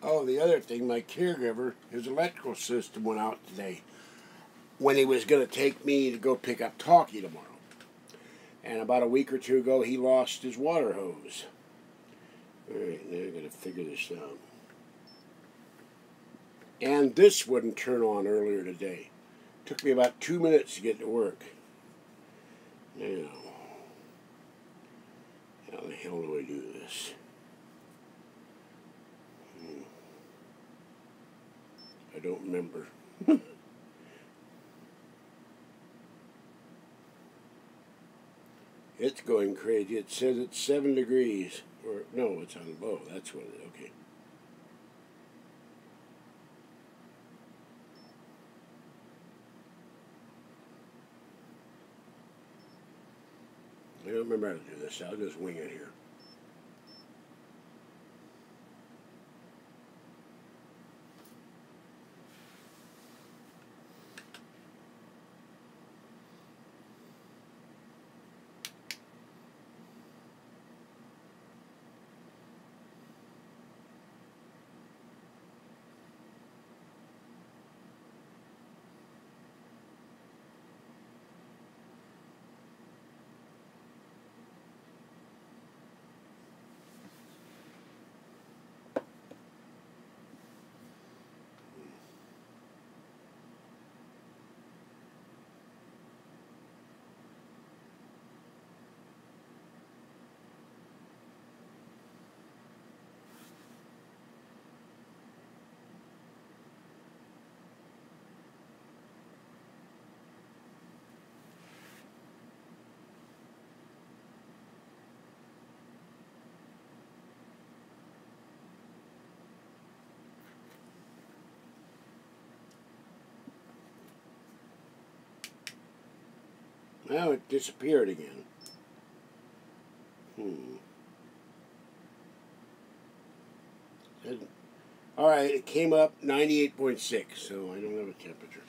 Oh, the other thing, my caregiver, his electrical system went out today when he was going to take me to go pick up Talkie tomorrow. And about a week or two ago, he lost his water hose. All right, now I've got to figure this out. And this wouldn't turn on earlier today. Took me about 2 minutes to get to work. Now, how the hell do I do this? I don't remember. It's going crazy. It says it's 7 degrees. Or, no, it's on low. That's what it is. Okay. I don't remember how to do this. I'll just wing it here. Now it disappeared again. Alright, it came up 98.6, so I don't have a temperature.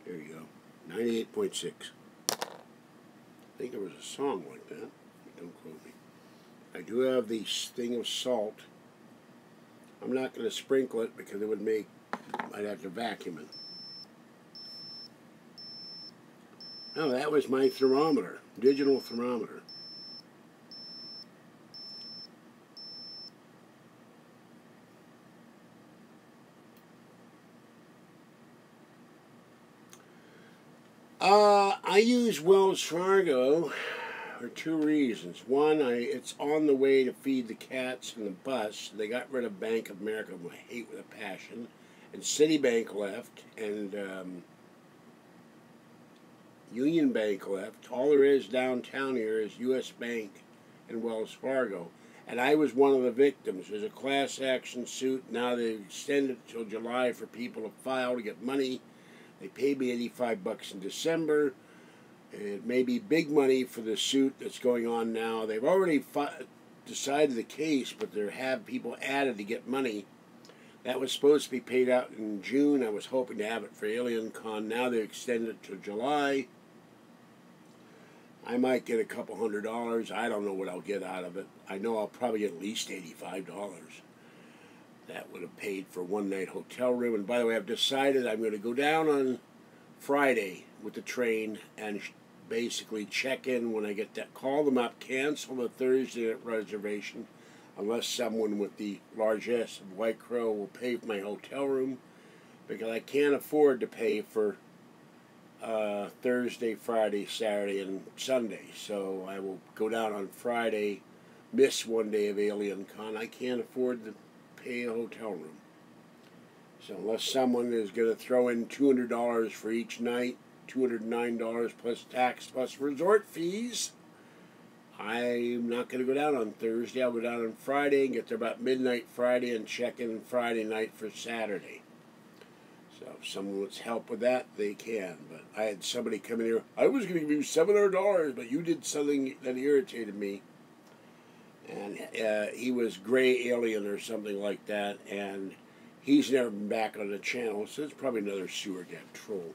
There you go. 98.6. I think there was a song like that. Don't quote me. I do have the thing of salt. I'm not going to sprinkle it because it would make, I'd have to vacuum it. Oh, that was my thermometer, digital thermometer. I use Wells Fargo for 2 reasons. One, it's on the way to feed the cats in the bus. They got rid of Bank of America, who I hate with a passion, and Citibank left, and Union Bank left. All there is downtown here is U.S. Bank and Wells Fargo. And I was one of the victims. There's a class action suit. Now they've extended it till July for people to file to get money. They paid me $85 in December. It may be big money for the suit that's going on now. They've already decided the case, but they have people added to get money. That was supposed to be paid out in June. I was hoping to have it for Alien Con. Now they extended it to July. I might get a couple $100. I don't know what I'll get out of it. I know I'll probably get at least $85. That would have paid for one night hotel room. And by the way, I've decided I'm going to go down on Friday with the train and basically check in when I get that. Call them up, cancel the Thursday reservation, unless someone with the largesse of White Crow will pay for my hotel room, because I can't afford to pay for Thursday, Friday, Saturday, and Sunday. So I will go down on Friday, miss one day of Alien Con. I can't afford to pay a hotel room. So unless someone is going to throw in $200 for each night, $209 plus tax plus resort fees, I'm not going to go down on Thursday. I'll go down on Friday and get there about midnight Friday and check in Friday night for Saturday. So if someone wants help with that, they can. But I had somebody come in here, I was going to give you $700, but you did something that irritated me. And he was Gray Alien or something like that, and he's never been back on the channel, so it's probably another sewer gap troll.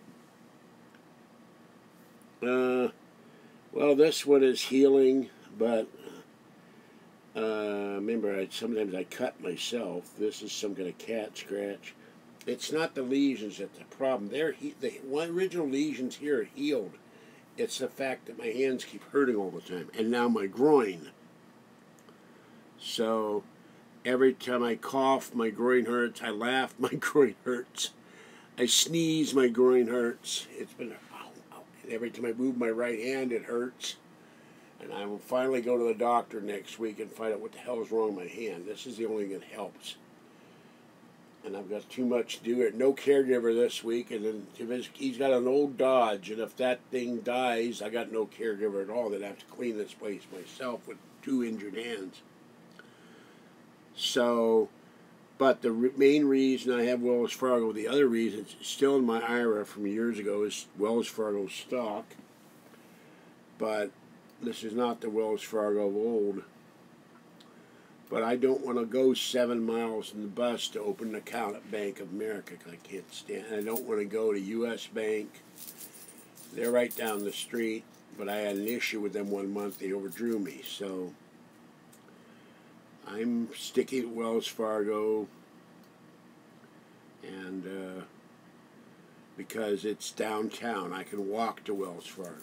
Well, this one is healing, but remember, sometimes I cut myself. This is some kind of cat scratch. It's not the lesions that's the problem. The original lesions here are healed. It's the fact that my hands keep hurting all the time, and now my groin. So every time I cough, my groin hurts. I laugh, my groin hurts. I sneeze, my groin hurts. It's been, ow, ow. And every time I move my right hand, it hurts. And I will finally go to the doctor next week and find out what the hell is wrong with my hand. This is the only thing that helps. And I've got too much to do. No caregiver this week. And then he's got an old Dodge. And if that thing dies, I got no caregiver at all. Then I have to clean this place myself with 2 injured hands. So, but the main reason I have Wells Fargo, the other reason, it's still in my IRA from years ago, is Wells Fargo stock. But this is not the Wells Fargo of old. But I don't want to go 7 miles in the bus to open an account at Bank of America, because I can't stand it. I don't want to go to U.S. Bank. They're right down the street, but I had an issue with them one month. They overdrew me, so I'm sticking at Wells Fargo, and because it's downtown, I can walk to Wells Fargo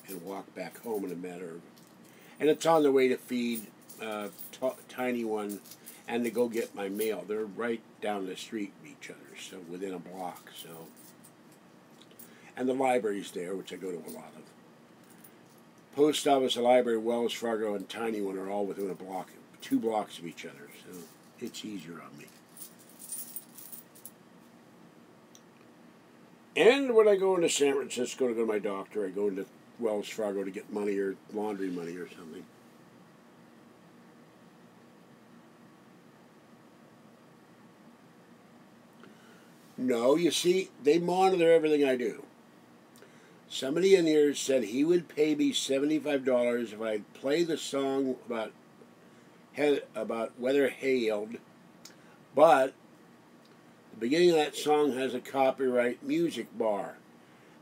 and walk back home in a matter of, and it's on the way to feed Tiny One and to go get my mail. They're right down the street from each other, so within a block. So, and the library's there, which I go to a lot of. Post office, the library, Wells Fargo, and Tiny One are all within a block, 2 blocks of each other, so it's easier on me. And when I go into San Francisco to go to my doctor, I go into Wells Fargo to get money or laundry money or something. No, you see, they monitor everything I do. Somebody in here said he would pay me $75 if I'd play the song about whether hailed, but the beginning of that song has a copyright music bar.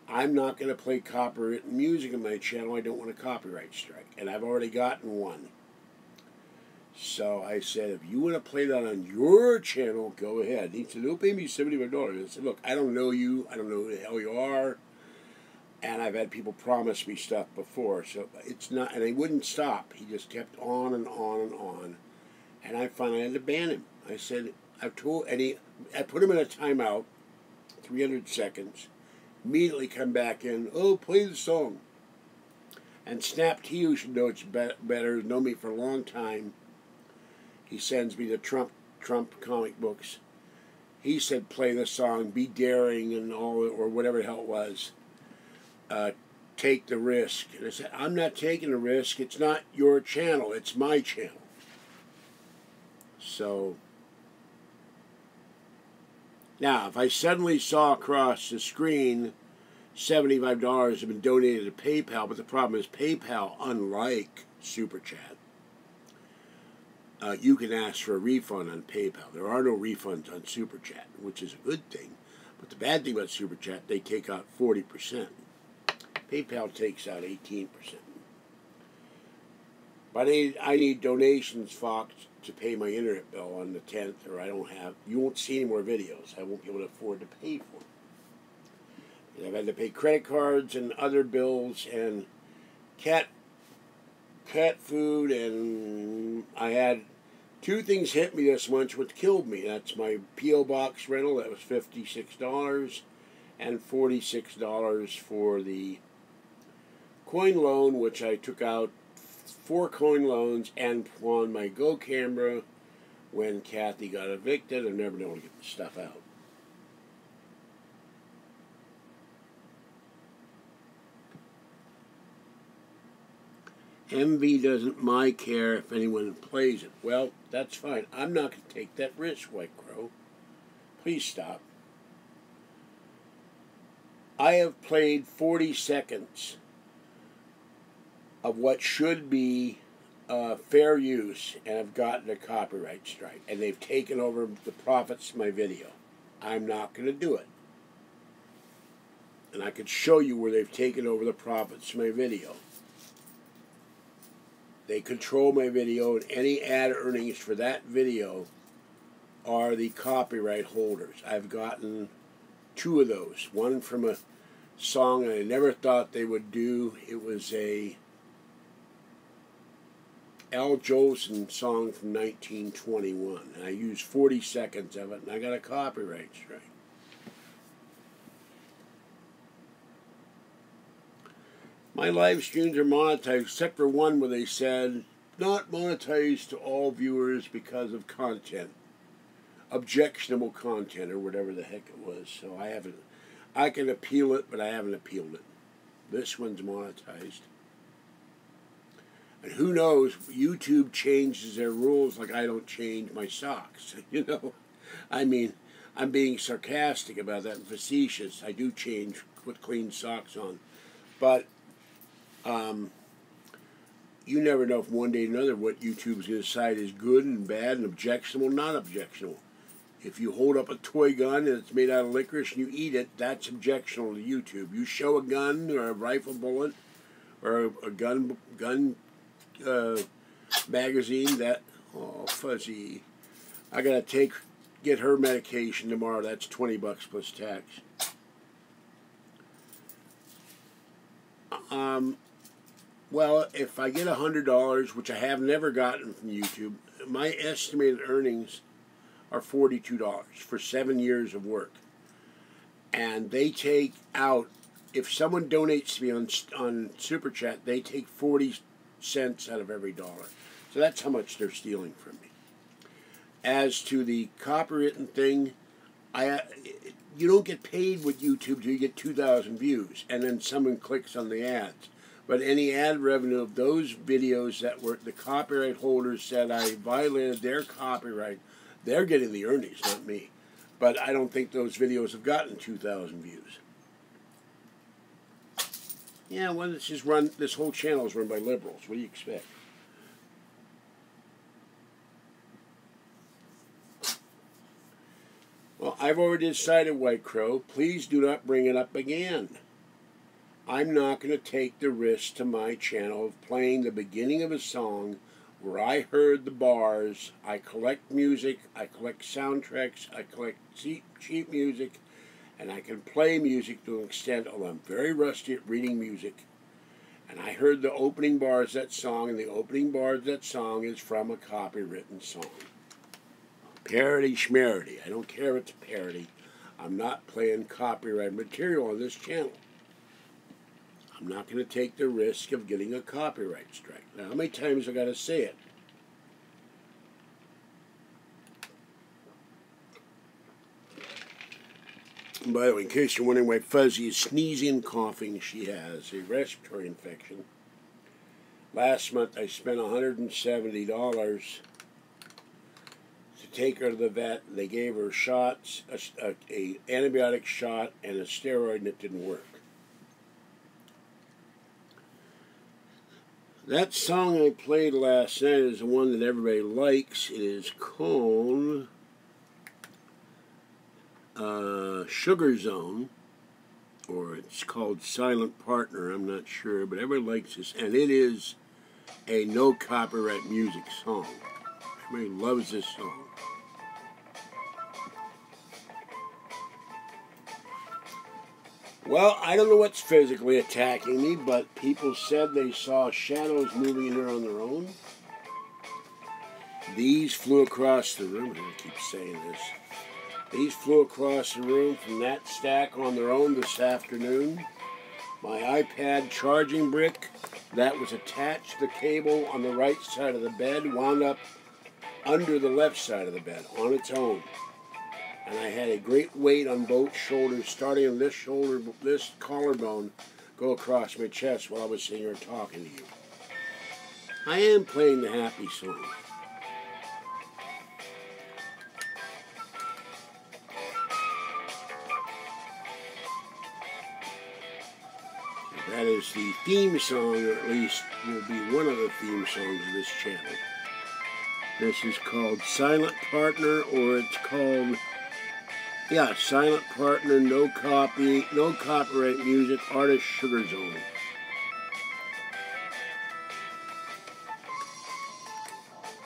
I'm not going to play copyright music on my channel. I don't want a copyright strike, and I've already gotten one. So I said, if you want to play that on your channel, go ahead. He said, they'll pay me $75. I said, look, I don't know you. I don't know who the hell you are. And I've had people promise me stuff before, so it's not, and he wouldn't stop. He just kept on and on and on. And I finally had to ban him. I said, I put him in a timeout, 300 seconds, immediately come back in, oh, play the song. And Snap T, you should know it's better, know me for a long time. He sends me the Trump comic books. He said, play the song, be daring and all, or whatever the hell it was. Take the risk. And I said, I'm not taking a risk. It's not your channel. It's my channel. So, now, if I suddenly saw across the screen $75 have been donated to PayPal, but the problem is PayPal, unlike Super Chat, you can ask for a refund on PayPal. There are no refunds on Super Chat, which is a good thing. But the bad thing about Super Chat, they take out 40%. PayPal takes out 18%. But I need donations, Fox. to pay my internet bill on the 10th, or you won't see any more videos. I won't be able to afford to pay for them. I've had to pay credit cards and other bills and cat food, and I had two things hit me this month which killed me. That's my P.O. Box rental, that was $56, and $46 for the coin loan, which I took out 4 coin loans and on my Go camera when Kathy got evicted. I've never been able to get the stuff out. MV doesn't care if anyone plays it. Well, that's fine. I'm not going to take that risk, White Crow. Please stop. I have played 40 seconds of what should be fair use, and I've gotten a copyright strike. And they've taken over the profits of my video. I'm not going to do it. And I could show you where they've taken over the profits of my video. They control my video, and any ad earnings for that video are the copyright holders. I've gotten 2 of those. One from a song I never thought they would do. It was a Al Jolson song from 1921. And I used 40 seconds of it, and I got a copyright strike. My live streams are monetized, except for one where they said, not monetized to all viewers because of content. Objectionable content, or whatever the heck it was. So I can appeal it, but I haven't appealed it. This one's monetized. And who knows, YouTube changes their rules like I don't change my socks. You know, I mean, I'm being sarcastic about that and facetious. I do put clean socks on. But you never know from one day to another what YouTube's going to decide is good and bad and objectionable, not objectionable. If you hold up a toy gun and it's made out of licorice and you eat it, that's objectionable to YouTube. You show a gun or a rifle bullet or a gun magazine that, oh, fuzzy. I got to get her medication tomorrow. That's $20 plus tax. Well, if I get $100, which I have never gotten from YouTube, my estimated earnings are $42 for 7 years of work. And they take out, if someone donates to me on Super Chat, they take 40 cents out of every dollar. So that's how much they're stealing from me. As to the copywritten thing, you don't get paid with YouTube till you get 2,000 views, and then someone clicks on the ads. But any ad revenue of those videos that were the copyright holders said I violated their copyright, they're getting the earnings, not me. But I don't think those videos have gotten 2,000 views. Yeah, well, this whole channel is run by liberals. What do you expect? Well, I've already decided, White Crow, please do not bring it up again. I'm not going to take the risk to my channel of playing the beginning of a song where I heard the bars. I collect music, I collect soundtracks, I collect cheap music, and I can play music to an extent, although I'm very rusty at reading music. And I heard the opening bars of that song, and the opening bars of that song is from a copywritten song. Parody schmarody. I don't care if it's a parody. I'm not playing copyright material on this channel. I'm not going to take the risk of getting a copyright strike. Now, how many times have I got to say it? And by the way, in case you're wondering why Fuzzy is sneezing and coughing, she has a respiratory infection. Last month I spent $170 to take her to the vet. They gave her shots, a antibiotic shot and a steroid, and it didn't work. That song I played last night is the one that everybody likes. It is called Sugar Zone, or it's called Silent Partner, I'm not sure, but everybody likes this, and it is a no copyright music song. Everybody loves this song. Well, I don't know what's physically attacking me, but people said they saw shadows moving here on their own. These flew across the room. I keep saying this. These flew across the room from that stack on their own this afternoon. My iPad charging brick that was attached to the cable on the right side of the bed wound up under the left side of the bed on its own. And I had a great weight on both shoulders, starting on this shoulder, this collarbone, go across my chest while I was sitting here talking to you. I am playing the happy song. That is the theme song, or at least will be one of the theme songs of this channel. This is called Silent Partner, or it's called, yeah, Silent Partner, no copyright music, artist Sugar Zone.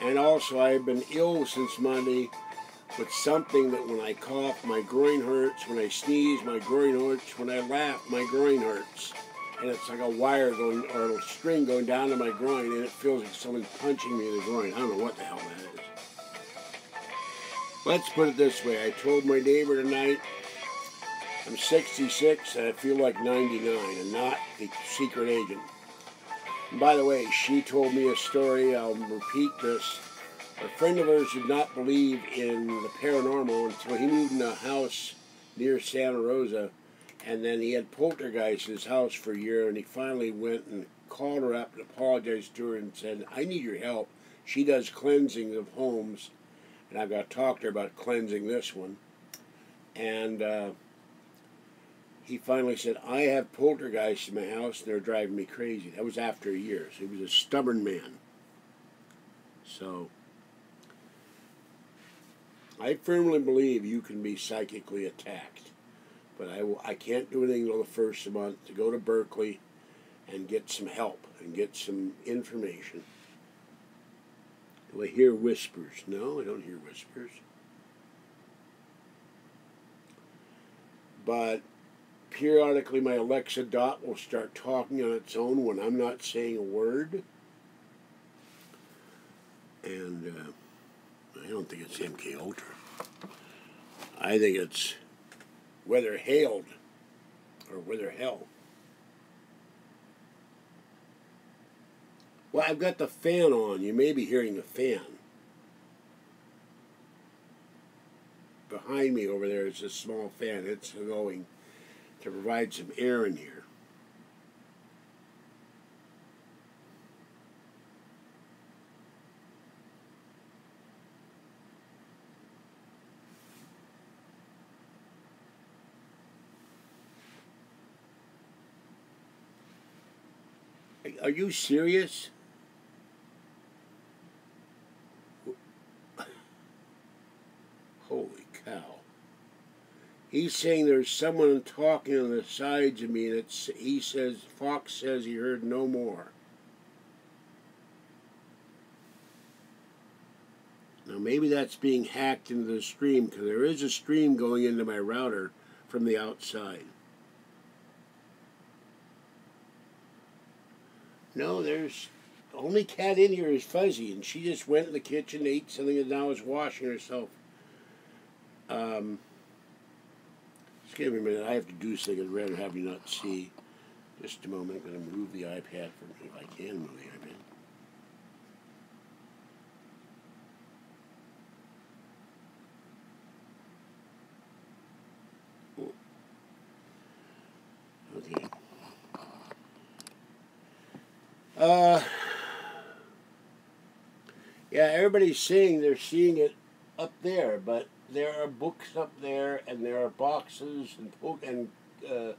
And also, I've been ill since Monday with something that when I cough, my groin hurts. When I sneeze, my groin hurts. When I laugh, my groin hurts. And it's like a wire going, or a string going down to my groin, and it feels like someone's punching me in the groin. I don't know what the hell that is. Let's put it this way. I told my neighbor tonight, I'm 66 and I feel like 99 and not the secret agent. And by the way, she told me a story, I'll repeat this. A friend of hers did not believe in the paranormal until he moved in a house near Santa Rosa. And then he had poltergeist in his house for a year, and he finally went and called her up and apologized to her and said, I need your help. She does cleansing of homes, and I've got to talk to her about cleansing this one. And he finally said, I have poltergeists in my house, and they're driving me crazy. That was after a year, so he was a stubborn man. So, I firmly believe you can be psychically attacked. But I can't do anything until the first of the month to go to Berkeley and get some help and get some information. Do I hear whispers? No, I don't hear whispers. But periodically my Alexa Dot will start talking on its own when I'm not saying a word. And I don't think it's MK Ultra. I think it's whether hailed or whether hell. Well, I've got the fan on. You may be hearing the fan. Behind me over there is a small fan. It's going to provide some air in here. Are you serious? Holy cow. He's saying there's someone talking on the sides of me, and he says, Fox says he heard no more. Now maybe that's being hacked into the stream, because there is a stream going into my router from the outside. No, there's the only cat in here is Fuzzy, and she just went in the kitchen, ate something, and now is washing herself. Just give me a minute. I have to do something I'd rather have you not see. Just a moment. I'm going to move the iPad from me if I can move the iPad. Okay. Yeah, everybody's saying they're seeing it up there, but there are books up there, and there are boxes, and a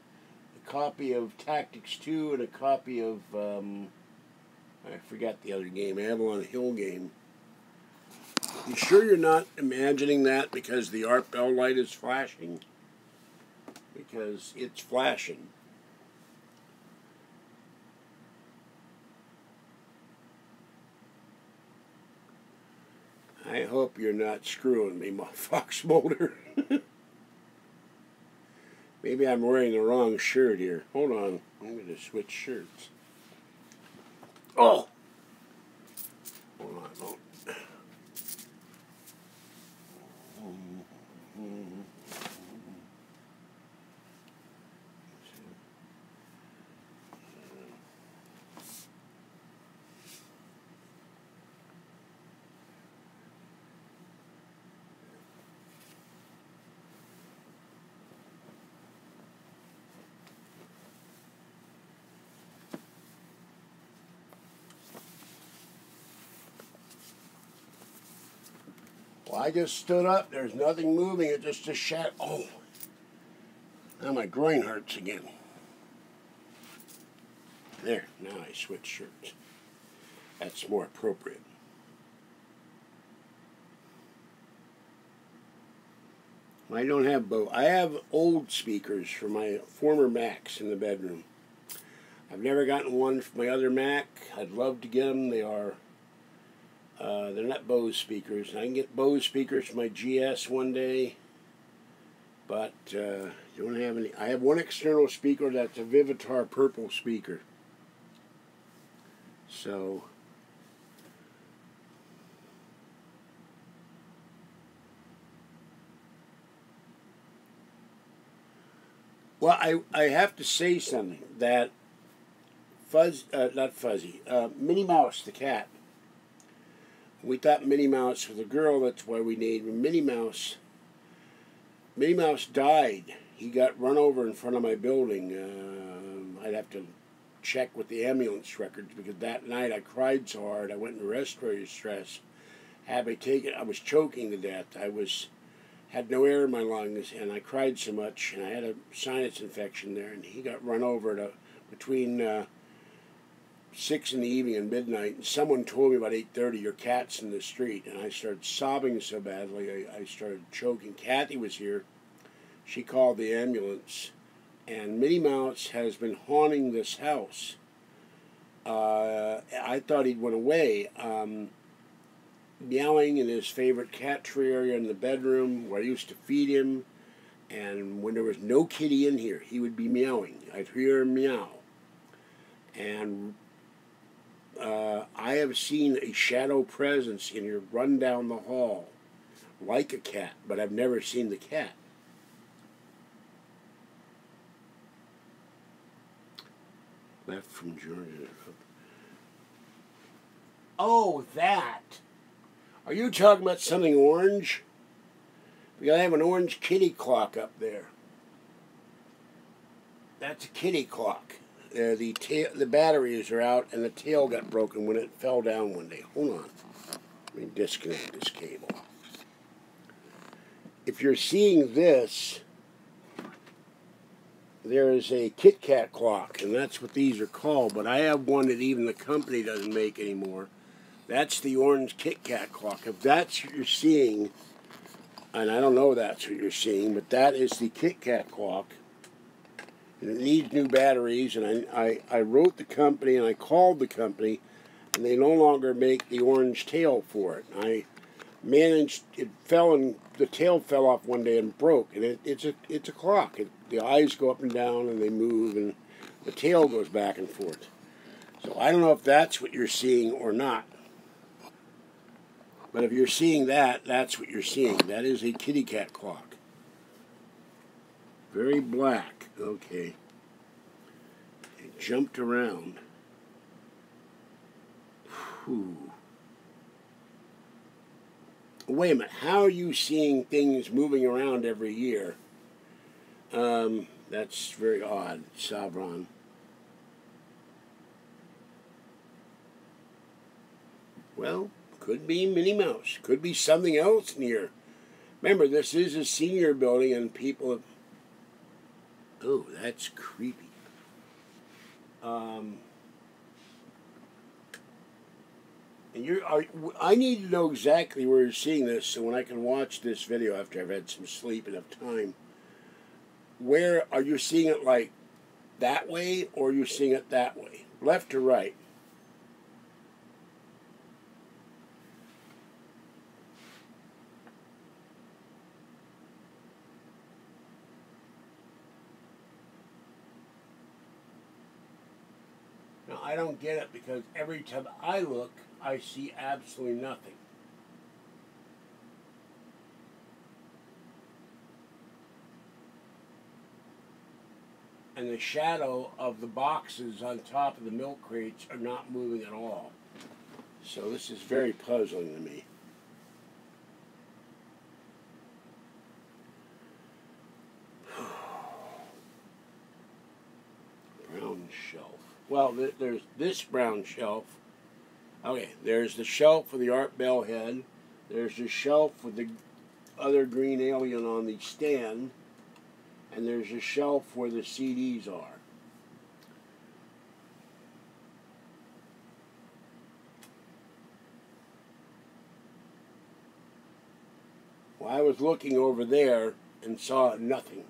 copy of Tactics 2, and a copy of, I forgot the other game, Avalon Hill game. You sure you're not imagining that because the art bell light is flashing? Because it's flashing. I hope you're not screwing me, my fox molder. Maybe I'm wearing the wrong shirt here. Hold on. I'm going to switch shirts. Oh! Hold on. Oh. Well, I just stood up. There's nothing moving. It just a shadow. Oh, now my groin hurts again. There. Now I switch shirts. That's more appropriate. I don't have both. I have old speakers from my former Macs in the bedroom. I've never gotten one for my other Mac. I'd love to get them. They are. They're not Bose speakers. I can get Bose speakers for my GS one day, but don't have any. I have one external speaker that's a Vivitar purple speaker. So, well, I have to say something that Minnie Mouse, the cat. We thought Minnie Mouse was a girl, that's why we named her Minnie Mouse. Minnie Mouse died. He got run over in front of my building. I'd have to check with the ambulance records because that night I cried so hard I went into respiratory distress. Had me taken, I was choking to death. Had no air in my lungs and I cried so much and I had a sinus infection there and he got run over between 6 in the evening and midnight, and someone told me about 8:30, your cat's in the street, and I started sobbing so badly, I started choking. Kathy was here. She called the ambulance, and Minnie Mouse has been haunting this house. I thought he'd went away, meowing in his favorite cat tree area in the bedroom where I used to feed him, and when there was no kitty in here, he would be meowing. I'd hear him meow. And I have seen a shadow presence in here run down the hall like a cat, but I've never seen the cat. Left from Georgia. Oh, that. Are you talking about something orange? Because I have an orange kitty clock up there. That's a kitty clock. The batteries are out and the tail got broken when it fell down one day. Hold on. Let me disconnect this cable. If you're seeing this, there is a Kit Kat clock, and that's what these are called, but I have one that even the company doesn't make anymore. That's the orange Kit Kat clock. If that's what you're seeing, and I don't know that's what you're seeing, but that is the Kit Kat clock. And it needs new batteries, and I wrote the company and I called the company and they no longer make the orange tail for it. I managed, it fell and the tail fell off one day and broke, and it's a clock. The eyes go up and down and they move and the tail goes back and forth. So I don't know if that's what you're seeing or not. But if you're seeing that, that's what you're seeing. That is a kitty cat clock. Very black. Okay. It jumped around. Whew. Wait a minute. How are you seeing things moving around every year? That's very odd, Savron. Well, could be Minnie Mouse. Could be something else near. Remember, this is a senior building and people have... Oh, that's creepy. And I need to know exactly where you're seeing this so when I can watch this video after I've had some sleep and have time. Where are you seeing it, like that way, or are you seeing it that way? Left or right? I don't get it because every time I look, I see absolutely nothing. And the shadow of the boxes on top of the milk crates are not moving at all. So this is very puzzling to me. Brown shelf. Well, there's this brown shelf. Okay, there's the shelf for the Art Bell head. There's the shelf with the other green alien on the stand. And there's a shelf where the CDs are. Well, I was looking over there and saw nothing.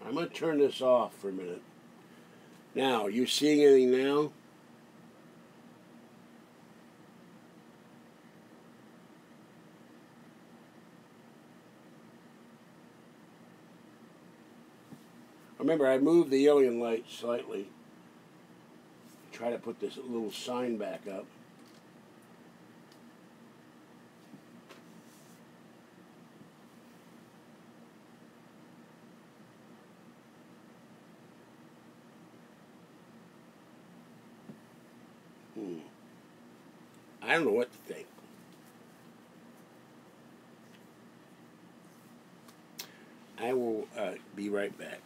I'm going to turn this off for a minute. Now, you seeing anything now? Remember, I moved the alien light slightly. Try to put this little sign back up. I don't know what to think. I will be right back.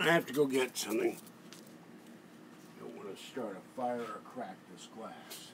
I have to go get something. Don't want to start a fire or crack this glass.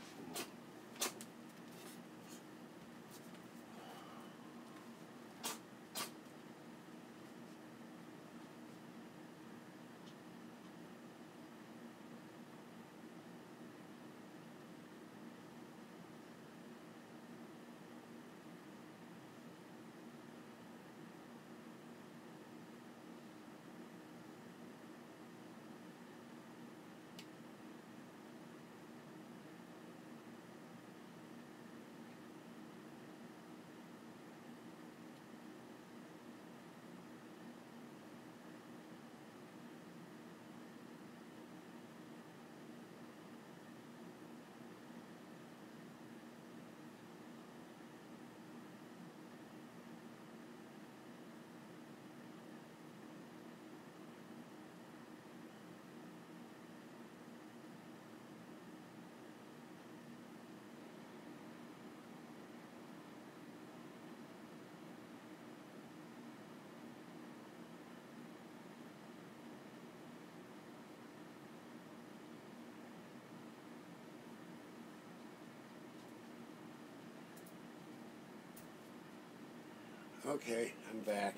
Okay, I'm back.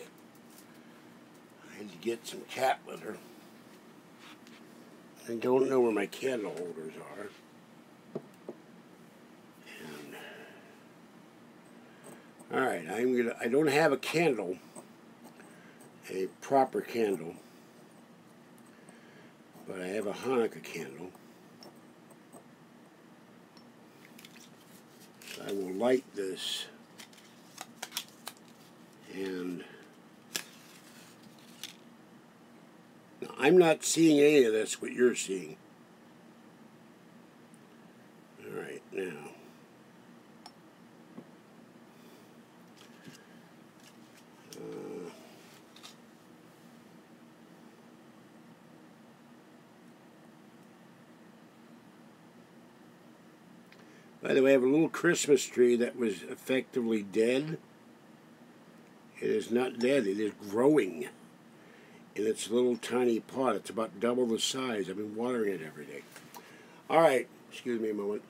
I had to get some cat litter. I don't know where my candle holders are. And, all right, I don't have a candle, a proper candle, but I have a Hanukkah candle. So I will light this. And I'm not seeing any of this, what you're seeing. All right, now. By the way, I have a little Christmas tree that was effectively dead. It is not dead, it is growing in its little tiny pot. It's about double the size. I've been watering it every day. All right, excuse me a moment.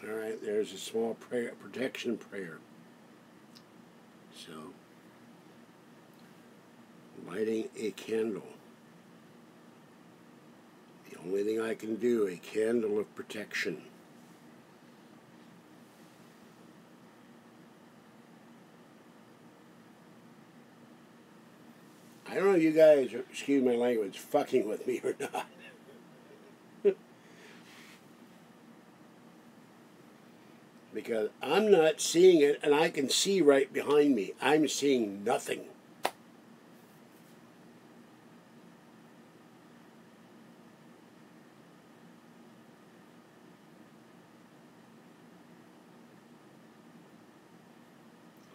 All right, there's a small prayer, protection prayer. So, lighting a candle. The only thing I can do, a candle of protection. I don't know if you guys are, excuse my language, fucking with me or not. Because I'm not seeing it, and I can see right behind me. I'm seeing nothing.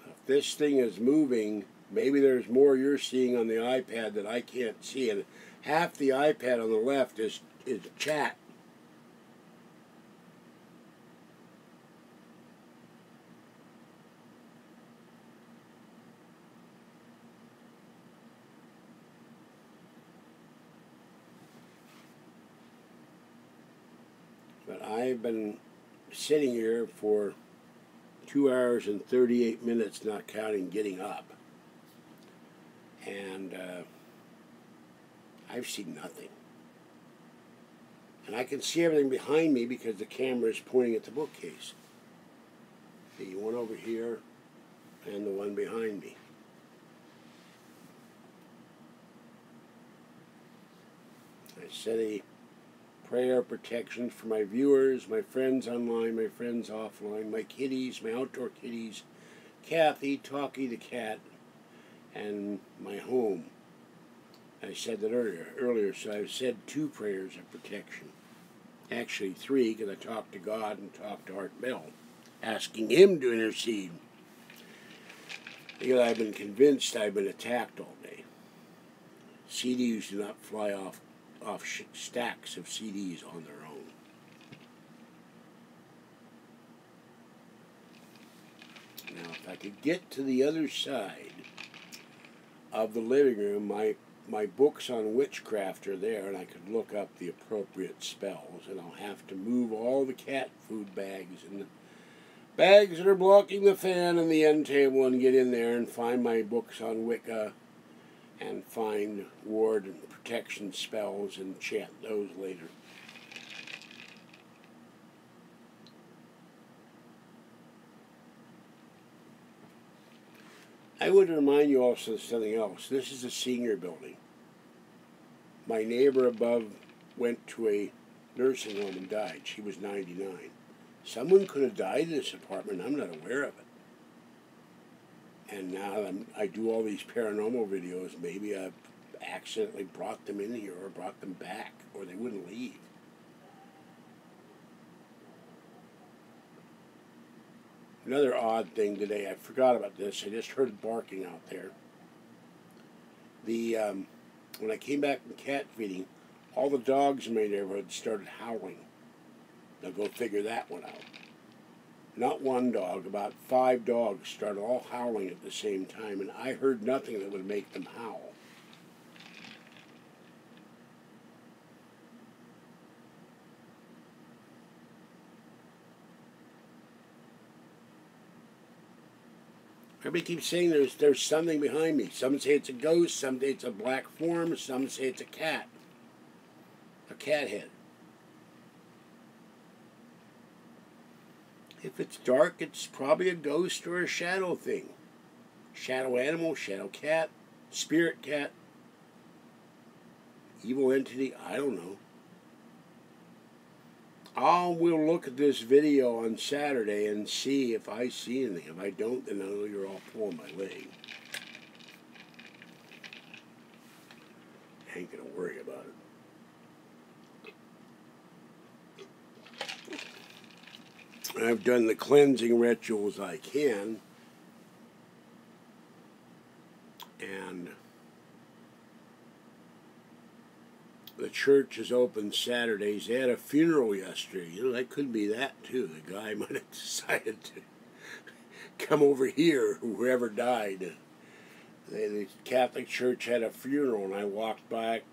If this thing is moving, maybe there's more you're seeing on the iPad that I can't see. And half the iPad on the left is chat. But I've been sitting here for 2 hours and 38 minutes, not counting getting up. And I've seen nothing. And I can see everything behind me because the camera is pointing at the bookcase. The one over here and the one behind me. I said a prayer of protection for my viewers, my friends online, my friends offline, my kitties, my outdoor kitties, Kathy, Talkie the cat, and my home. I said that earlier, so I've said 2 prayers of protection. Actually 3, because I talked to God and talked to Art Bell, asking him to intercede. Because I've been convinced I've been attacked all day. CDs do not fly off stacks of CDs on their own. Now, if I could get to the other side of the living room, my books on witchcraft are there, and I could look up the appropriate spells, and I'll have to move all the cat food bags and the bags that are blocking the fan and the end table and get in there and find my books on Wicca and find ward and protection spells and chant those later. I would remind you also of something else. This is a senior building. My neighbor above went to a nursing home and died. She was 99. Someone could have died in this apartment. I'm not aware of it. And now I do all these paranormal videos. Maybe I've accidentally brought them in here or brought them back, or they wouldn't leave. Another odd thing today, I forgot about this. I just heard barking out there. When I came back from cat feeding, all the dogs in my neighborhood started howling. Now go figure that one out. Not one dog, about 5 dogs started all howling at the same time, and I heard nothing that would make them howl. Everybody keeps saying there's something behind me. Some say it's a ghost, some say it's a black form, some say it's a cat head. If it's dark, it's probably a ghost or a shadow thing. Shadow animal, shadow cat, spirit cat, evil entity, I don't know. We'll look at this video on Saturday and see if I see anything. If I don't, then I know you're all pulling my leg. ain't gonna worry about it. I've done the cleansing rituals I can, and the church is open Saturdays. They had a funeral yesterday. You know, that could be that too. The guy might have decided to come over here, whoever died. The Catholic Church had a funeral, and I walked by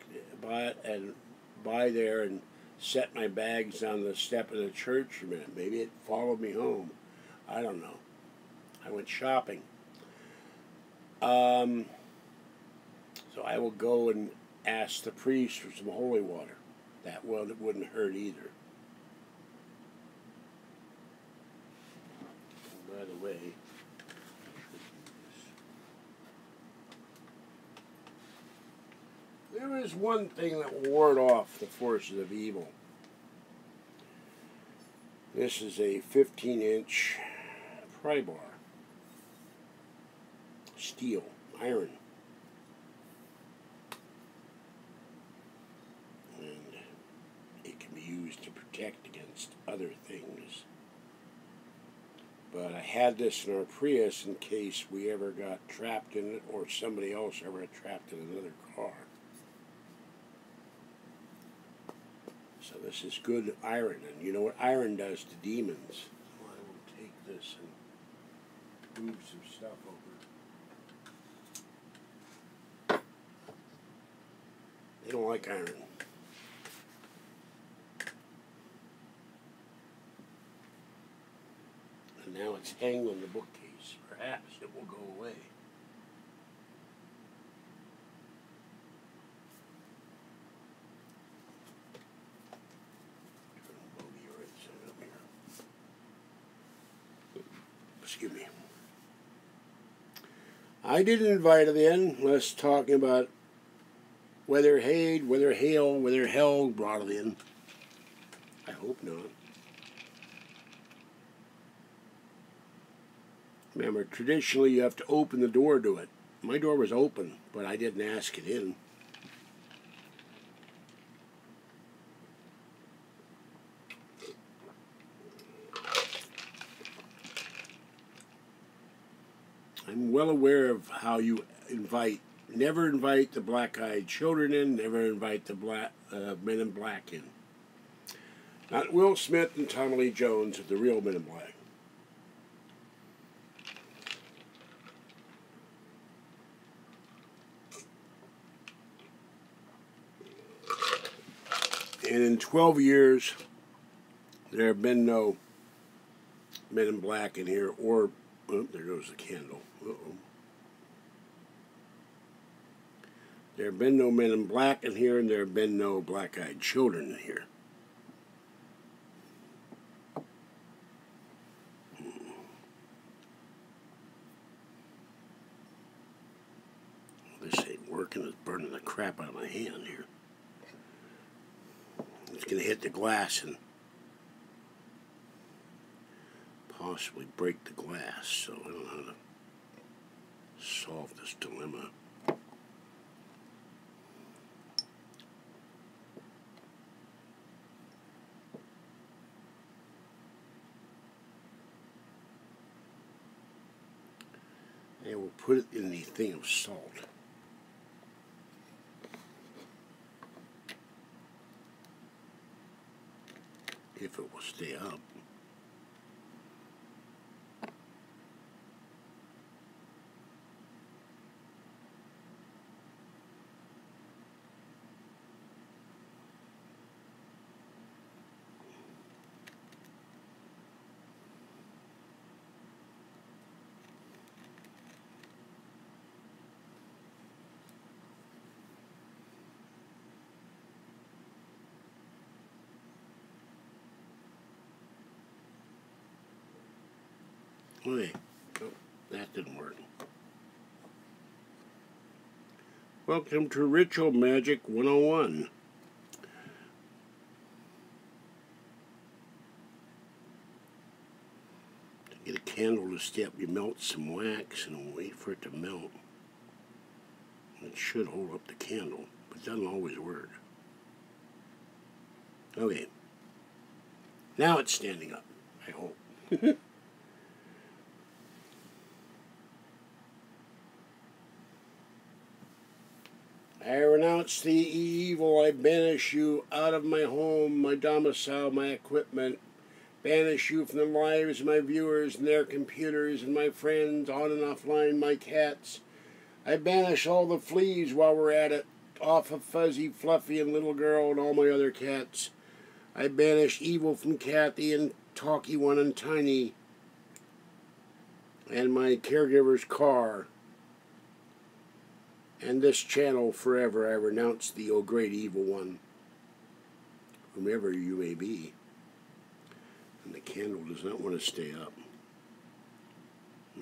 there and set my bags on the step of the church a minute. Maybe it followed me home. I don't know. I went shopping. So I will go and ask the priest for some holy water. That one, it wouldn't hurt either. And by the way, there is one thing that will ward off the forces of evil. This is a 15-inch pry bar. Steel, iron. And it can be used to protect against other things. But I had this in our Prius in case we ever got trapped in it or somebody else ever got trapped in another car. So this is good iron, and you know what iron does to demons. So I will take this and move some stuff over. They don't like iron. And now it's hanging on the bookcase. Perhaps it will go away. Excuse me. I didn't invite it in. Let's talking about whether hail, whether hell brought it in. I hope not. Remember, traditionally you have to open the door to it. My door was open, but I didn't ask it in. I'm well aware of how you never invite the black-eyed children in, never invite the men in black in. Not Will Smith and Tommy Lee Jones are the real men in black. And in 12 years, there have been no men in black in here, or, oh, there goes the candle. Uh-oh. There have been no men in black in here, and there have been no black-eyed children in here. This ain't working. It's burning the crap out of my hand here. It's going to hit the glass and possibly break the glass, so I don't know how to solve this dilemma. And we'll put it in the thing of salt. If it will stay up. Wait, oh, that didn't work. Welcome to Ritual Magic 101. To get a candle to stay up, you melt some wax and wait for it to melt. It should hold up the candle, It doesn't always work. Okay. Now it's standing up, I hope. I renounce the evil. I banish you out of my home, my domicile, my equipment. Banish you from the lives of my viewers and their computers and my friends, on and offline, my cats. I banish all the fleas while we're at it, off of Fuzzy, Fluffy, and Little Girl and all my other cats. I banish evil from Kathy and Talky One and Tiny and my caregiver's car. And this channel forever. I renounce thee, O great evil one, whomever you may be. And the candle does not want to stay up.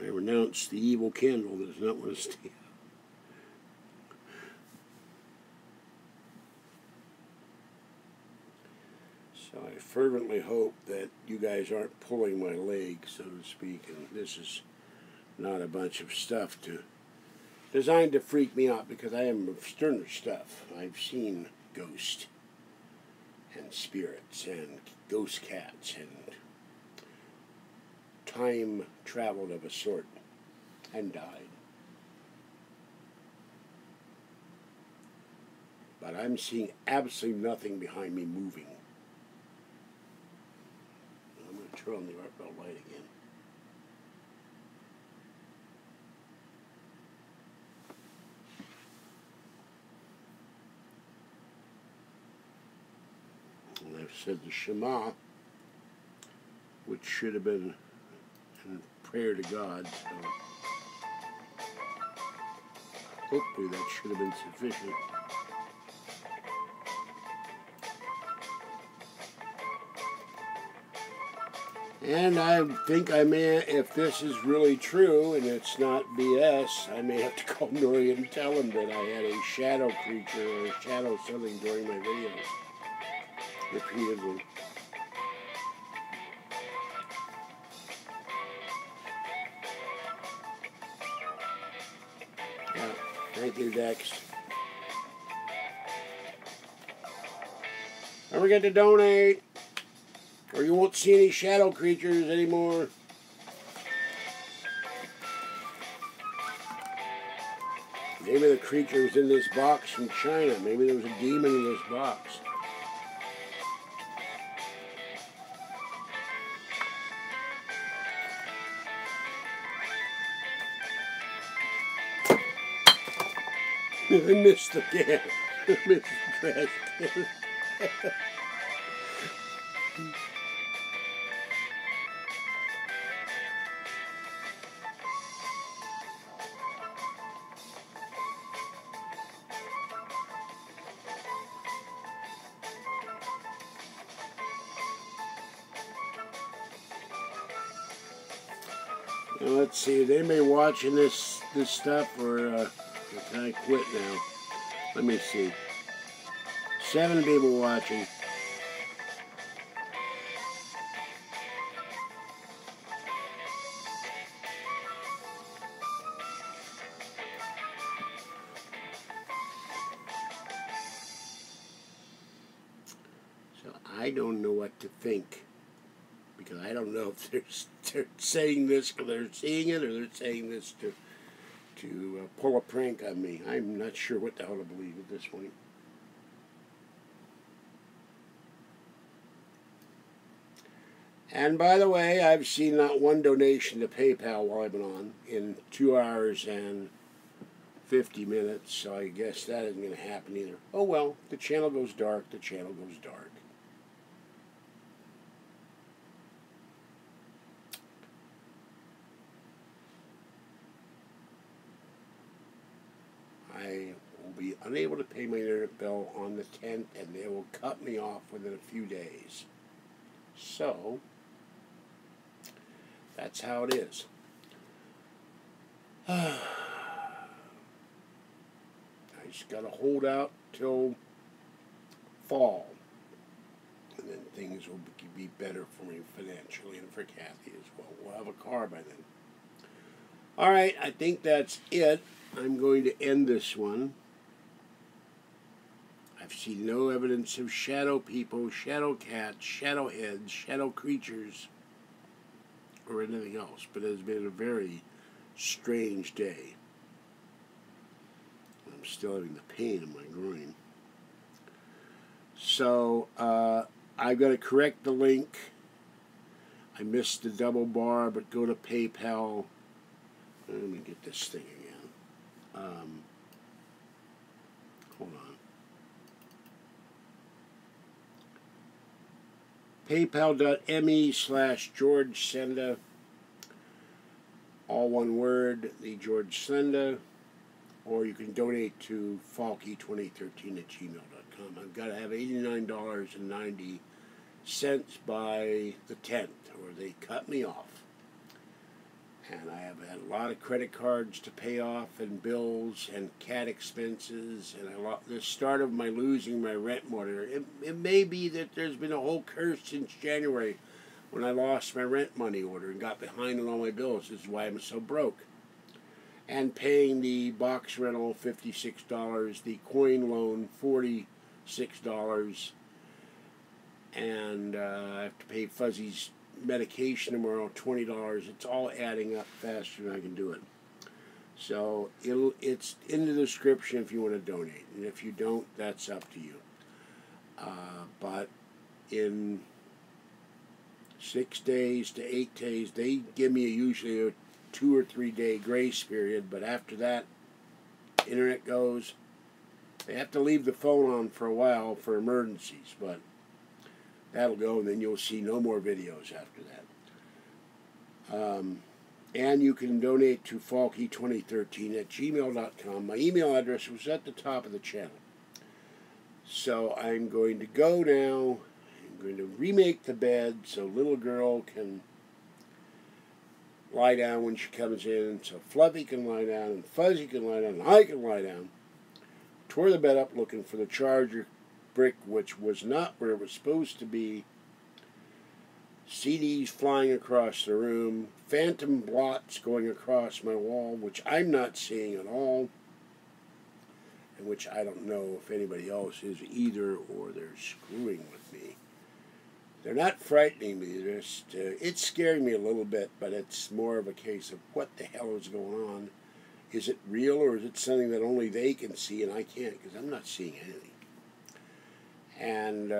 I renounce the evil candle that does not want to stay up. So I fervently hope that you guys aren't pulling my leg, so to speak, and this is not a bunch of stuff designed to freak me out, because I am of sterner stuff. I've seen ghosts and spirits and ghost cats and time traveled of a sort and died. But I'm seeing absolutely nothing behind me moving. I'm going to turn on the art bell light again. And I've said the Shema, which should have been in prayer to God, so hopefully that should have been sufficient. And I think I may, if this is really true and it's not BS, I may have to call Nori and tell him that I had a shadow creature or a shadow something during my videos repeatedly. Yeah, thank you, Dex. Don't forget to donate, or you won't see any shadow creatures anymore. Maybe the creature was in this box from China. Maybe there was a demon in this box. I missed the can. I missed the trash can. Now, let's see, they may be watching this stuff, or can I quit now? Let me see. 7 people watching. So I don't know what to think, because I don't know if they're saying this because they're seeing it, or they're saying this to pull a prank on me. I'm not sure what the hell to believe at this point. And by the way, I've seen not one donation to PayPal while I've been on in 2 hours and 50 minutes, so I guess that isn't going to happen either. Oh well, the channel goes dark, the channel goes dark. I will be unable to pay my internet bill on the 10th, and they will cut me off within a few days. So, that's how it is. I just got to hold out till fall, and then things will be better for me financially and for Kathy as well. We'll have a car by then. All right, I think that's it. I'm going to end this one. I've seen no evidence of shadow people, shadow cats, shadow heads, shadow creatures, or anything else. But it has been a very strange day. I'm still having the pain in my groin. So, I've got to correct the link. I missed the double bar, but go to PayPal. Let me get this thing again. Hold on. PayPal.me/George Senda. All one word, the George Senda. Or you can donate to falky2013@gmail.com. I've got to have $89.90 by the 10th, or they cut me off. And I have had a lot of credit cards to pay off, and bills, and cat expenses, and the start of my losing my rent money. It may be that there's been a whole curse since January when I lost my rent money order and got behind on all my bills. This is why I'm so broke. And paying the box rental $56, the coin loan $46, and I have to pay Fuzzy's medication tomorrow $20. It's all adding up faster than I can do it. So it's in the description if you want to donate, and if you don't, that's up to you. But in 6 days to 8 days, they give me usually a 2 or 3 day grace period, but after that, internet goes. They have to leave the phone on for a while for emergencies, but that'll go, and then you'll see no more videos after that. And you can donate to falky2013@gmail.com. My email address was at the top of the channel. So I'm going to go now. I'm going to remake the bed so little girl can lie down when she comes in, so Fluffy can lie down, and Fuzzy can lie down, and I can lie down. Tore the bed up looking for the charger brick, which was not where it was supposed to be. CDs flying across the room, phantom blots going across my wall, which I'm not seeing at all, and which I don't know if anybody else is either, or they're screwing with me. They're not frightening me. They're just, it's scaring me a little bit, but it's more of a case of what the hell is going on. Is it real, or is it something that only they can see and I can't, because I'm not seeing anything. And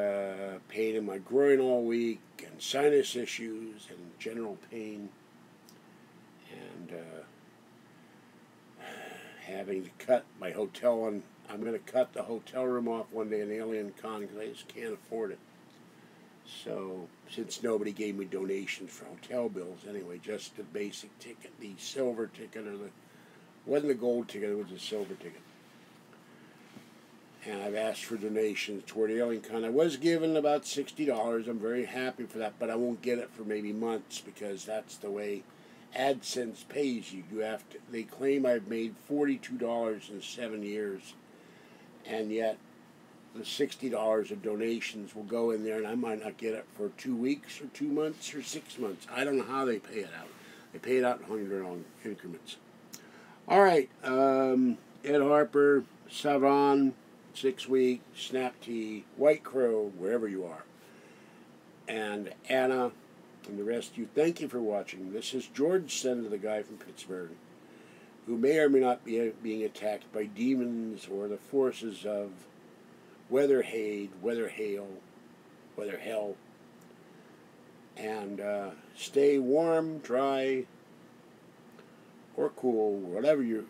pain in my groin all week, and sinus issues, and general pain, and having to cut my hotel, and I'm going to cut the hotel room off one day in Alien Con because I just can't afford it. So, since nobody gave me donations for hotel bills anyway, just the basic ticket, the silver ticket, or wasn't the gold ticket, it was the silver ticket. And I've asked for donations toward Alien Con. I was given about $60. I'm very happy for that, but I won't get it for maybe months, because that's the way AdSense pays you. They claim I've made $42 in 7 years, and yet the $60 of donations will go in there, and I might not get it for 2 weeks or 2 months or 6 months. I don't know how they pay it out. They pay it out in $100 increments. All right, Ed Harper, Savon, 6 Week, Snap Tea, White Crow, wherever you are, and Anna, and the rest of you, thank you for watching. This is George Senda, the guy from Pittsburgh, who may or may not be being attacked by demons or the forces of weather hail, weather hell, and stay warm, dry, or cool, whatever your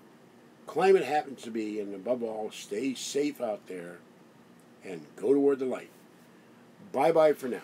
climate happens to be, and above all, stay safe out there and go toward the light. Bye-bye for now.